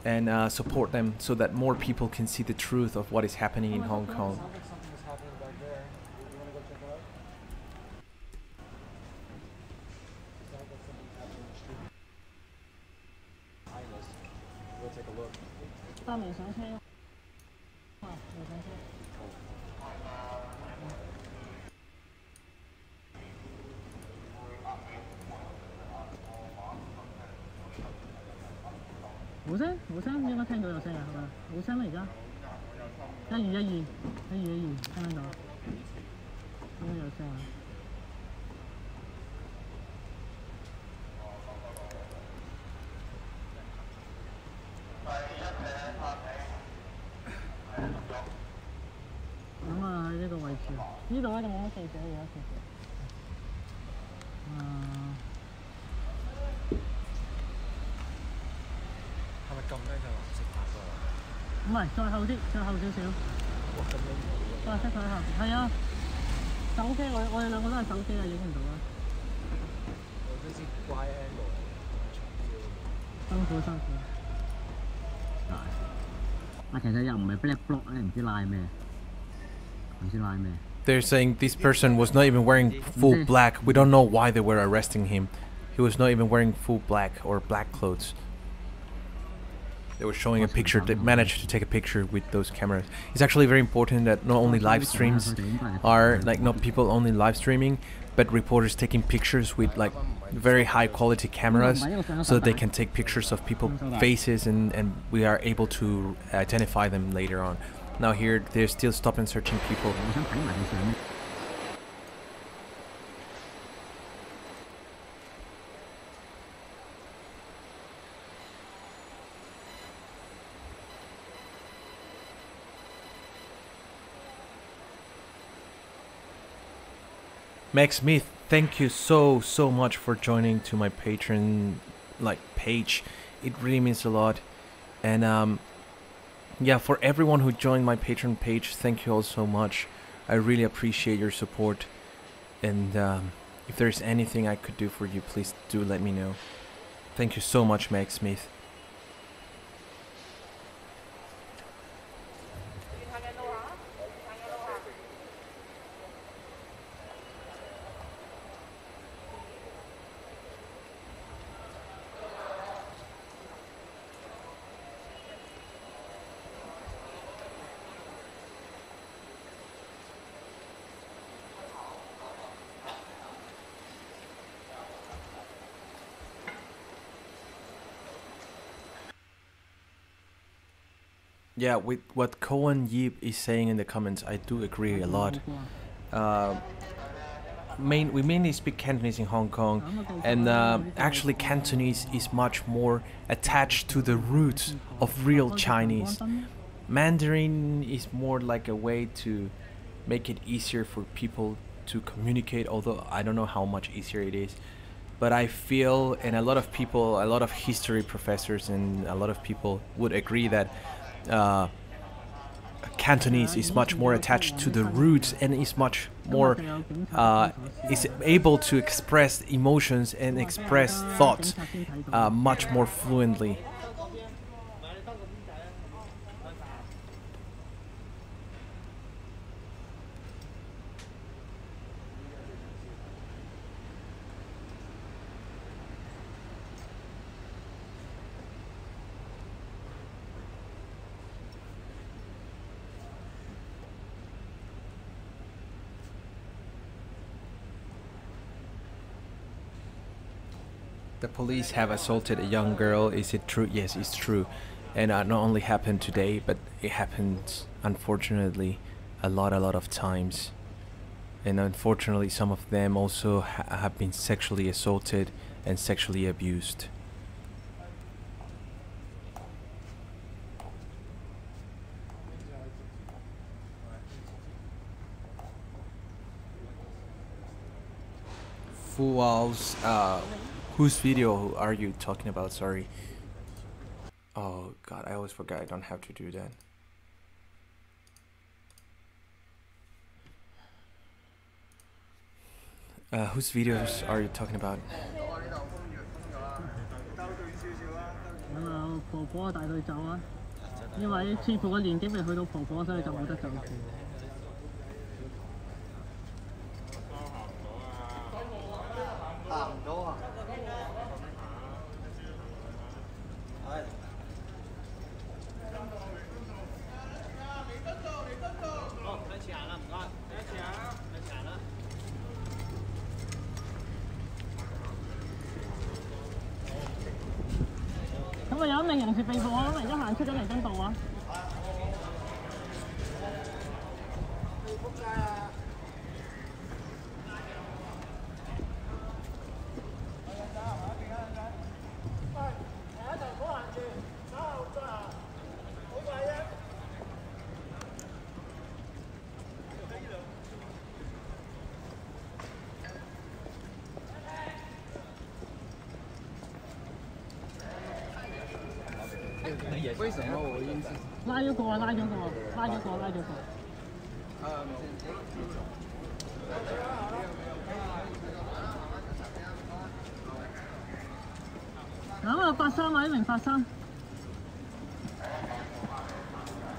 and support them so that more people can see the truth of what is happening in Hong Kong.冇聲，冇聲，應該聽到有聲啊，係咪？冇聲咩而家？一二，聽唔聽到？應該有聲啊。咁啊，喺呢個位置，呢度咧就冇乜記者嘅，其實。唔係，再後啲，再後少少。哇，咁樣哇，識佢後，係啊。手機我哋兩個都係手機啊，影唔到啊。我都知乖 angle。辛苦辛苦。啊，其實又唔係 black block 咧，唔知拉咩，唔知拉咩。They're saying this person was not even wearing full black. We don't know why they were arresting him. He was not even wearing full black or black clothes. They were showing a picture. They managed to take a picture with those cameras. It's actually very important that not only live streams are like not people only live streaming, but reporters taking pictures with like very high quality cameras, so that they can take pictures of people's faces and we are able to identify them later on. Now here they're still stopping searching people. Max Smith, thank you so much for joining to my Patreon page. It really means a lot. And yeah, for everyone who joined my Patreon page, thank you all so much. I really appreciate your support. And if there's anything I could do for you, please do let me know. Thank you so much, Max Smith. Yeah, with what Cohen Yip is saying in the comments, I do agree a lot. We mainly speak Cantonese in Hong Kong, and actually Cantonese is much more attached to the roots of real Chinese. Mandarin is more like a way to make it easier for people to communicate, although I don't know how much easier it is. but I feel, and a lot of people, a lot of history professors and a lot of people would agree that Cantonese is much more attached to the roots and is much more is able to express emotions and express thoughts much more fluently. The police have assaulted a young girl. Is it true? Yes, it's true. And not only happened today, but it happens, unfortunately, a lot of times. And unfortunately, some of them also have been sexually assaulted and sexually abused. Fual's, whose video are you talking about? Sorry. Oh god, I always forget I don't have to do that. Whose videos are you talking about? 婆婆帶佢走啊，因為似乎個年紀未去到婆婆，所以就冇得走。行唔到啊！咁啊有一名人士被捕啊，咁而家行出咗彌敦道啊。為什麼我認識？拉咗個啊！拉咗個！拉咗個！拉咗個！咁啊，發生啊！一名發生，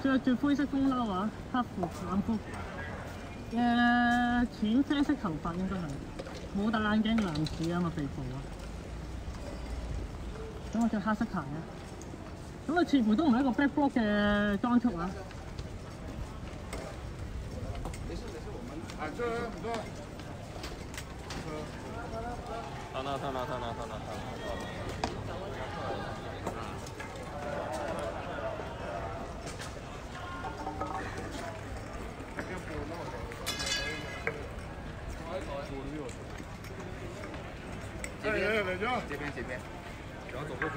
着住灰色風褸啊，黑褲冷褲，淺啡色頭髮應該係，冇戴眼鏡嘅男士啊嘛被捕啊。咁我着黑色鞋啊。咁啊，似乎都唔係一個 black bloc 嘅裝束啊。這邊，然後走過去。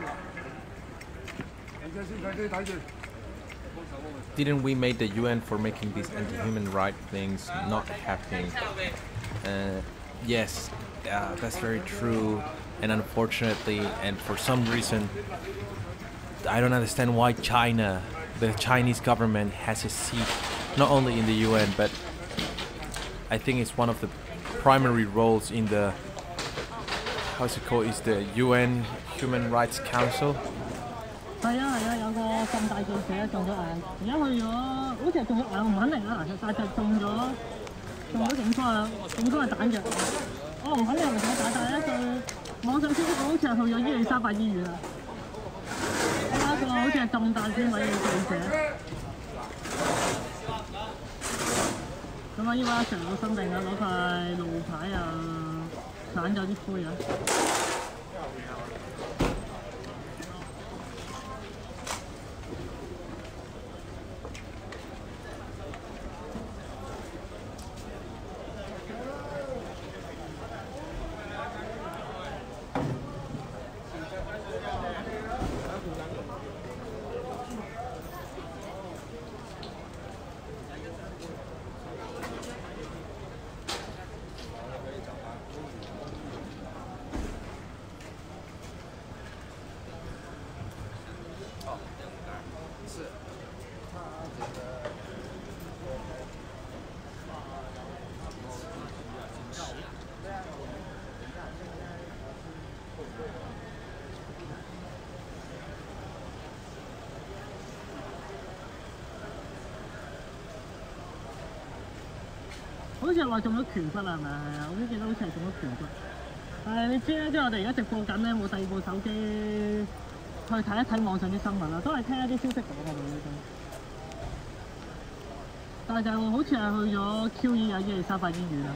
Didn't we make the UN for making these anti-human rights things not happening? Yes, that's very true. And unfortunately, and for some reason, I don't understand why China, the Chinese government, has a seat not only in the UN, but I think it's one of the primary roles in the, how's it called? Is the UN Human Rights Council? 係啊，有個咁大記者中咗眼，而家去咗，好似係中咗眼，我唔肯定啊，但係中咗警方啊，警方嘅彈藥。我唔肯定係咪點解，但係咧佢網上消息好似係去咗伊利沙伯醫院啊。一個好似係咁大專位嘅記者。咁啊，依家成個生病啊，攞塊路牌啊，鏟咗啲灰啊。好似係話中咗拳骨啊，係咪啊？係啊，我都記得好似係中咗拳骨。但係你知咧，即係我哋而家直播緊咧，冇第二部手機去睇一睇網上啲新聞啦，都係聽一啲消息講嘅呢啲。但係就好似係去咗 QE 啊，伊利沙伯醫院啊。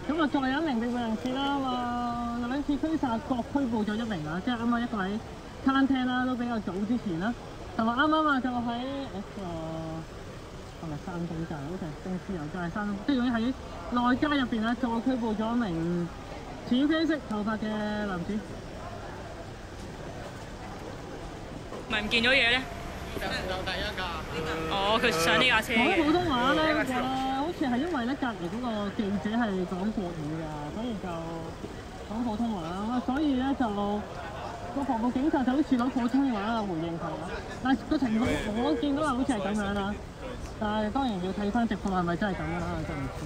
咁啊，再有一名被捕人士啦嘛，兩次驅殺各拘捕咗1名啊，即係啱啱一個喺餐廳啦，都比較早之前啦，同埋啱啱啊就喺係咪山東站？好似係公司有街山東，即係總之喺內街入邊咧，再拘捕咗一名淺啡色頭髮嘅男子。咪唔見咗嘢咧？就第一架。哦，佢上呢架車。講普通話咧，好似係因為咧隔離嗰個記者係講國語㗎，所以就講普通話啦。所以咧就個防暴警察就好似攞普通話啊回應佢啦。但係個情況我見到係好似係咁樣啦，但係當然要睇翻直播係咪真係咁樣啦，真係唔知。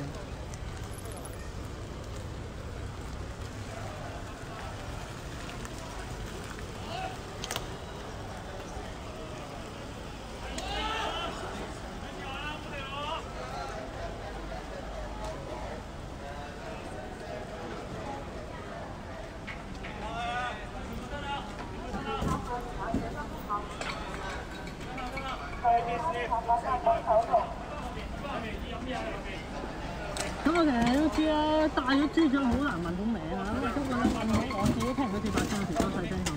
咁我其實都知啦，帶咗豬獎好難問到名啊，因為根本問到我自己聽唔到字發聲，有時都細聲到，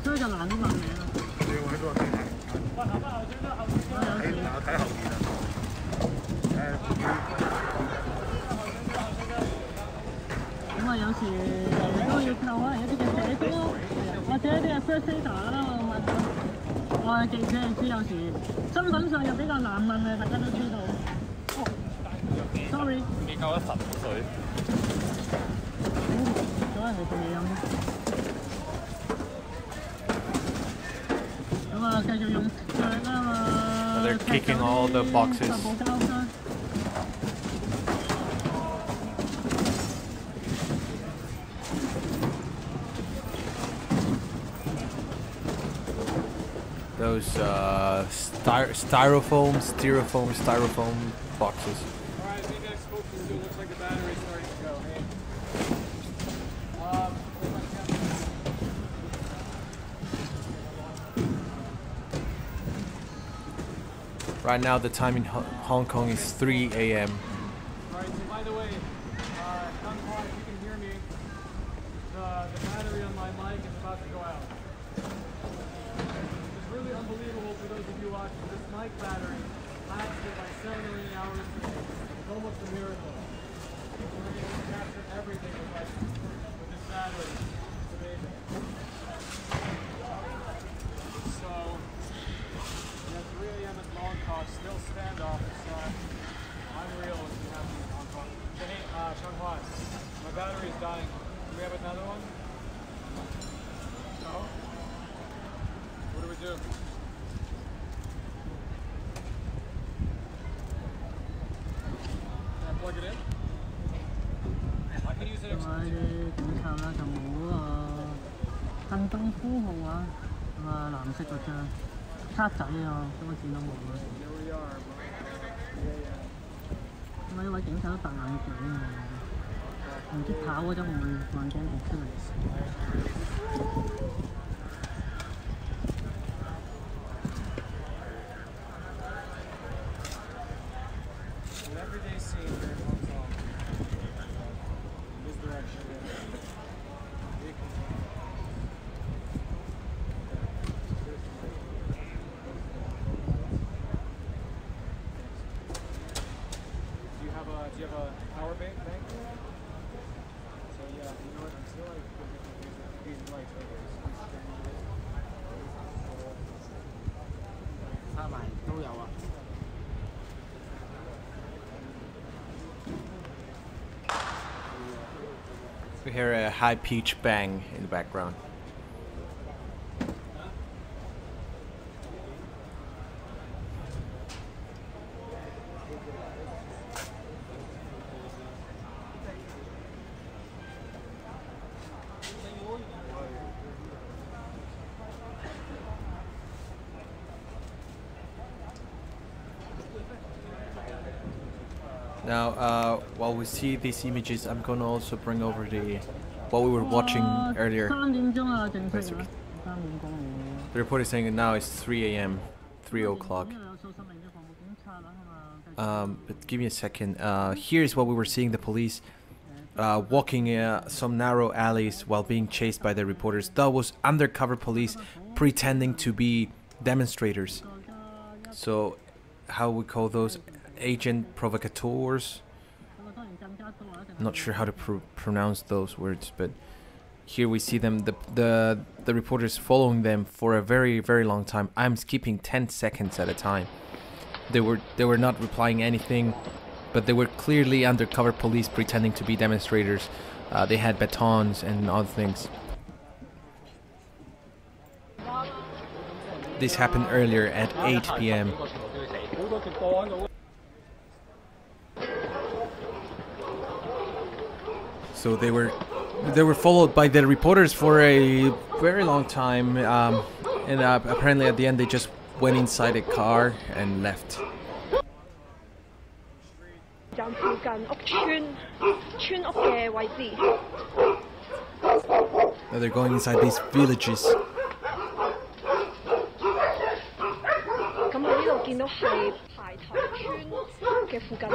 所以就難啲問名啦。你要喺邊度睇？睇後邊啊！咁啊，有時都要靠可能一啲嘅社工咯，或者一啲嘅 first aider 啦，我係記者，你知有時身份上又比較難問嘅，大家都知道。Sorry， 未夠一神水。咗人哋做嘢飲咧。咁啊，繼續用腳啦嘛。They're kicking all the boxes. Those styrofoam boxes. Alright, maybe I spoke to you. Looks like the battery's starting to go. Hey. Right now, the time in Hong Kong is 3 a.m. Alright, so by the way, Kung-Hwa, if you can hear me, the battery on my mic is about to go out. It's really unbelievable for those of you watching. This mic battery lasted like 7 or 8 hours today. It's almost a miracle. We're able to capture everything with this battery. It's amazing. So, yeah, 3 a.m. at Long Kong, still standoff. It's unreal what's been happening in Hong Kong. Hey, Shanghai, my battery is dying. Do we have another one? No? What do we do? Can I plug it in? I can use it externally. 警察啦就冇行動呼號啊，咁啊藍色嗰張卡仔啊，咁啊見到冇啊。Here we are, bro. Yeah. 咁啊呢位警察都戴眼鏡啊，唔知跑嗰陣會唔會眼鏡跌出嚟？ An everyday scene here in Hong Kong. In this direction. Do you have a power bank? So yeah, you know what? I'm still like these lights right here. 插埋都有啊。 We hear a high-pitched bang in the background. Now, while we see these images, I'm gonna also bring over what we were watching earlier. 3點鐘啊，正式啊， The report is saying that now it's 3 a.m., 3 o'clock. But give me a second. Here's what we were seeing: the police walking some narrow alleys while being chased by the reporters. That was undercover police pretending to be demonstrators. So, how we call those? Agent provocateurs. I'm not sure how to pronounce those words, but here we see them, the reporters following them for a very, very long time. I'm skipping 10 seconds at a time. They were not replying anything, but they were clearly undercover police pretending to be demonstrators. They had batons and other things. This happened earlier at 8 p.m. So they were followed by the reporters for a very long time, and apparently at the end they just went inside a car and left. Now they're going inside these villages. 咁我呢度見到係排頭村嘅附近啦。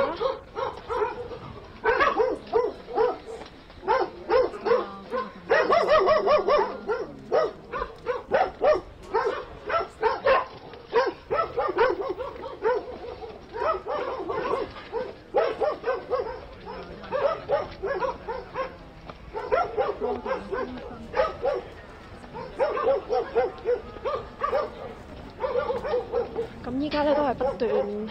咁依家咧都係不斷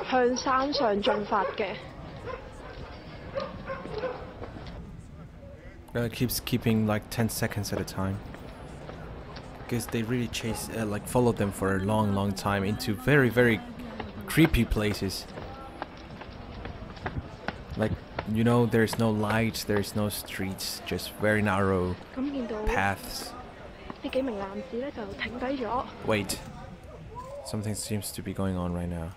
向山上進發嘅。It keeps keeping like 10 seconds at a time. Because they really followed them for a long, long time into very, very creepy places. Like, you know, there's no light, there's no streets, just very narrow paths. Wait. Something seems to be going on right now.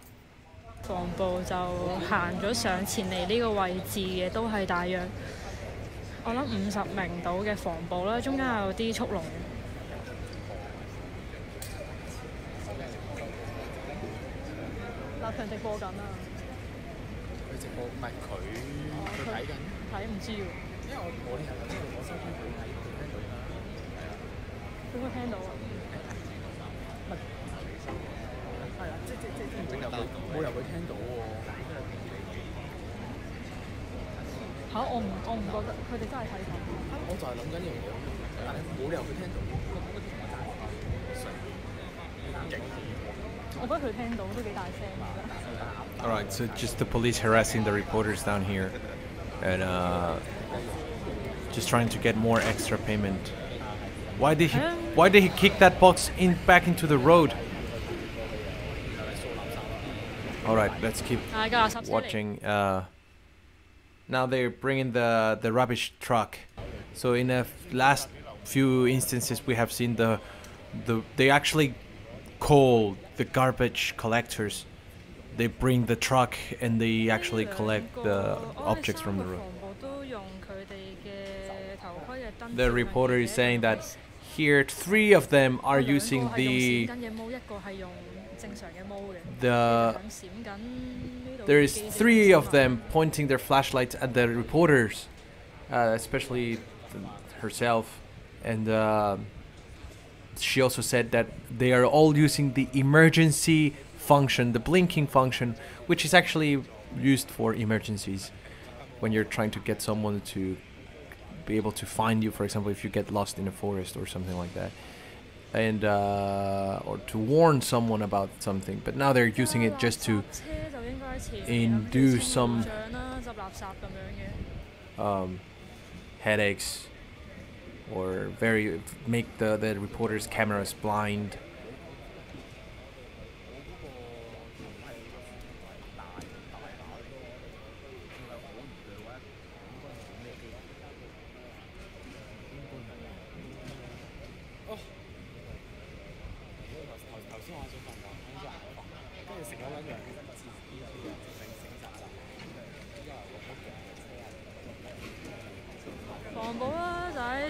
防暴就行咗上前嚟呢個位置嘅，都係大約我諗50名到嘅防暴啦，中間有啲速龍。立場直播緊啊！佢直播唔係佢睇緊，睇唔知喎。因為我呢係我收聽佢睇佢啦，係啊。點會聽到啊？係啊，即冇由佢聽到喎。嚇！我唔覺得佢哋真係睇緊。我就係諗緊呢樣嘢，但係冇理由佢聽到。我覺得佢聽到都幾大聲。Alright, so just the police harassing the reporters down here and just trying to get more extra payment. Why did he kick that box back into the road? Alright, let's keep watching. Now they're bringing the rubbish truck. So in the last few instances we have seen they actually call the garbage collectors. They bring the truck and they actually collect the objects from the road. The reporter is saying that here 3 of them are using there is 3 of them pointing their flashlights at the reporters, especially herself, and she also said that they are all using the emergency function, the blinking function, which is actually used for emergencies when you're trying to get someone to be able to find you, for example, if you get lost in a forest or something like that, and or to warn someone about something. But now they're using it just to induce some headaches or make the reporters' cameras blind.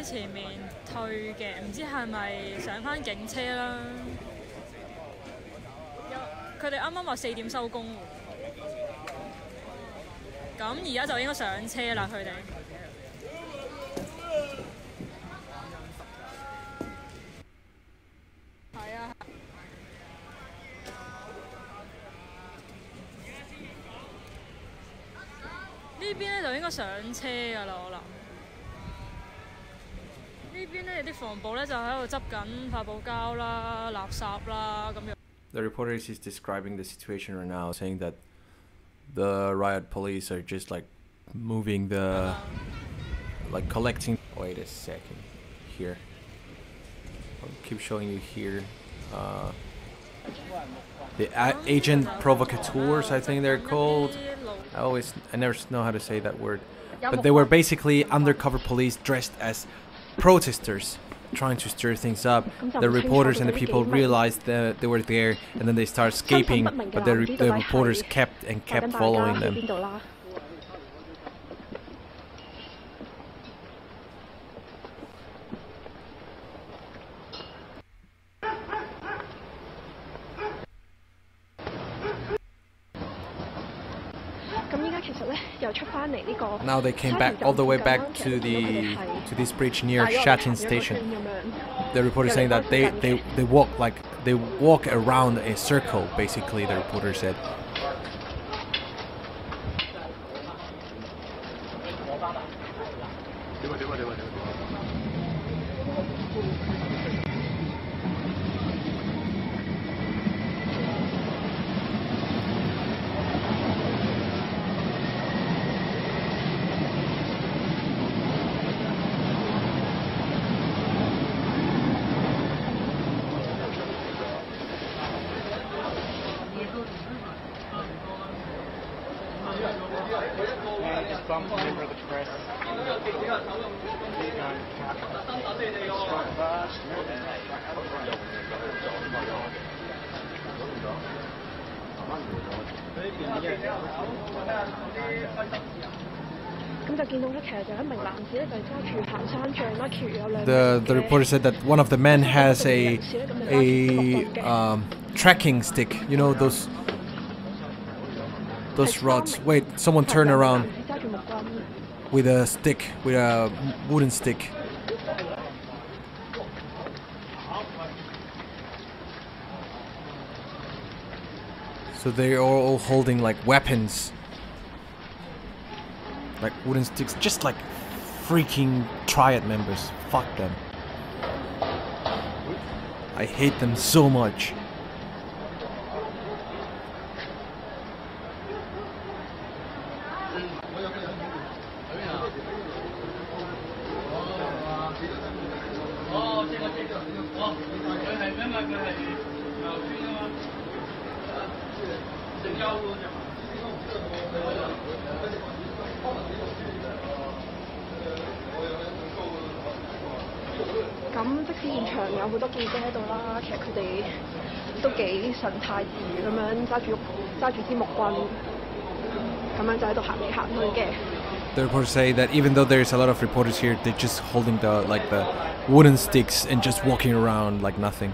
喺前面退嘅，唔知係咪上翻警車啦？佢哋啱啱話4點收工喎，咁而家就應該上車啦，佢哋。係啊。呢邊咧就應該上車㗎啦，我諗。呢邊咧啲防暴咧就喺度執緊發泡膠啦、垃圾啦咁樣。The reporter is describing the situation right now, saying that the riot police are just like moving the, like collecting. Wait a second, here. I'll keep showing you here. The agent provocateurs, I think they're called. I never know how to say that word. But they were basically undercover police dressed as protesters, trying to stir things up. The reporters and the people realized that they were there, and then they started escaping, but the reporters kept following them. Now they came back all the way back to this bridge near Shatin Station. The reporter saying that they walk around a circle, basically. The reporter said. The reporter said that one of the men has a tracking stick. You know those rods. Wait, someone turn around with a stick, with a wooden stick. So they are all holding like weapons, like wooden sticks, just like freaking Triad members. Fuck them. I hate them so much. The reporters say that even though there's a lot of reporters here, they're just holding the wooden sticks and just walking around like nothing.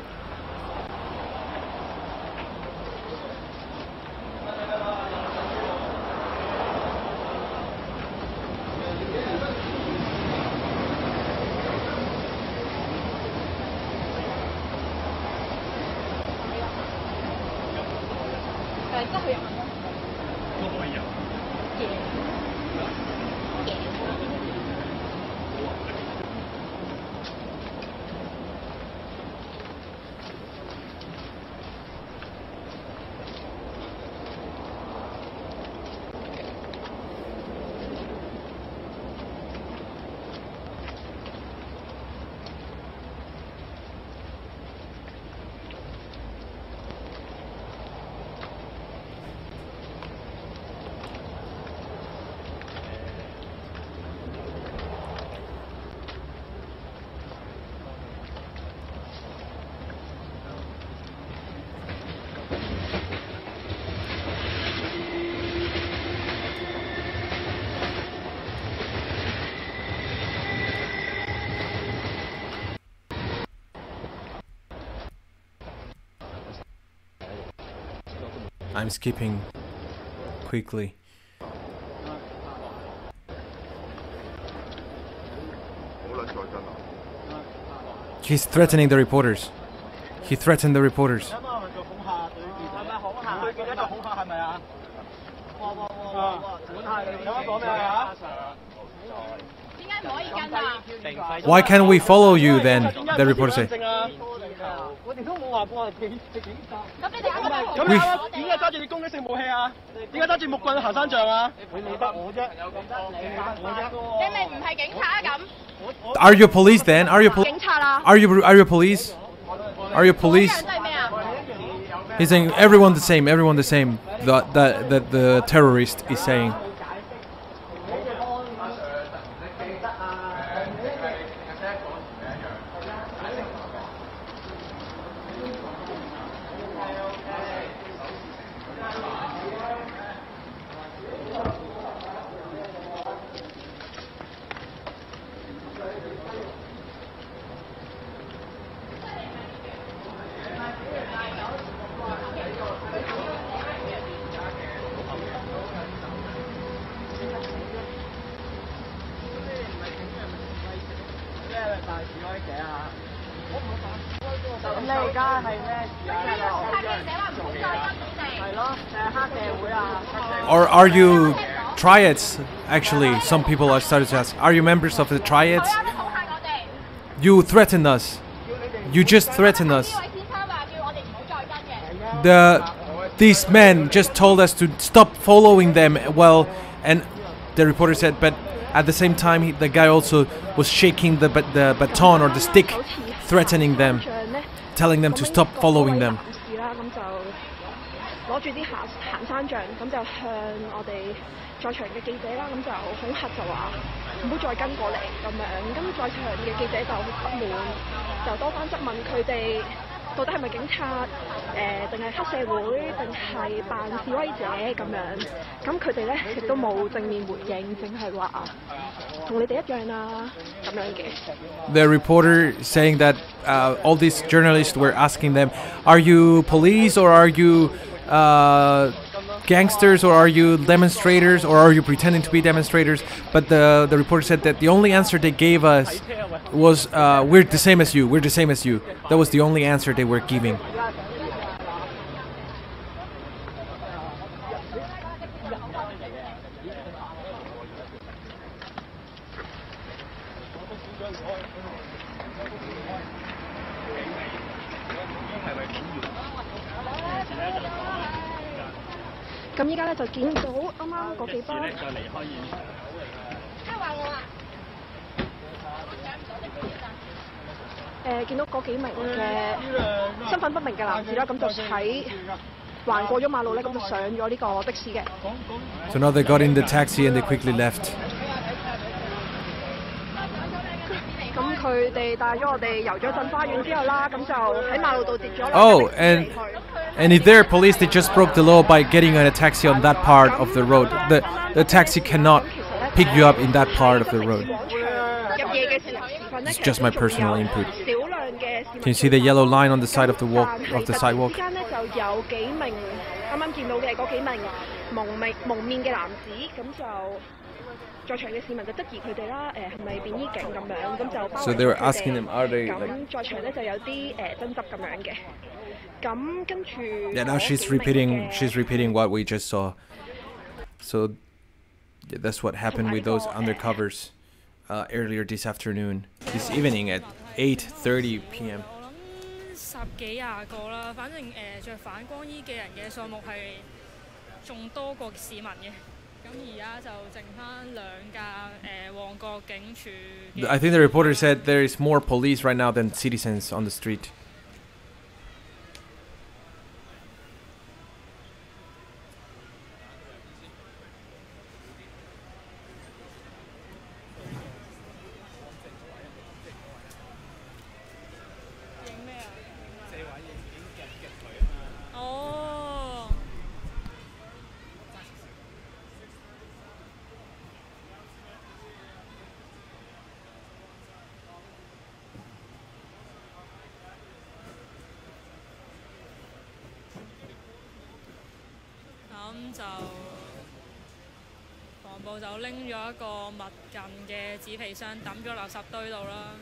I'm skipping quickly. He's threatening the reporters. He threatened the reporters. Why can't we follow you then? The reporter said. Are you police then? Are you police? Are you police? Are you police? He's saying everyone the same. Everyone the same. The terrorist is saying. Or are you triads? Actually, some people have started to ask, are you members of the triads? You threatened us. You just threatened us. These men just told us to stop following them. Well, and the reporter said, but at the same time, the guy also was shaking the baton or the stick, threatening them, telling them to stop following them. 攞住啲行山杖，咁就向我哋在場嘅記者啦，咁就恐嚇就話唔好再跟過嚟咁樣，咁在場嘅記者就不滿，就多番質問佢哋到底係咪警察，定係黑社會，定係扮示威者咁樣，咁佢哋咧亦都冇正面回應，淨係話同你哋一樣啊咁樣嘅。The reporter saying that all these journalists were asking them, are you police or are you gangsters or are you demonstrators or are you pretending to be demonstrators? But the reporter said that the only answer they gave us was we're the same as you, we're the same as you. That was the only answer they were giving.咁依家咧就見到啱啱嗰幾班，見到嗰幾名嘅身份不明嘅男子啦，咁就喺橫過咗馬路咧，咁就上咗呢個的士嘅。So now they got in the taxi and they quickly left. 咁佢哋帶咗我哋遊咗陣花園之後啦，咁就喺馬路度截咗。Oh, and if they're police, they just broke the law by getting on a taxi on that part of the road. The taxi cannot pick you up in that part of the road. It's just my personal input. Can you see the yellow line on the side of the sidewalk? 間咧就有幾名啱啱見到嘅嗰幾名蒙面嘅男子，咁就。在場嘅市民就質疑佢哋啦，係咪便衣警咁樣，咁就包圍佢哋。So they were asking them, are they like? 咁在場咧就有啲爭執咁樣嘅。咁跟住。Yeah, now she's repeating what we just saw. So yeah, that's what happened with those undercovers earlier this afternoon, this evening at 8:30 p.m. 10幾20個啦，反正着反光衣嘅人嘅數目係仲多過市民嘅。I think the reporter said there is more police right now than citizens on the street. 就防暴就拎咗一個密近嘅紙皮箱抌咗垃圾堆度啦。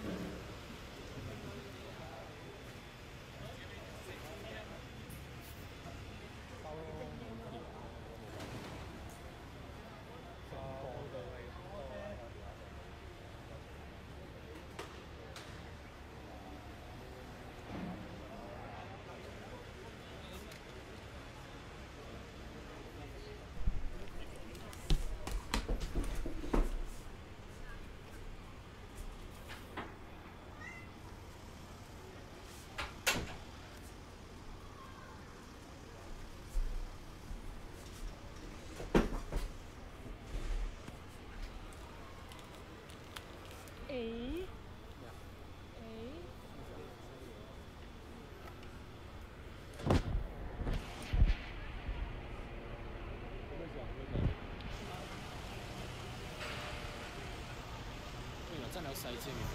真係有細支麵包。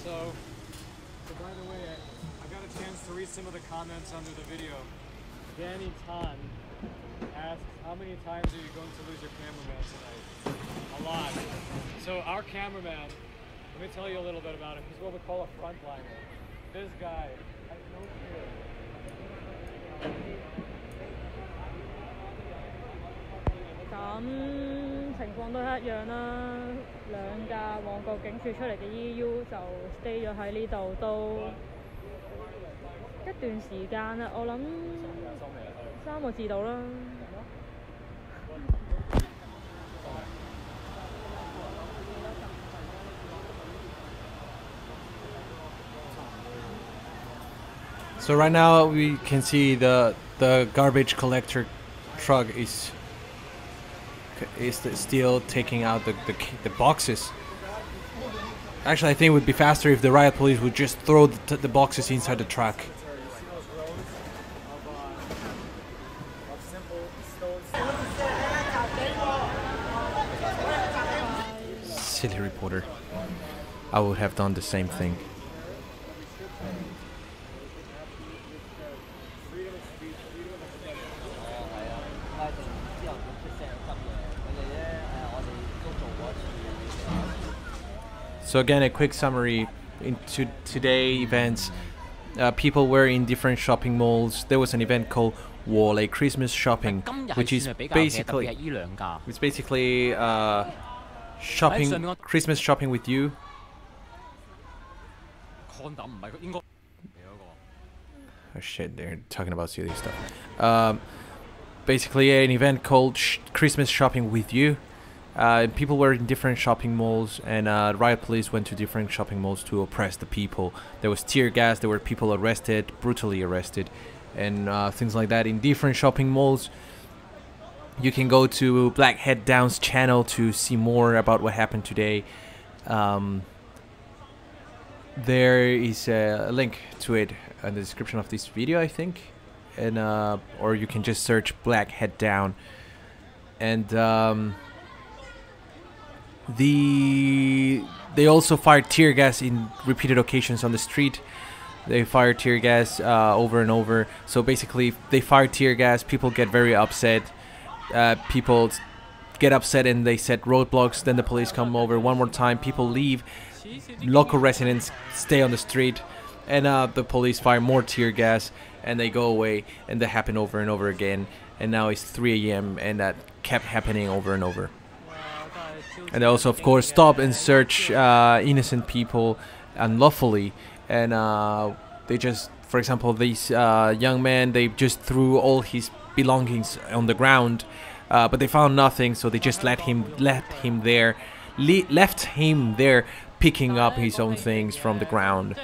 So by the way, I got a chance to read some of the comments under the video. Danny Tan asks, how many times are you going to lose your cameraman tonight? A lot. So our cameraman, let me tell you a little bit about him. He's what we call a frontliner. This guy has no fear.咁情況都係一樣啦，兩架旺角警署出嚟嘅 EU 就 stay 咗喺呢度都一段時間啦，我諗3個字度啦。So right now we can see the garbage collector truck is still taking out the boxes. Actually, I think it would be faster if the riot police would just throw the boxes inside the truck. Silly reporter. I would have done the same thing. So again, a quick summary into today events. People were in different shopping malls. There was an event called Wall Christmas Shopping, which is basically shopping, Christmas shopping with you. Oh shit, they're talking about serious stuff. Basically an event called Christmas Shopping with You. People were in different shopping malls, and riot police went to different shopping malls to oppress the people. There was tear gas, there were people arrested, brutally arrested, and things like that in different shopping malls. You can go to Blackhead Down's channel to see more about what happened today. There is a link to it in the description of this video, I think, and or you can just search Blackhead Down. And they also fired tear gas in repeated occasions on the street. They fired tear gas over and over. So basically, they fire tear gas. People get very upset. People get upset and they set roadblocks. Then the police come over one more time. People leave. Local residents stay on the street, and the police fire more tear gas, and they go away. And that happened over and over again. And now it's 3 a.m. and that kept happening over and over. And they also, of course, stop and search innocent people unlawfully. And they just, for example, this young man, they just threw all his belongings on the ground, but they found nothing, so they just left him there, picking up his own things from the ground.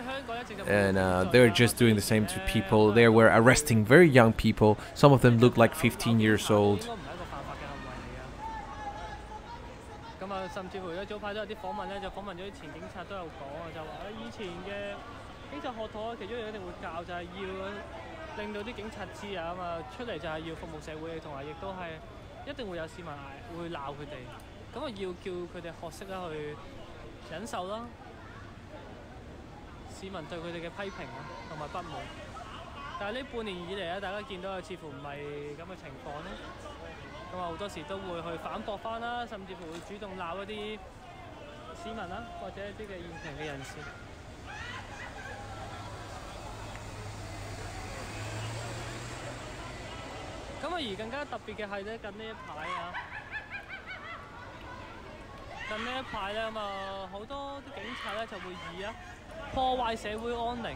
And they're just doing the same to people. They were arresting very young people. Some of them looked like 15 years old. 甚至乎咧，早排都有啲訪問咧，就訪問咗啲前警察都有講啊，就話以前嘅警察學堂其中一樣一定會教，就係要令到啲警察知啊嘛，出嚟就係要服務社會，同埋亦都係一定會有市民會鬧佢哋，咁啊要叫佢哋學識啦去忍受啦。市民對佢哋嘅批評啊，同埋不滿。但係呢半年以嚟咧，大家見到似乎唔係咁嘅情況咯。咁啊好多時都會去反駁翻啦，甚至乎會主動鬧一啲市民啦，或者一啲嘅現場嘅人士。咁啊而更加特別嘅係咧，近呢一排啊。近呢一排咧，咁啊好多啲警察咧就會以啊破壞社會安寧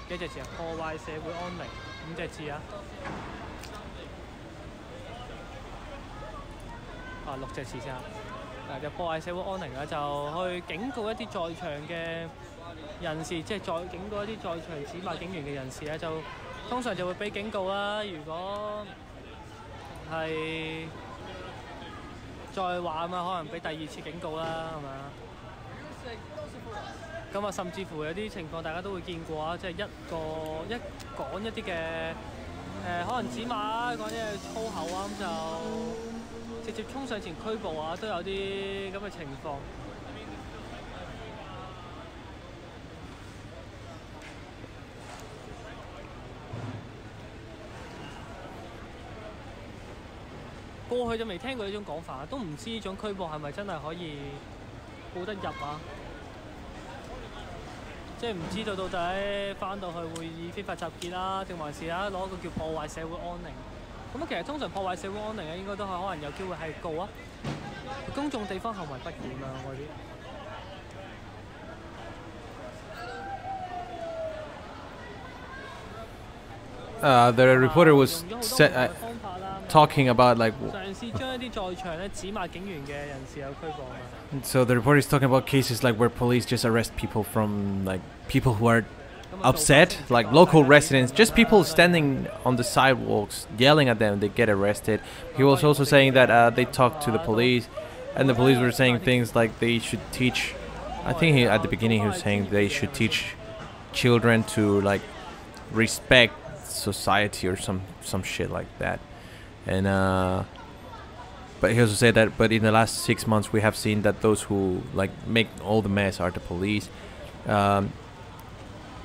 幾隻字啊？破壞社會安寧5隻字啊，6隻字先啊。就破壞社會安寧啊，就去警告一啲在場嘅人士，即係再警告一啲在場指罵警員嘅人士咧，就通常就會俾警告啦。如果係再話啊嘛，可能俾第2次警告啦，係嘛？咁啊，甚至乎有啲情況大家都會見過啊，即係一講一啲嘅可能指罵啊，講啲粗口啊，咁就直接衝上前拘捕啊，都有啲咁嘅情況。過去就未聽過呢種講法，都唔知呢種拘捕係咪真係可以報得入啊？即係唔知道到底翻到去會以非法集結啦，定還是攞個叫破壞社會安寧。咁其實通常破壞社會安寧咧，應該都係可能有機會係告啊公眾地方行為不檢啊嗰啲。The reporter was talking about like. So the reporter is talking about cases like where police just arrest people from like people who are upset, like local residents, just people standing on the sidewalks yelling at them, they get arrested. He was also saying that they talked to the police, and the police were saying things like they should teach. I think at the beginning he was saying they should teach children to like respect society or some shit like that. And but he also said that but in the last 6 months we have seen that those who like make all the mess are the police.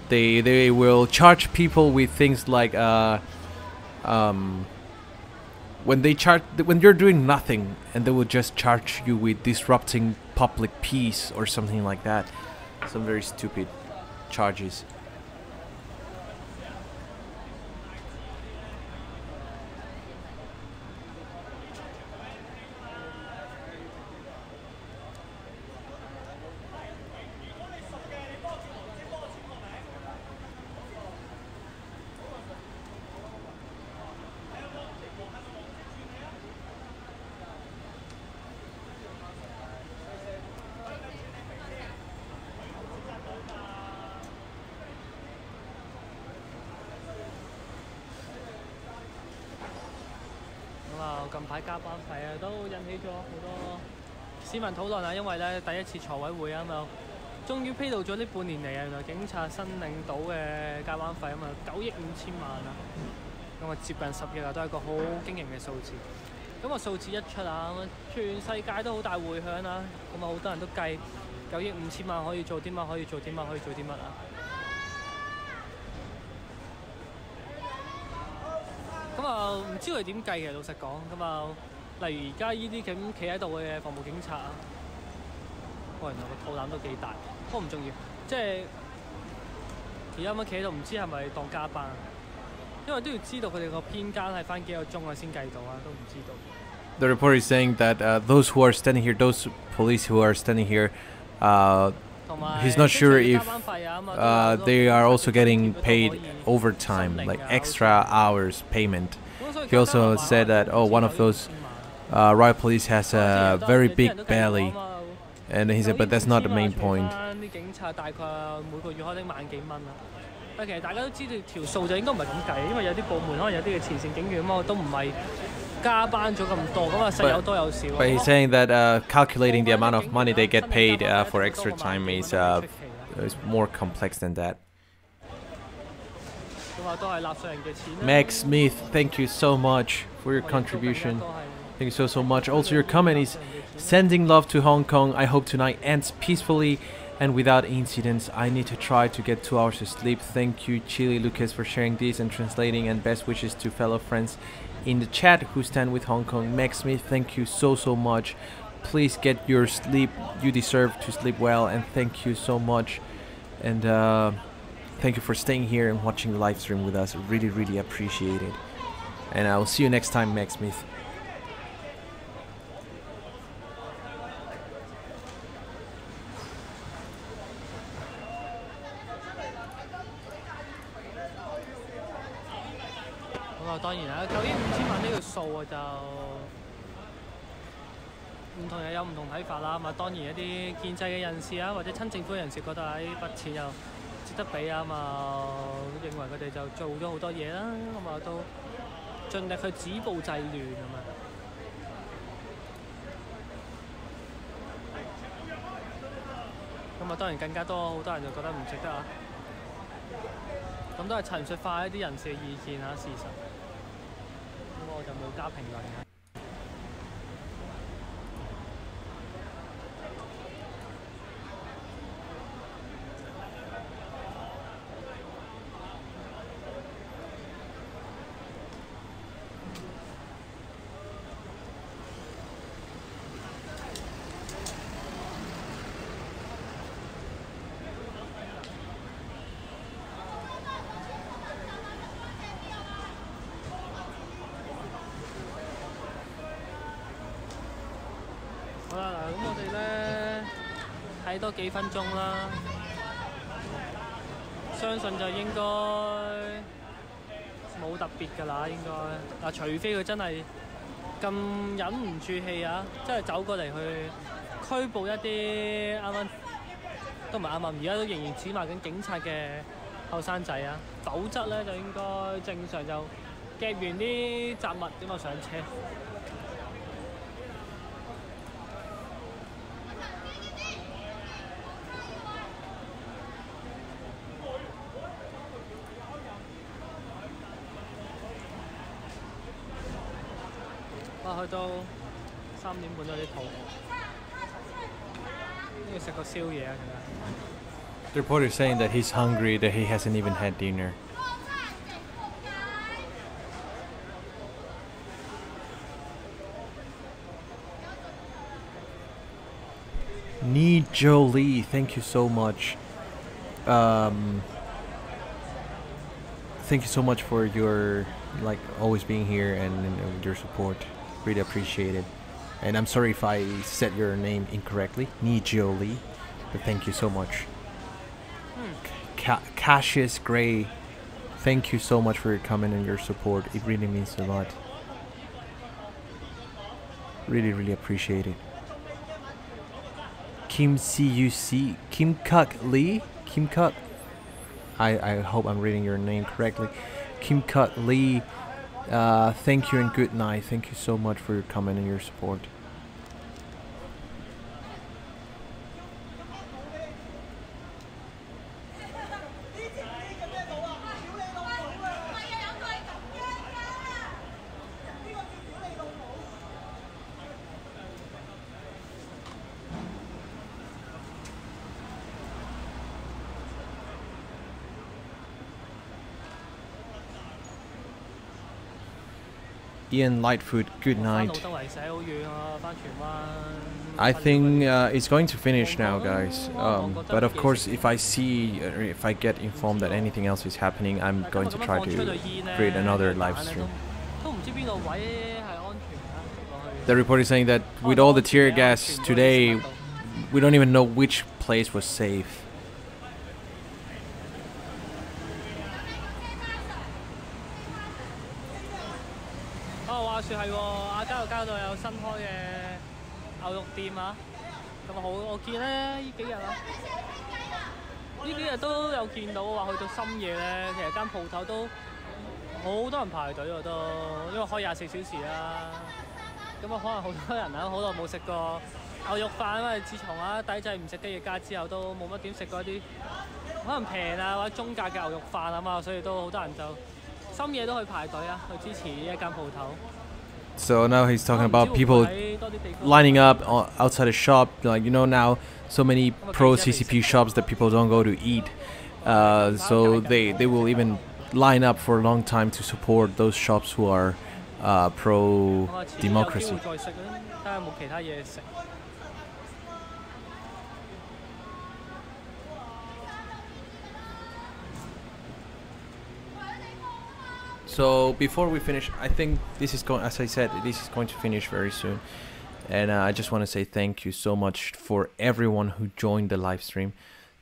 They will charge people with things like when you're doing nothing, and they will just charge you with disrupting public peace or something like that. Some very stupid charges.近排加班費啊，都引起咗好多市民討論啊，因為咧第一次財委會啊嘛，終於披露咗呢半年嚟啊，原來警察申領到嘅加班費啊嘛9億5千萬啊，咁啊接近10億啊，都係一個好驚人嘅數字。咁啊數字一出啊，全世界都好大迴響啊，咁啊好多人都計9億5千萬可以做啲乜，可以做啲乜，可以做啲乜啊！咁啊，唔知佢哋點計嘅，老實講。咁啊，例如而家呢啲咁企喺度嘅防暴警察啊，原來個肚腩都幾大，不過唔重要。即係而家咁企喺度，唔知係咪當加班？因為都要知道佢哋個編更係翻幾個鐘啊先計到啊，都唔知道。The report is saying that those who are standing here, those police who are standing here, he's not sure if they are also getting paid overtime, like extra hours payment. He also said that one of those riot police has a very big belly, and he said, but that's not the main point. 其實大家都知道條數就應該唔係咁計，因為有啲部門可能有啲嘅前線警員咁，都唔係加班咗咁多，咁啊細有多有少。But he's saying that calculating the amount of money they get paid for extra time is more complex than that. Meg Smith, thank you so much for your contribution. Thank you so much. Also, your comment is sending love to Hong Kong. I hope tonight ends peacefully and without incidents. I need to try to get 2 hours of sleep. Thank you, Chili Lucas, for sharing this and translating, and best wishes to fellow friends in the chat who stand with Hong Kong. Meg Smith, thank you so much. Please get your sleep. You deserve to sleep well, and thank you so much. And thank you for staying here and watching the live stream with us. Really appreciate it. And I will see you next time, Meg Smith.當然啦，究竟5000萬呢條數啊，就唔同人有唔同睇法啦。咁啊，當然一啲建制嘅人士啊，或者親政府人士覺得呢筆錢又值得俾啊嘛，認為佢哋就做咗好多嘢啦，咁啊都盡力去止暴制亂啊嘛。咁啊，當然更加多好多人就覺得唔值得啊。咁都係陳述化一啲人士嘅意見啊，事實。咁我就冇加評論嘅。好啦，嗱，咁我哋咧睇多幾分鐘啦，相信就應該冇特別㗎啦，應該嗱，除非佢真係咁忍唔住氣啊，真係走過嚟去拘捕一啲啱啱都唔係啱啱，而家都仍然指罵緊警察嘅後生仔啊，否則咧就應該正常就夾完啲雜物點啊上車。去到3點半都有啲肚餓，要食個宵夜啊！其實。The reporter is saying that he's hungry, that he hasn't even had dinner. Ni Jolie, thank you so much. Thank you so much for your always being here and your support. Really appreciate it. And I'm sorry if I said your name incorrectly, Ni Jolie, but thank you so much. Cassius Gray, thank you so much for your comment and your support. It really means a lot. Really appreciate it. Kim CUC, Kim Kuk Lee, Kim Kuk. I hope I'm reading your name correctly. Kim Kuk Lee, thank you and good night. Thank you so much for your comment and your support. Ian Lightfoot, good night. I think it's going to finish now, guys. But of course, if I see, or if I get informed that anything else is happening, I'm going to try to create another live stream. The report is saying that with all the tear gas today, we don't even know which place was safe.係喎，亞皆老街度有新開嘅牛肉店啊，咁好，我見咧呢幾日啊，呢幾日都有見到話去到深夜咧，其實間鋪頭都好多人排隊喎都，因為開24小時啦，咁啊可能好多人啊，好耐冇食過牛肉飯，因為自從抵制唔食雞翼街之後，都冇乜點食過一啲可能平啊或者中價嘅牛肉飯啊嘛，所以都好多人就深夜都去排隊啊，去支持呢一間鋪頭。So now he's talking about people lining up outside a shop. Like, you know, now so many pro CCP shops that people don't go to eat. So they will even line up for a long time to support those shops who are pro democracy. So before we finish, I think this is going, as I said, this is going to finish very soon. And I just want to say thank you so much for everyone who joined the live stream.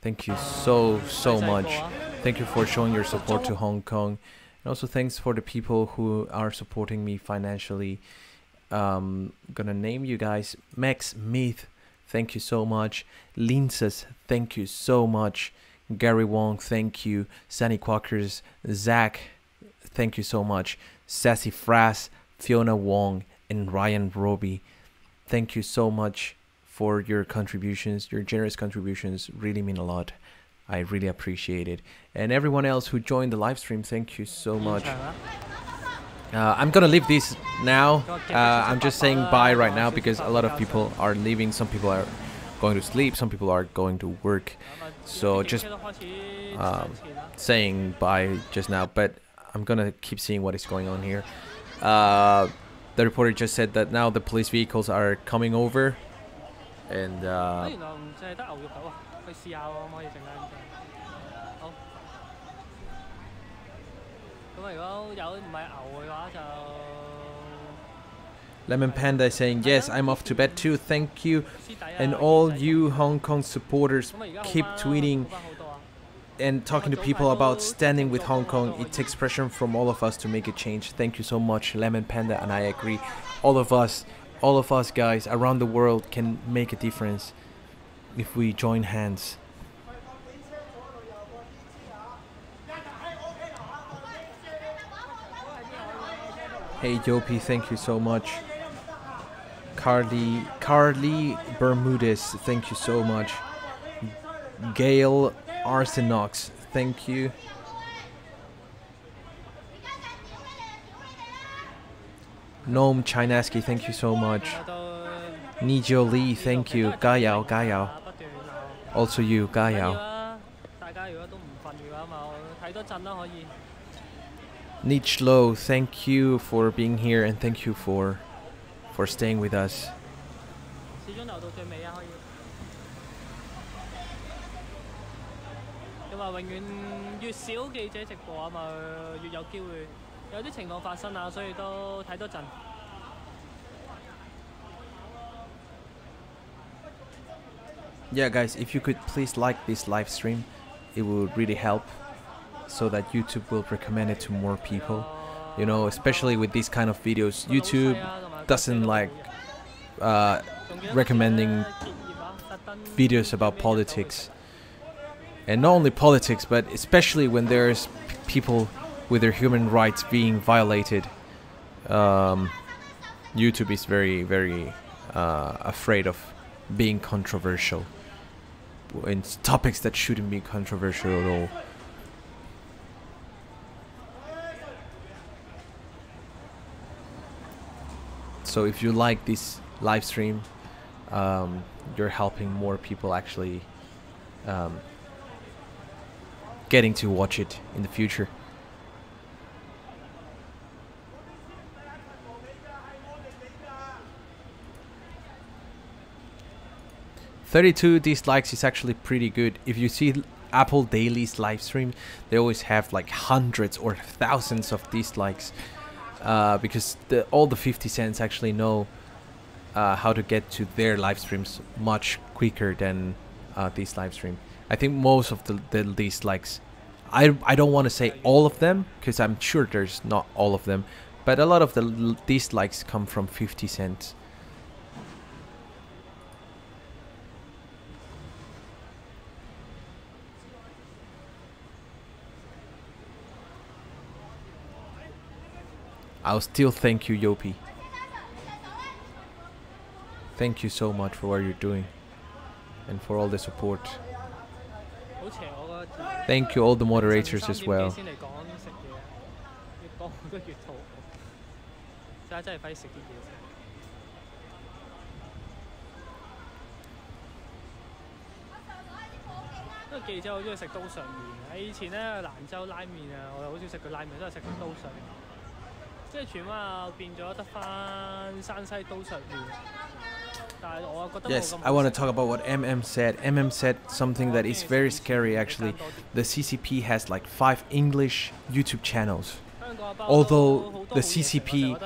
Thank you so much. Thank you for showing your support to Hong Kong. And also thanks for the people who are supporting me financially. Gonna name you guys. Max Meath, thank you so much. Linces, thank you so much. Gary Wong, thank you. Sunny Quackers, Zach, thank you so much. Sassy Frass, Fiona Wong, and Ryan Roby, thank you so much for your contributions. Your generous contributions really mean a lot. I really appreciate it. And everyone else who joined the live stream, thank you so much. I'm gonna leave this now. I'm just saying bye right now because a lot of people are leaving. Some people are going to sleep, some people are going to work. So just saying bye just now, but I'm gonna keep seeing what is going on here. The reporter just said that now the police vehicles are coming over, and Lemon Panda is saying, yes, I'm off to bed too, thank you. And all you Hong Kong supporters, keep tweeting and talking to people about standing with Hong Kong. It takes pressure from all of us to make a change. Thank you so much, Lemon Panda, and I agree. All of us guys around the world can make a difference if we join hands. Hey Yopi, thank you so much. Carly Bermudez, thank you so much. Gail Arsenox, thank you. Noam Chinaski, thank you so much. Nijo Lee, thank you. Gayao. Also you, Gayao. Nietzsche Low, thank you for being here and thank you for staying with us. Yeah guys, if you could please like this live stream, it would really help, so that YouTube will recommend it to more people. You know, especially with these kind of videos, YouTube doesn't like recommending videos about politics. And not only politics, but especially when there's people with their human rights being violated. YouTube is very afraid of being controversial in topics that shouldn't be controversial at all. So if you like this live stream, you're helping more people actually getting to watch it in the future. $32 dislikes is actually pretty good. If you see Apple Daily's live stream, they always have like hundreds or thousands of dislikes, because all the 50 cents actually know how to get to their live streams much quicker than this live stream. I think most of the dislikes, I don't want to say all of them, because I'm sure there's not all of them, but a lot of the dislikes come from 50 cents. I'll still thank you, Yopi. Thank you so much for what you're doing and for all the support. Thank you all the moderators as well. 而家真係快啲食啲嘢先。因為記者好中意食刀削麵，以前咧蘭州拉麵啊，我又好少食佢拉麵，都係食刀削麵。即係荃灣變咗得翻山西刀削麵。但係我覺得 Yes, I want to talk about what MM said. MM said something that is very scary actually. The CCP has like 5 English YouTube channels. Although the CCP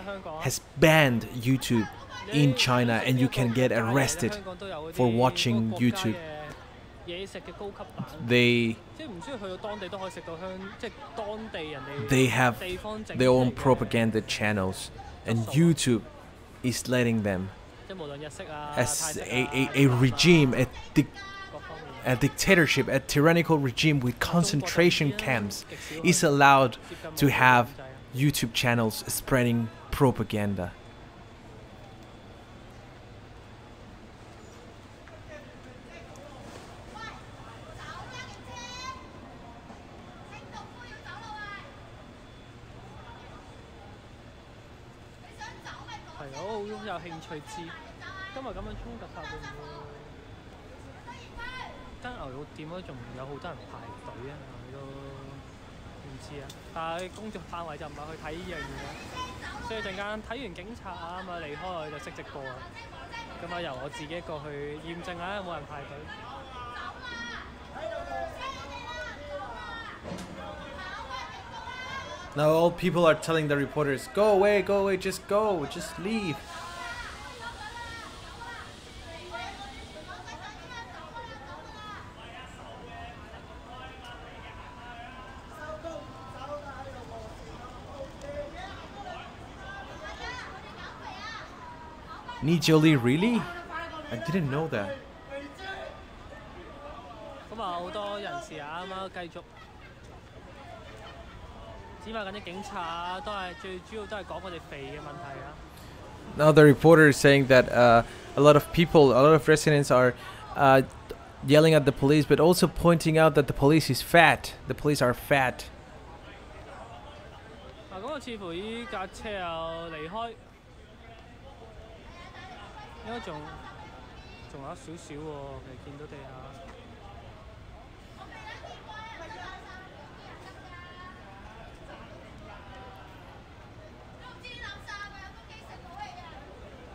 has banned YouTube in China and you can get arrested for watching YouTube. They have their own propaganda channels and YouTube is letting them as a regime, a dictatorship, a tyrannical regime with concentration camps is allowed to have YouTube channels spreading propaganda. Now all people are telling the reporters, go away, just go, just leave. Nijoli, really? I didn't know that. 咁啊，好多人士啊，啱啱繼續指罵緊啲警察啊，都係最主要都係講佢哋肥嘅問題啊。Now the reporter is saying that a lot of people, a lot of residents are yelling at the police, but also pointing out that the police is fat. The police are fat. 咁啊，似乎依架車又離開。應該仲有少少喎，其實見到地下。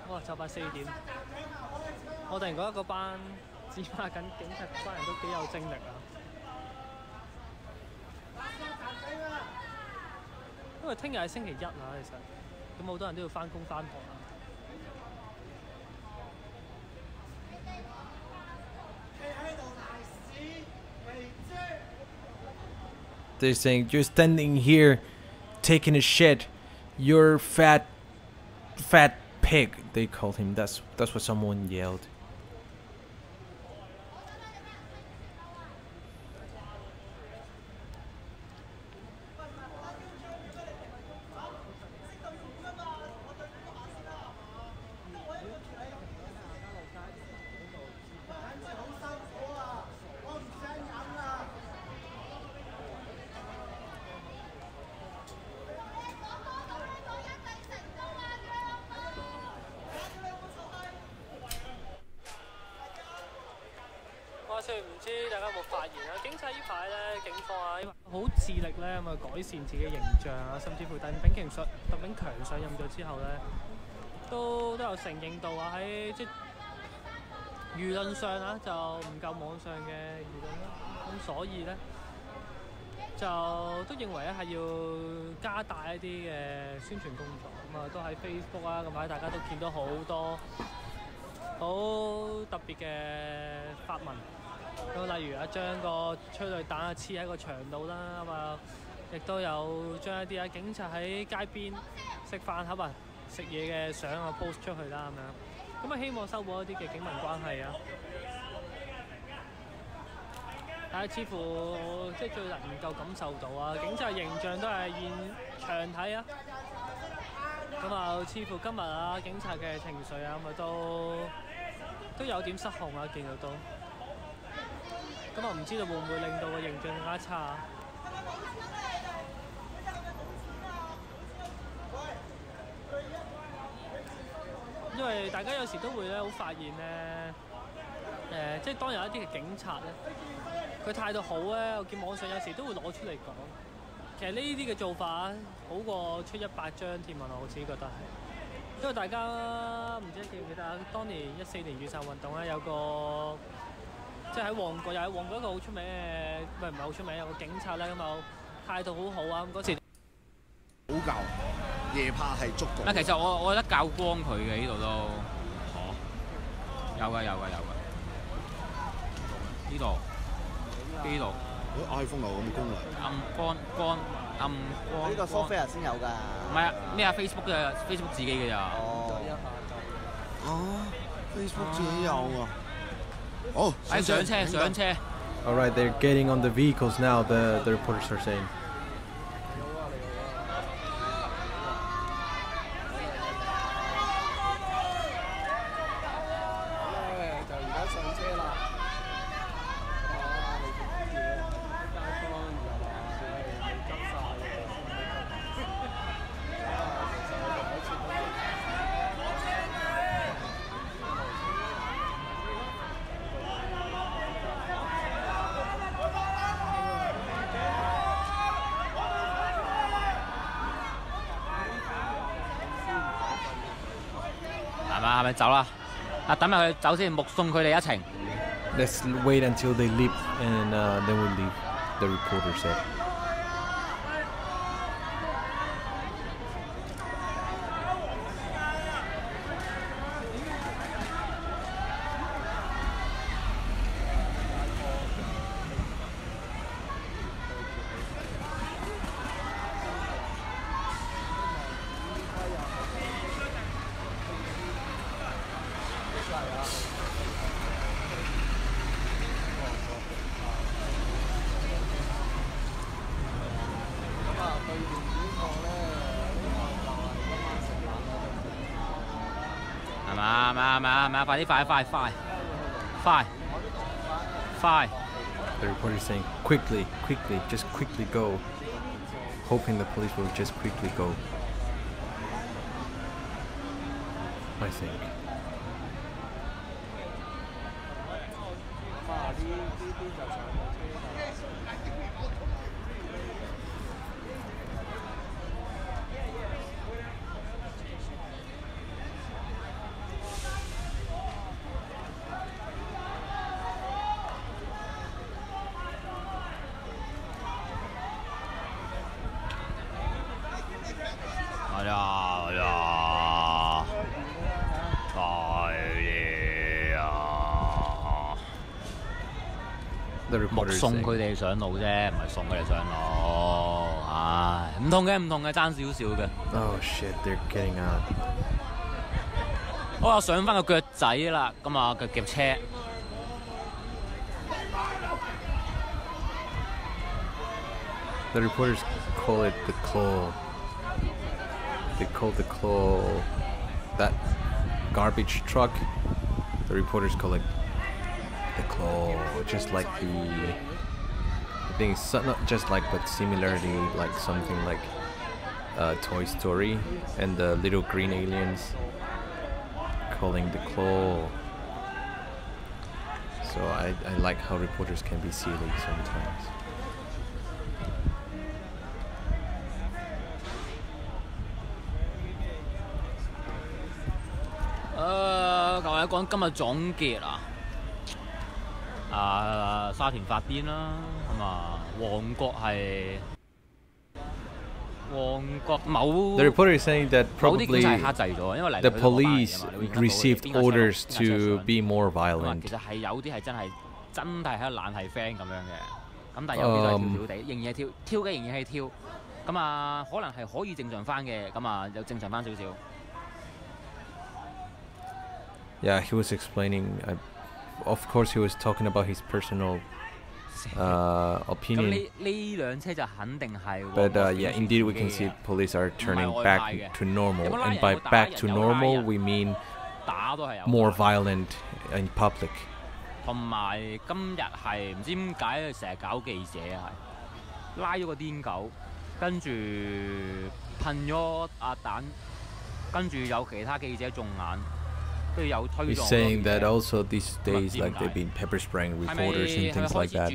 哇！就快4點，我突然覺得嗰班指罵緊警察嗰班人都幾有精力啊！因為聽日係星期一啊，其實咁好多人都要返工返學啊。They're saying, you're standing here taking a shit. You're fat pig, they called him. That's what someone yelled.好致力咧咁啊改善自己嘅形象啊，甚至乎鄧炳強上任咗之後咧，都有承認到啊喺即輿論上啊就唔夠網上嘅輿論啦，咁所以咧就都認為咧係要加大一啲嘅宣傳工作，咁啊都喺 Facebook 啊咁啊大家都見到好多好特別嘅發文。咁例如將個催淚彈啊黐喺個牆度啦，咁啊亦都有將一啲警察喺街邊食飯盒啊食嘢嘅相啊 post 出去啦咁樣，希望修補一啲嘅警民關係啊。但係似乎即係最能夠感受到啊，警察形象都係現場睇啊。咁啊，似乎今日啊警察嘅情緒啊咁啊都有點失控啊，見到都。咁啊，唔知道會唔會令到個形象更加差？為大家有時都會咧好發現咧，即係當有一啲嘅警察咧，佢態度好咧，我見網上有時都會攞出嚟講。其實呢啲嘅做法好過出100張貼文，我自己覺得係。因為大家唔知記唔記得啊？當年14年雨傘運動咧，有個即係喺旺角，又係旺角一個好出名嘅，唔係好出名，有個警察咧咁啊態度好好啊！咁嗰時好教夜拍係足夠。其實我覺得較光佢嘅呢度都，有㗎。呢度。iPhone 有咁嘅功能。暗光。呢個 software 先有㗎。唔係啊，咩啊 Facebook 自己嘅咋。Facebook 自己有啊。好，上車。All right, they're getting on the vehicles now. The reporters are saying. 係咪走啦？等埋佢走先，目送佢哋一程。Let's wait until they leave, and then we leave. The reporter said. 係咪？快！ The reporter is saying, quickly, just quickly go, hoping the police will just quickly go. I think.目送佢哋上路啫，唔係送佢哋上路。唉，唔同嘅，爭少少嘅。Oh shit! They're getting out. 好，我上翻個腳仔啦，咁啊，腳夾車。The reporters call it the claw. They call the claw that garbage truck. The reporters call it the claw, just like I think it's not just like, but similarly like something like Toy Story and the little green aliens calling the claw. So I like how reporters can be silly sometimes. 各位講今日總結沙田發癲啦，咁啊，旺角某 The reporter is saying that probably the police received orders to be more violent. 其實係有啲係真係喺度懶係 friend 咁樣嘅，咁但係有啲都係跳跳地，仍然係跳嘅，仍然係跳，咁啊可能係可以正常翻嘅，咁啊又正常翻少少。Yeah, he was explaining. Of course, he was talking about his personal opinion. But yeah, indeed, we can see police are turning back to normal, and by back to normal, we mean more violent in public. 同埋今日係唔知點解成日搞記者係拉咗個癲狗，跟住噴咗阿蛋，跟住有其他記者中眼。He's saying that also these days, like they've been pepper spraying reporters and things like that.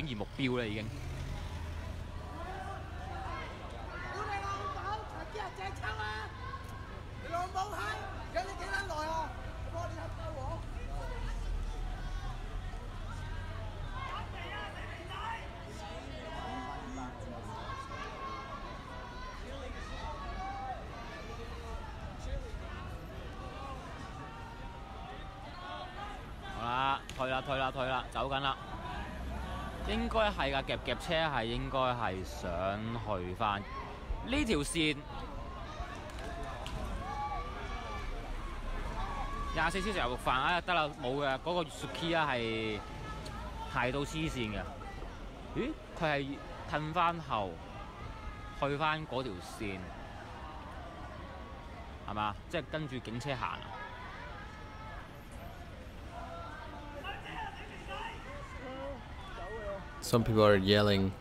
退啦，走緊啦。應該係㗎，夾車係應該係想去翻呢條線。24小時牛肉飯啊，得啦，冇嘅，嗰個 Sukiya 係排到黐線嘅。咦？佢係褪翻後去翻嗰條線，係嘛？即係跟住警車行啊！ Some people are yelling,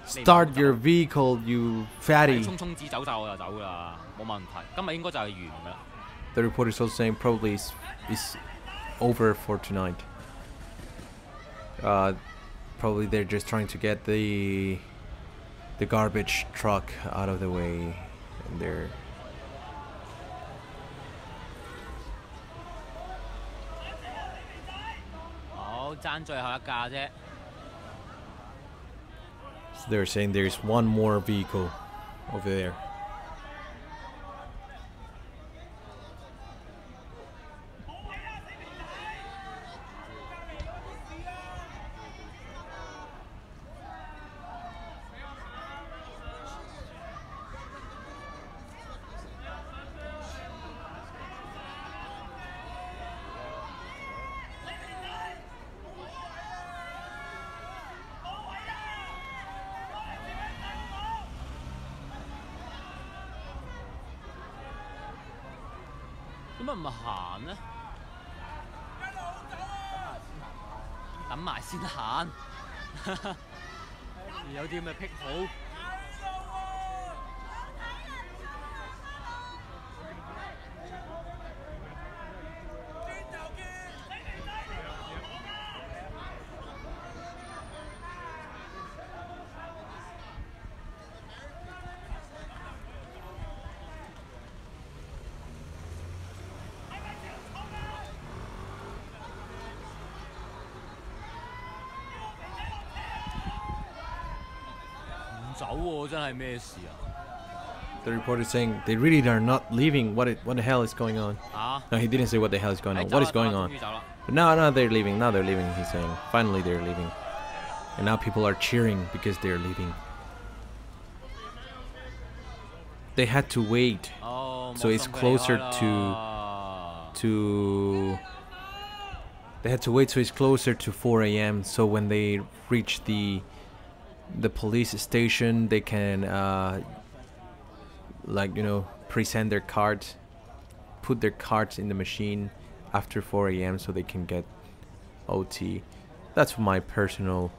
"Start your vehicle, you fatty!" 衝衝子走曬我就走啦，冇問題。今日應該就係完㗎啦。The report is also saying probably is over for tonight. Probably they're just trying to get the garbage truck out of the way, and they're. So they're saying there's one more vehicle over there. The report is saying they really are not leaving. What the hell is going on? No, he didn't say what the hell is going on. What is going on? But now they're leaving. Now they're leaving. He's saying finally they're leaving, and now people are cheering because they're leaving. They had to wait, so it's closer to. They had to wait, so it's closer to 4 a.m. So when they reach the police station, they can like, you know, present their cards, put their cards in the machine after 4 a.m. so they can get OT. That's my personal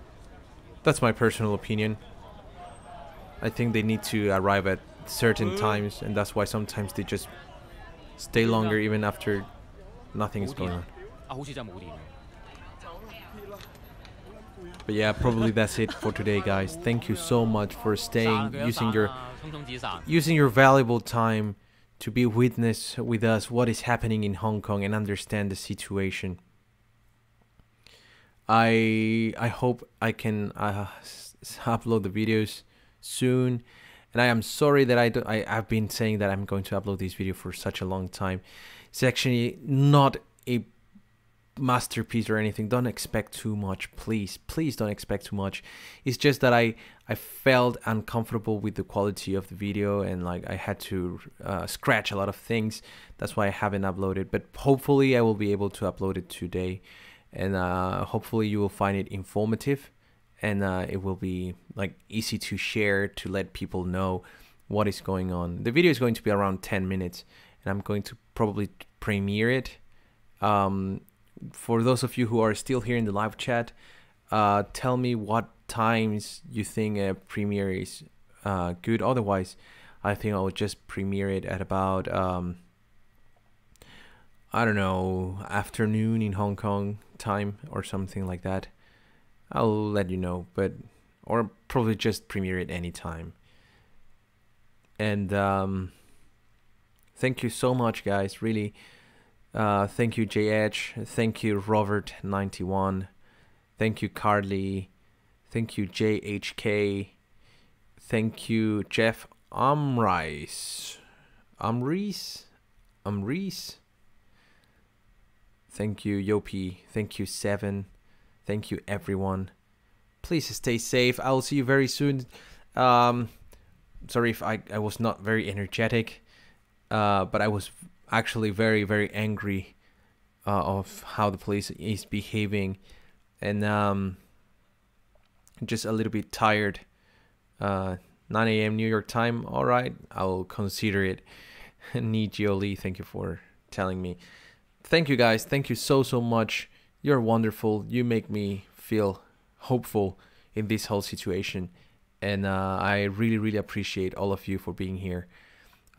opinion. I think they need to arrive at certain times, and that's why sometimes they just stay longer even after nothing is going on. But yeah, probably that's it for today, guys. Thank you so much for staying, using your valuable time to be witness with us what is happening in Hong Kong and understand the situation. I hope I can upload the videos soon, and I am sorry that I've been saying that I'm going to upload this video for such a long time. It's actually not a masterpiece or anything. Don't expect too much, please don't expect too much. It's just that I felt uncomfortable with the quality of the video, and like I had to scratch a lot of things. That's why I haven't uploaded, but hopefully I will be able to upload it today, and hopefully you will find it informative, and it will be like easy to share to let people know what is going on. The video is going to be around 10 minutes, and I'm going to probably premiere it. For those of you who are still here in the live chat, tell me what times you think a premiere is good. Otherwise, I think I'll just premiere it at about I don't know, afternoon in Hong Kong time or something like that. I'll let you know, but or probably just premiere it anytime. And thank you so much, guys. Really, thank you, JH. Thank you, Robert91. Thank you, Carly. Thank you, JHK. Thank you, Jeff Amreis. Thank you, Yopi. Thank you, Seven. Thank you, everyone. Please stay safe. I'll see you very soon. Sorry if I was not very energetic, but I was actually very, very angry of how the police is behaving, and just a little bit tired. 9 a.m. New York time. All right, I'll consider it. Nijio Lee, thank you for telling me. Thank you, guys. Thank you so much. You're wonderful. You make me feel hopeful in this whole situation. And I really, really appreciate all of you for being here.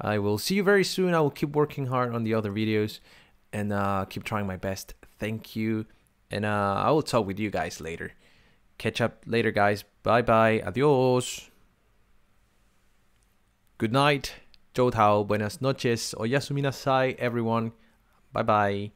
I will see you very soon. I will keep working hard on the other videos and keep trying my best. Thank you. And I will talk with you guys later. Catch up later, guys. Bye-bye. Adios. Good night. 早唞. Buenas noches. Oyasuminasai, everyone. Bye-bye.